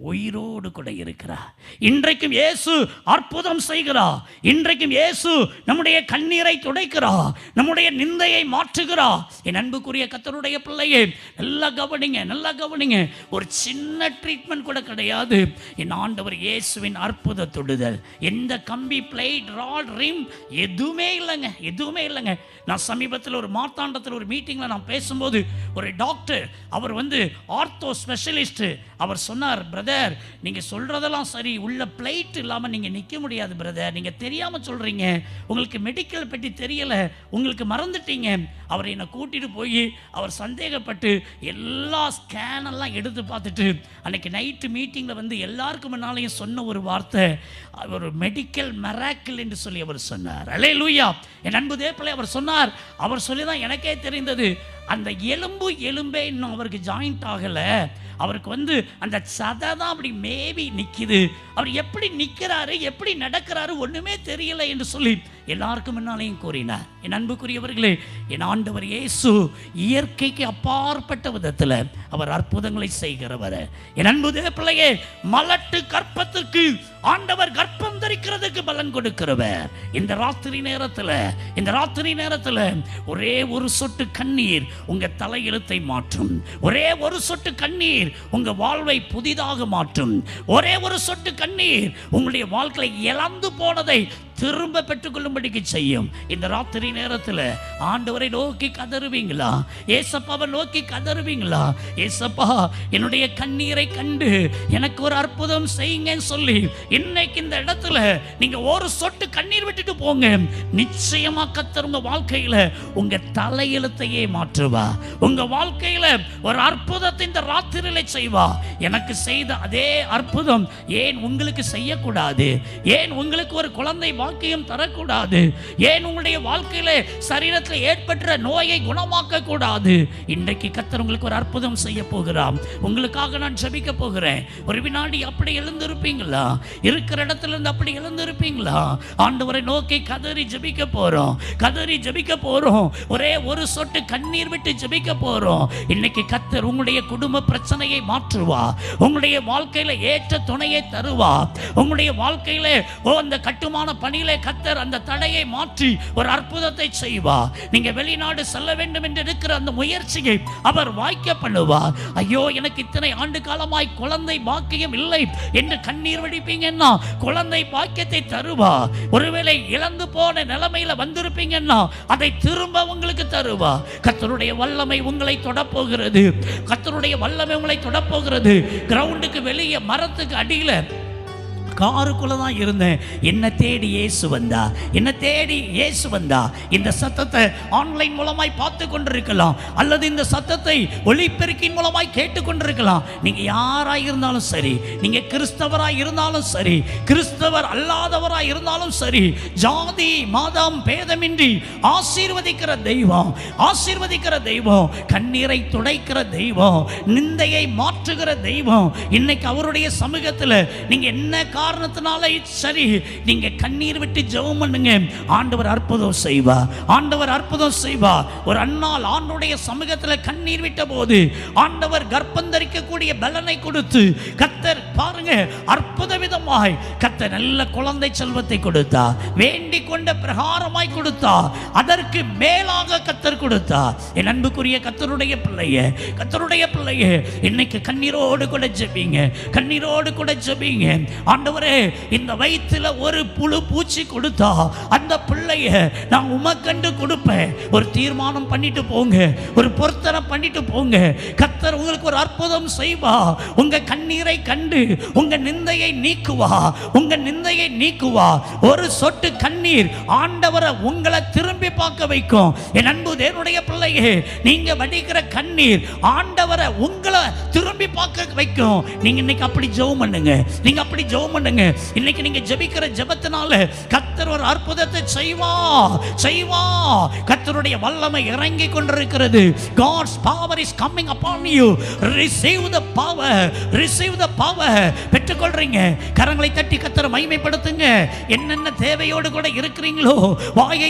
உயிரோடு கூட இருக்கிறார். இன்றைக்கும் இயேசு அற்புதம் செய்கிறார். இன்றைக்கும் இயேசு நம்முடைய கண்ணீரை துடைக்கிறார், நம்முடைய நிந்தையை மாற்றுகிறார். என் அன்புக்குரிய கர்த்தருடைய பிள்ளையே, நல்லா கவனிங்க, நல்லா கவனிங்க. ஒரு சின்ன ட்ரீட்மெண்ட் கூட கிடையாது. என் ஆண்டவர் இயேசுவின் அற்புத தொடுதல். எந்த கம்பி, பிளேட், ராட், ரிம் எதுவுமே இல்லைங்க, எதுவுமே இல்லைங்க. நான் சமீபத்தில் ஒரு மார்த்தாண்டத்தில் ஒரு மீட்டிங்கில் நான் பேசும்போது ஒரு டாக்டர், அவர் ஆர்த்தோ ஸ்பெஷலிஸ்ட், அவர் சொன்னார், பிரதர் நீங்கள் சொல்கிறதெல்லாம் சரி, உள்ள பிளேட் இல்லாமல் நீங்கள் நிற்க முடியாது பிரதர், நீங்கள் தெரியாமல் சொல்கிறீங்க, உங்களுக்கு மெடிக்கல் பற்றி தெரியலை, உங்களுக்கு மறந்துட்டீங்க. அவர் என்னை கூட்டிகிட்டு போய் அவர் சந்தேகப்பட்டு எல்லா ஸ்கேனெல்லாம் எடுத்து பார்த்துட்டு அன்றைக்கி நைட்டு மீட்டிங்கில் எல்லாருக்கும் முன்னாலேயும் சொன்ன ஒரு வார்த்தை, ஒரு மெடிக்கல் மெராக்கிள் என்று சொல்லி அவர் சொன்னார். அல்லேலூயா. என் அன்பு தேவப்பிள்ளை, அவர் சொன்னார், அவர் சொல்லி தான் எனக்கே தெரிந்தது, அந்த எலும்பே இன்னும் அவருக்கு ஜாயிண்ட் ஆகலை, அவருக்கு அந்த சதை தான் அப்படி மேவி நிற்கிது, அவர் எப்படி நிற்கிறாரு, எப்படி நடக்கிறாரு ஒன்றுமே தெரியலை என்று சொல்லி எல்லாருக்கும் முன்னாலேயும் கூறினார். என் அன்புக்குரியவர்களே, என் ஆண்டவர் இயேசு இயற்கைக்கு அப்பாற்பட்ட விதத்தில் அவர் அற்புதங்களை செய்கிறவர். என் அன்பு பிள்ளையே, மலட்டு கற்பத்திற்கு ஆண்டவர் கர்ப்பம் தரிக்கிறதுக்கு பலன் கொடுக்கிறவர். இந்த ராத்திரி நேரத்தில் ஒரே ஒரு சொட்டு கண்ணீர் உங்க தலையெழுத்தை மாற்றும். ஒரே ஒரு சொட்டு கண்ணீர் உங்க வாழ்வை புதிதாக மாற்றும். ஒரே ஒரு சொட்டு கண்ணீர் உங்களுடைய வாழ்க்கையை இழந்து போனதை திரும்ப பெற்றுக்கொள்ளும்படிக்கு செய்யும். இந்த ராத்திரி நேரத்தில் ஆண்டவரை நோக்கி கதறுவீங்களா? ஏசப்பாவை நோக்கி கதறுவீங்களா? ஏசப்பா, என்னுடைய கண்ணீரை கண்டு எனக்கு ஒரு அற்புதம் செய்யுங்கன்னு சொல்லி இன்னைக்கு இந்த இடத்துல நீங்க ஒரு சொட்டு கண்ணீர் விட்டுட்டு போங்க. நிச்சயமா கர்த்தர் உங்க வாழ்க்கையில உங்க தலையெழுத்தையே மாற்றுவா. உங்க வாழ்க்கையில ஒரு அற்புதத்தை இந்த ராத்திரியில செய்வா. எனக்கு செய்த அதே அற்புதம் ஏன் உங்களுக்கு செய்யக்கூடாது? ஏன் உங்களுக்கு ஒரு குழந்தை பாக்கியம் தரக்கூடாது? ஏன் உங்களுடைய வாழ்க்கையில சரீரத்தில் ஏற்பட்ட நோயை குணமாக்க கூடாது? இன்றைக்கு கர்த்தர் உங்களுக்கு ஒரு அற்புதம் செய்ய போகிறார். உங்களுக்காக நான் ஜெபிக்க போகிறேன். ஒரு வினாடி அப்படி எழுந்திருப்பீங்களா? இருக்கிற இடத்துல இருந்து அப்படி எழுந்திருப்பீங்களா? ஆண்டவரை நோக்கி கதறி ஜெபிக்க போறோம், கதறி ஜெபிக்க போறோம். ஒரே ஒரு சொட்டு கண்ணீர் விட்டு ஜெபிக்க போறோம். இன்னைக்கு கர்த்தர் உங்களுடைய குடும்ப பிரச்சனையை மாற்றுவா. உங்களுடைய வாழ்க்கையில ஏற்ற துணையை தருவா. உங்களுடைய வாழ்க்கையில அந்த கட்டுமான பணியிலே கர்த்தர் அந்த தடையை மாற்றி ஒரு அற்புதத்தை செய்வா. நீங்க வெளிநாடு செல்ல வேண்டும் என்று இருக்கிற அந்த முயற்சியை அவர் வாய்க்க பண்ணுவா. ஐயோ, எனக்கு இத்தனை ஆண்டு காலமாய் குழந்தை பாக்கியம் இல்லை என்று கண்ணீர் வடிப்பீங்கன்னா குழந்தை பாக்கியத்தை தருவா. ஒருவேளை இழந்து போன நிலைமையில வந்திருப்பீங்கன்னா அதை திரும்ப உங்களுக்கு தருவா. கர்த்தருடைய வல்லமை உங்களை தொடப்போகிறது. கர்த்தருடைய வல்லமை உங்களை தொடப்போகிறது. கிரவுண்டுக்கு வெளியே மரத்துக்கு அடியில காருக்குள்ள தான் இருந்தேன். என்ன தேடி இயேசு வந்தா, என்ன தேடி இயேசு வந்தா. இந்த சத்தத்தை ஆன்லைன் மூலமாய் பார்த்து கொண்டிருக்கலாம், அல்லது இந்த சத்தத்தை ஒளிபெருக்கின் மூலமாய் கேட்டு கொண்டிருக்கலாம். நீங்க யாராய் இருந்தாலும் சரி, நீங்க கிறிஸ்தவராய் இருந்தாலும் சரி, கிறிஸ்தவர் அல்லாதவராய் இருந்தாலும் சரி, ஜாதி மதம் பேதமின்றி ஆசீர்வதிக்கிற தெய்வம், ஆசீர்வதிக்கிற தெய்வம், கண்ணீரை துடைக்கிற தெய்வம், நிந்தையை மாற்றுகிற தெய்வம். இன்னைக்கு அவருடைய சமூகத்தில் நீங்க என்ன காரணத்தினால சரி, நீங்க கண்ணீர் விட்டு ஜெபம் பண்ணுங்க. ஆண்டவர் அற்புதம் செய்வா, ஆண்டவர் அற்புதம் செய்வா. ஒரு அண்ணால் ஆண்டவருடைய சமூகத்தில் கண்ணீர் விட்ட போது ஆண்டவர் கர்ப்பம் தரிக்கக்கூடிய பலனை கொடுத்து கர்த்தர் பாருங்க அற்புத விதமாய் கர்த்தர் நல்ல குழந்தை செல்வத்தை கொடுத்தா. வேண்டிக் கொண்ட பிரகாரமாய் கொடுத்தா. அதற்கு மேலாக கர்த்தர் கொடுத்தா. என் அன்புக்குரிய கர்த்தருடைய பிள்ளையே, கர்த்தருடைய பிள்ளையே, இன்னைக்கு கண்ணீரோடு கூட ஜெபிங்க, கண்ணீரோடு கூட ஜெபிங்க. ஆண்டவரே, இந்த வயிற்றுல ஒரு புழு பூச்சி கொடுத்தா அந்த பிள்ளைய நான் உமக்கண்டு கொடுப்பேன். ஒரு தீர்மானம் பண்ணிட்டு போங்க, ஒரு பொருத்தனை பண்ணிட்டு போங்க. கர்த்தர் உங்களுக்கு ஒரு அற்புதம் செய்வா. உங்க கண்ணீரை கண்டு உங்க நிந்தையை நீக்குவா, உங்க நிந்தையை நீக்குவா. ஒரு சொட்டு கண்ணீர் ஆண்டவரை உங்களை திரும்பி பார்க்க வைக்கும். என் அன்பு தேவனுடைய பிள்ளையே, நீங்க வடிக்கிற கண்ணீர் ஆண்டவரை உங்களை திரும்பி பார்க்க வைக்கும். நீங்க இன்னைக்கு அப்படி ஜெபம் பண்ணுங்க, நீங்க அப்படி ஜெபம் பண்ணுங்க. இன்னைக்கு நீங்க ஜெபிக்கிற ஜெபத்தினால கர்த்தர் ஒரு அற்புதத்தை செய்வா. கர்த்தருடைய வல்லமை இறங்கி கொண்டிருக்கிறது. God's power is coming upon you. Receive the power, receive the power. பெற்றுக்கொள்றீங்க. கரங்களை தட்டி கர்த்தரை மகிமைப்படுத்துங்க. என்னென்ன தேவையோடு கூட இருக்கிறீங்களோ வாயை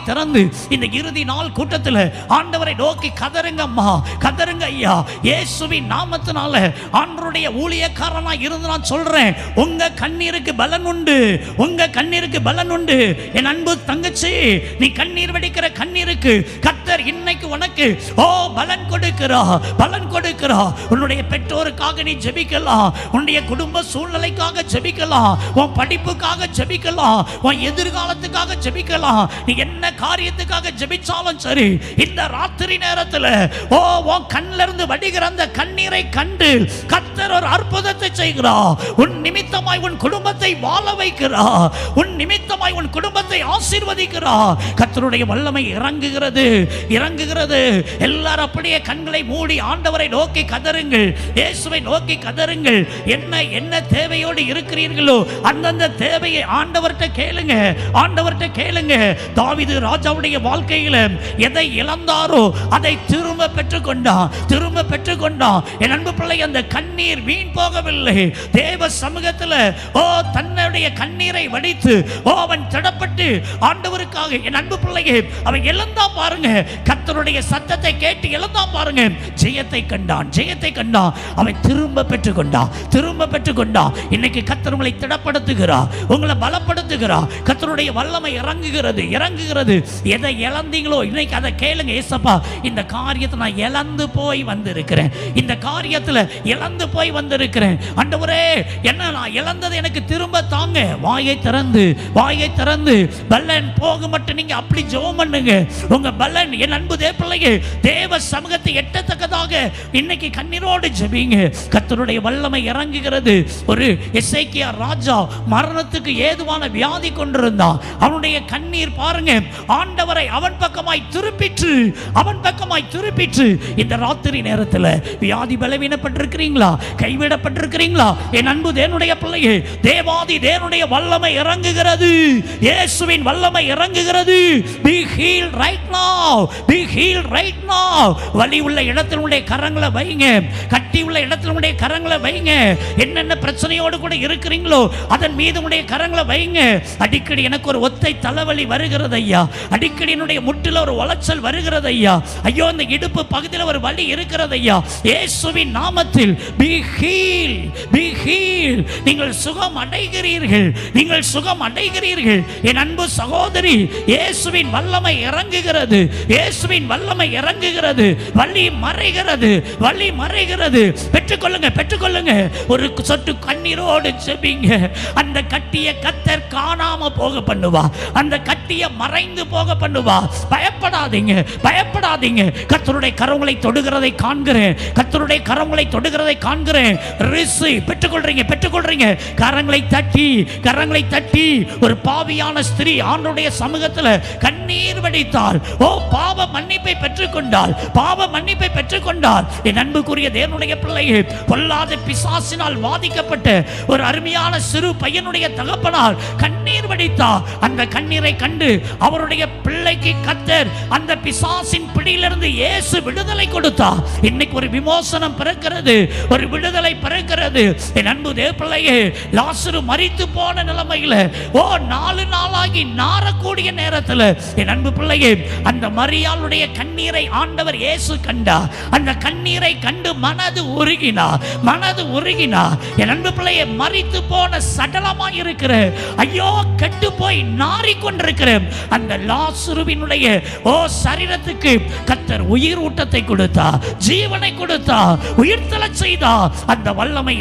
திறந்து இந்த இறுதி நாள் கூட்டத்தில் ஆண்டவரை நோக்கி கதறுங்க அம்மா, கதறுங்க ஐயா. இயேசுவின் நாமத்தினால ஆண்டவருடைய ஊழியக்காரனா இருந்து நான் சொல்றேன், உங்க கண்ணீருக்கு பலன் உண்டு, உங்க கண்ணீருக்கு பலன் உண்டு. என் அன்பு தங்கச்சி, நீ கண்ணீர் வடிக்கிற கண்ணீருக்கு கர்த்தர் இன்னைக்கு உனக்கு பலன் கொடுக்கிறா. உன்னுடைய பெற்றோருக்காக நீ ஜெபிக்கலாம், உன்னுடைய குடும்ப சூழ்நிலைக்காக ஜெபிக்கலாம், உன் படிப்புக்காக ஜெபிக்கலாம், உன் எதிர்காலத்துக்காக ஜெபிக்கலாம். நீ என்ன காரியத்துக்காக ஜெபிச்சாலும் சரி, இந்த ராத்திரி நேரத்தில் உன் கண்ணில் இருந்து வடிகிற அந்த கண்ணீரை கண்டு கர்த்தர் ஒரு அற்புதத்தை செய்கிறார். உன் நிமித்தமாய் உன் குடும்பத்தை வாழ வைக்கிறார், உன் நிமித்தமாய் உன் குடும்பத்தை ஆசீர்வதிக்கிறார். கர்த்தருடைய வல்லமை இறங்குகிறது. எல்லாரும் அப்படியே கண்களை மூடி ஆண்டவரை நோக்கி கதறுங்கள், இயேசுவை நோக்கி கதறுங்கள். என்ன தேவையோடு இருக்கிறீர்களோ அந்தந்த தேவையை ஆண்டவர்கிட்ட கேளுங்க. தாவீது ராஜாவுடைய வாழ்க்கையில் எதை இழந்தாரோ அதை திரும்ப பெற்றுக்கொண்டான். என் அன்பு பிள்ளை, அந்த கண்ணீர் வீண் போகவில்லை. தேவ சமூகத்தில் தன்னுடைய கண்ணீரை வடித்து அவன் திடப்பட்டு ஆண்டவருக்காக, என் அன்பு பிள்ளையே, அவன் இழந்தா பாருங்க, கர்த்தருடைய சத்தத்தை கேட்டு இழந்தா பாருங்க, ஜெயத்தை கண்டான். அவன் திரும்ப பெற்றுக்கொண்டான். இன்னைக்கு கர்த்தர் உங்களை திடப்படுத்துகிறார், உங்களை பலப்படுத்துகிறார். கர்த்தருடைய வல்லமை இறங்குகிறது. எதை இழந்தீங்களோ இன்னைக்கு அதை கேளுங்க. ஏசப்பா, இந்த காரியத்தை நான் இழந்து போய் வந்திருக்கிறேன், இந்த காரியத்தில் இழந்து போய் வந்திருக்கிறேன். ஆண்டவரே, என்ன நான் இழந்தது எனக்கு திரும்ப தாங்க. வாயை திறந்து பலன் போக மட்டும் நீங்க அப்படி ஜெபம் பண்ணுங்க. உங்க பலன், என் அன்பு தேவப்பிள்ளையே, தேவ சமூகத்தை எட்டத்தக்கதாக இன்னைக்கு கண்ணீரோடு ஜெபிங்க. கர்த்தருடைய வல்லமை இறங்குகிறது. ஒரு எசேக்கியா ராஜா மரணத்துக்கு ஏதுவான வியாதி கொண்டிருந்தான். அவனுடைய கண்ணீர் பாருங்க, ஆண்டவரை அவன் பக்கமாய் திருப்பிற்று. இந்த ராத்திரி நேரத்தில் வியாதி பலவீனப்பட்டிருக்கிறீங்களா, கைவிடப்பட்டிருக்கிறீங்களா? என் அன்பு தேவனுடைய பிள்ளையே, தேவாதி தேவனுடைய வல்லமை இறங்குகிறது. இயேசுவின் வல்லமை இறங்குகிறது. Be healed right now. வலி உள்ள இடத்தில் உடைய கரங்களை வைங்க, கட்டி உள்ள இடத்தில் உடைய கரங்களை வைங்க. என்னென்ன பிரச்சனையோடு கூட இருக்கிறீங்களோ அதன் மீது உடைய கரங்களை வைங்க. அடிக்கடி எனக்கு ஒரு ஒத்தை தலைவலி வருகிறது ஐயா, அடிக்கடி என்னுடைய முட்டில் ஒரு உளைச்சல் வருகிறது ஐயா, ஐயோ இந்த இடுப்பு பகுதியில் ஒரு வலி இருக்கிறது ஐயா, இயேசுவின் நாமத்தில் be healed. நீங்கள் சுகம் அடைகிறீர்கள். என் அன்பு சகோதரி, இயேசுவின் வல்லமை இறங்குகிறது. வலி மறைகிறது. பெற்றுக்கொள்ளுங்க. ஒரு சொட்டு கண்ணீரோடு ஜெபிங்க. அந்த கட்டிய கர்த்தர் காணாம போக பண்ணுவா, அந்த கட்டிய மறைந்து போக பண்ணுவா. பயப்படாதீங்க. கர்த்தருடைய கரங்களை தொடுகிறதை காண்கிறேன். பெற்றுக்கொள்றீங்க. கரங்களை தட்டி ஒரு பாவியான ஸ்திரீ ஆண்டவருடைய சமூகத்தில் கண்ணீர் வடித்தாள். பாவ மன்னிப்பை பெற்றுக்கொண்டாள். என் அன்புக்குரிய தேவனுடைய பிள்ளையே, பொல்லாத பிசாசினால் வாதிக்கப்பட்ட ஒரு அருமையான சிறு பையனுடைய தகப்பனால் கண்ணீர் வடித்தார். அந்த கண்ணீரை கண்டு அவருடைய பிள்ளைக்கு கர்த்தர் அந்த பிசாசின் பிடியிலிருந்து இயேசு விடுதலை கொடுத்தார். இன்னைக்கு ஒரு விமோசனம் பிறக்கிறது, ஒரு விடுதலை பிறக்கிறது. என் அன்பு தேவ பிள்ளையே, லாசரு மரித்து போன நிலைமையில 4 நாளாகி நாறக்கூடிய நேரத்தில் என் அன்பு பிள்ளையே, அந்த மரியாளுடைய கண்ணீரை ஆண்டவர் இயேசு கண்டார். அந்த கண்ணீரை கண்டு மனது உருகினார். என் அன்பு பிள்ளையை, மரித்து போன சடலமாய் இருக்கிற, ஐயோ கெட்டு போய் நாறிக்கொண்டிருக்கிற அந்த லாசருவினுடைய சரீரத்துக்கு கர்த்தர் உயிர் ஊட்டத்தை கொடுத்தார், ஜீவனை கொடுத்தார், உயிர்த்தெழச் செய்தார். அந்த வல்லமை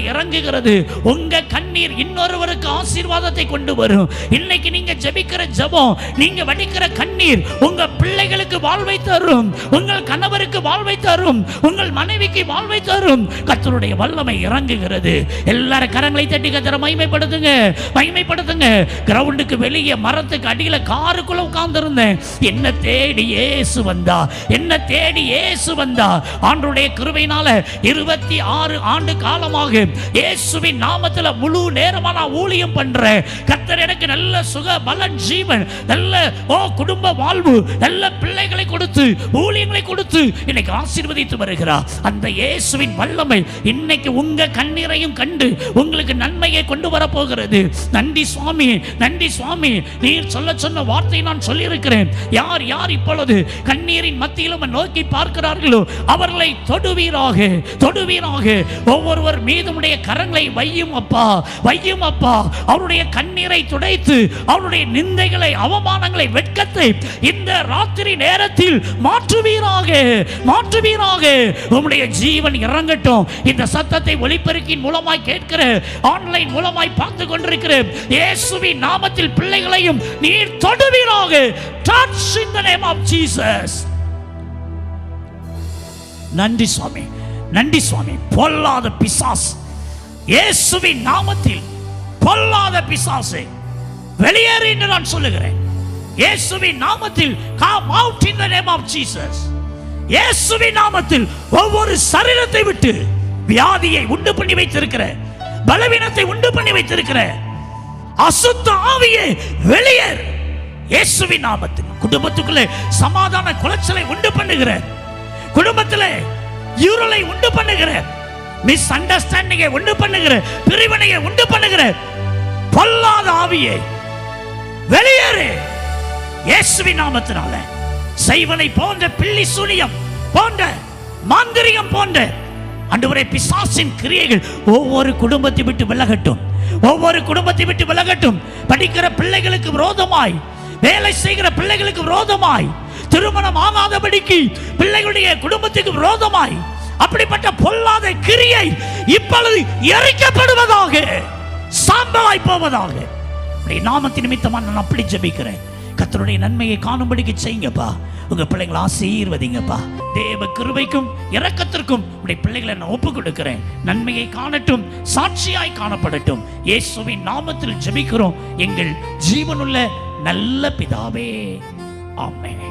இறங்குகிறது. உங்க கண்ணீர் இன்னொருவருக்கு ஆசீர்வாதத்தை கொண்டு வரும். இன்னைக்கு நீங்க ஜெபிக்கிற ஜெபம், நீங்க வடிக்கிற கண்ணீர் உங்க பிள்ளைகளுக்கு வாழ்வை தரும், உங்கள் கணவருக்கு வாழ்வை தரும், உங்கள் மனைவிக்கு வாழ்வை தரும். கர்த்தருடைய வல்லமை இறங்குகிறது. எல்லாரும் கரங்களை தட்டி கர்த்தரை மகிமைப்படுத்துங்க, மகிமைப்படுத்துங்க. கிரவுண்டுக்கு வெளியே மரத்துக்கு அடியில காருக்குள்ள உட்கார்ந்து இருந்தேன். என்ன தேடி இயேசு வந்தா, என்ன தேடி இயேசு வந்தா. ஆண்டவருடைய கிருபையினால 26 ஆண்டு காலமாக இயேசுவின் நாமத்தில் முழு நேரமா நான் ஊழியம் பண்றேன். கர்த்தர் எனக்கு நல்ல சுக பலன் ஜீவன், நல்ல குடும்ப வாழ்வு, நல்ல பிள்ளைகளை கொடுத்து ஊழியங்களை கொடுத்து இன்னைக்கு ஆசீர்வதித்து வருகிறார். அந்த இயேசுவின் வல்லமை இன்னைக்கு உங்க கண்ணீரையும் கண்டு உங்களுக்கு நன்மையை கொண்டு வரப்போகிறது. நன்றி சுவாமி, நன்றி சுவாமி. நீர் சொல்ல சொன்ன வார்த்தை நான் சொல்லியிருக்கிறேன். யார் யார் இப்பொழுது கண்ணீரின் மத்தியிலும் நோக்கி பார்க்கிறார்களோ அவர்களை தொடுவீராக, தொடுவீராக. ஒவ்வொருவர் மீதுடைய கரங்களை வையும் அப்பா, வையும் அப்பா. அவருடைய கண்ணீரை துடைத்து அவருடைய நிந்தைகளை, அவமானங்களை, வெட்கத்தை இந்த ராத்திரி நேரத்தில் மாற்றுவீராக, மாற்றுவீராக. உம்முடைய ஜீவன் இறங்கட்டும். இந்த சத்தத்தை ஒலிபெருக்கின் மூலமாய் கேட்கிற, ஆன்லைன் மூலமாய் பார்த்து கொண்டிருக்கிற இயேசுவின் நாமத்தில் பிள்ளைகளையும் நீர் தொடுவீராக. Touch in the name of Jesus. நன்றி சுவாமி, நன்றி சுவாமி. பொல்லாத பிசாசு இயேசுவின் நாமத்தில், பொல்லாத பிசாசு வெளியேறு என்று நான் சொல்லுகிறேன். இயேசுவின் நாமத்தில் come out in the name of Jesus. இயேசுவின் நாமத்தில் ஒவ்வொரு சரீரத்தை விட்டு வியாதியை உண்டு பண்ணி வைத்திருக்கிற, பலவீனத்தை உண்டு பண்ணி வைத்திருக்கிற அசுத்த ஆவியே வெளியேறு இயேசுவின் நாமத்தில். குடும்பத்துக்குள்ளே சமாதான குலைச்சலை உண்டு பண்ணுகிற, குடும்பத்திலே இருளை உண்டு பண்ணுகிற, மிஸ் அண்டர்ஸ்டாண்டிங்கை உண்டு பண்ணுகிற, பிரிவினையை உண்டு பண்ணுகிற பொல்லாத ஆவியை வெளியேறு இயேசுவின் நாமத்தினால. செய்வனை போன்ற பில்லி சூனியம் போன்ற மாந்திரிகம் போன்ற ஆண்டவரே பிசாசின் கிரியைகள் ஒவ்வொரு குடும்பத்தை விட்டு விலகட்டும், ஒவ்வொரு குடும்பத்தை விட்டு விலகட்டும். படிக்கிற பிள்ளைகளுக்கு விரோதமாய், வேலை செய்கிற பிள்ளைகளுக்கு விரோதமாய், திருமணம் ஆகாதபடிக்கு பிள்ளைகளுடைய குடும்பத்துக்கு விரோதமாய் அப்படிப்பட்ட பொல்லாத கிரியை இப்பொழுது எரிக்கப்படுவதாக, சாம்பலாய் போவதாக. நாமத்தின் நிமித்தமா நான் அப்படி ஜெபிக்கிறேன். கர்த்தருடைய நன்மையை காணும்படிக்கு செய்யுங்கப்பா. உங்க பிள்ளைகளை ஆசீர்வதிங்கப்பா. தேவ கிருபைக்கும் இரக்கத்திற்கும் உடைய பிள்ளைகளை நான் ஒப்பு கொடுக்கிறேன். நன்மையை காணட்டும், சாட்சியாய் காணப்படட்டும். இயேசுவின் நாமத்தில் ஜெபிக்கிறோம் எங்கள் ஜீவனுள்ள நல்ல பிதாவே, ஆமென்.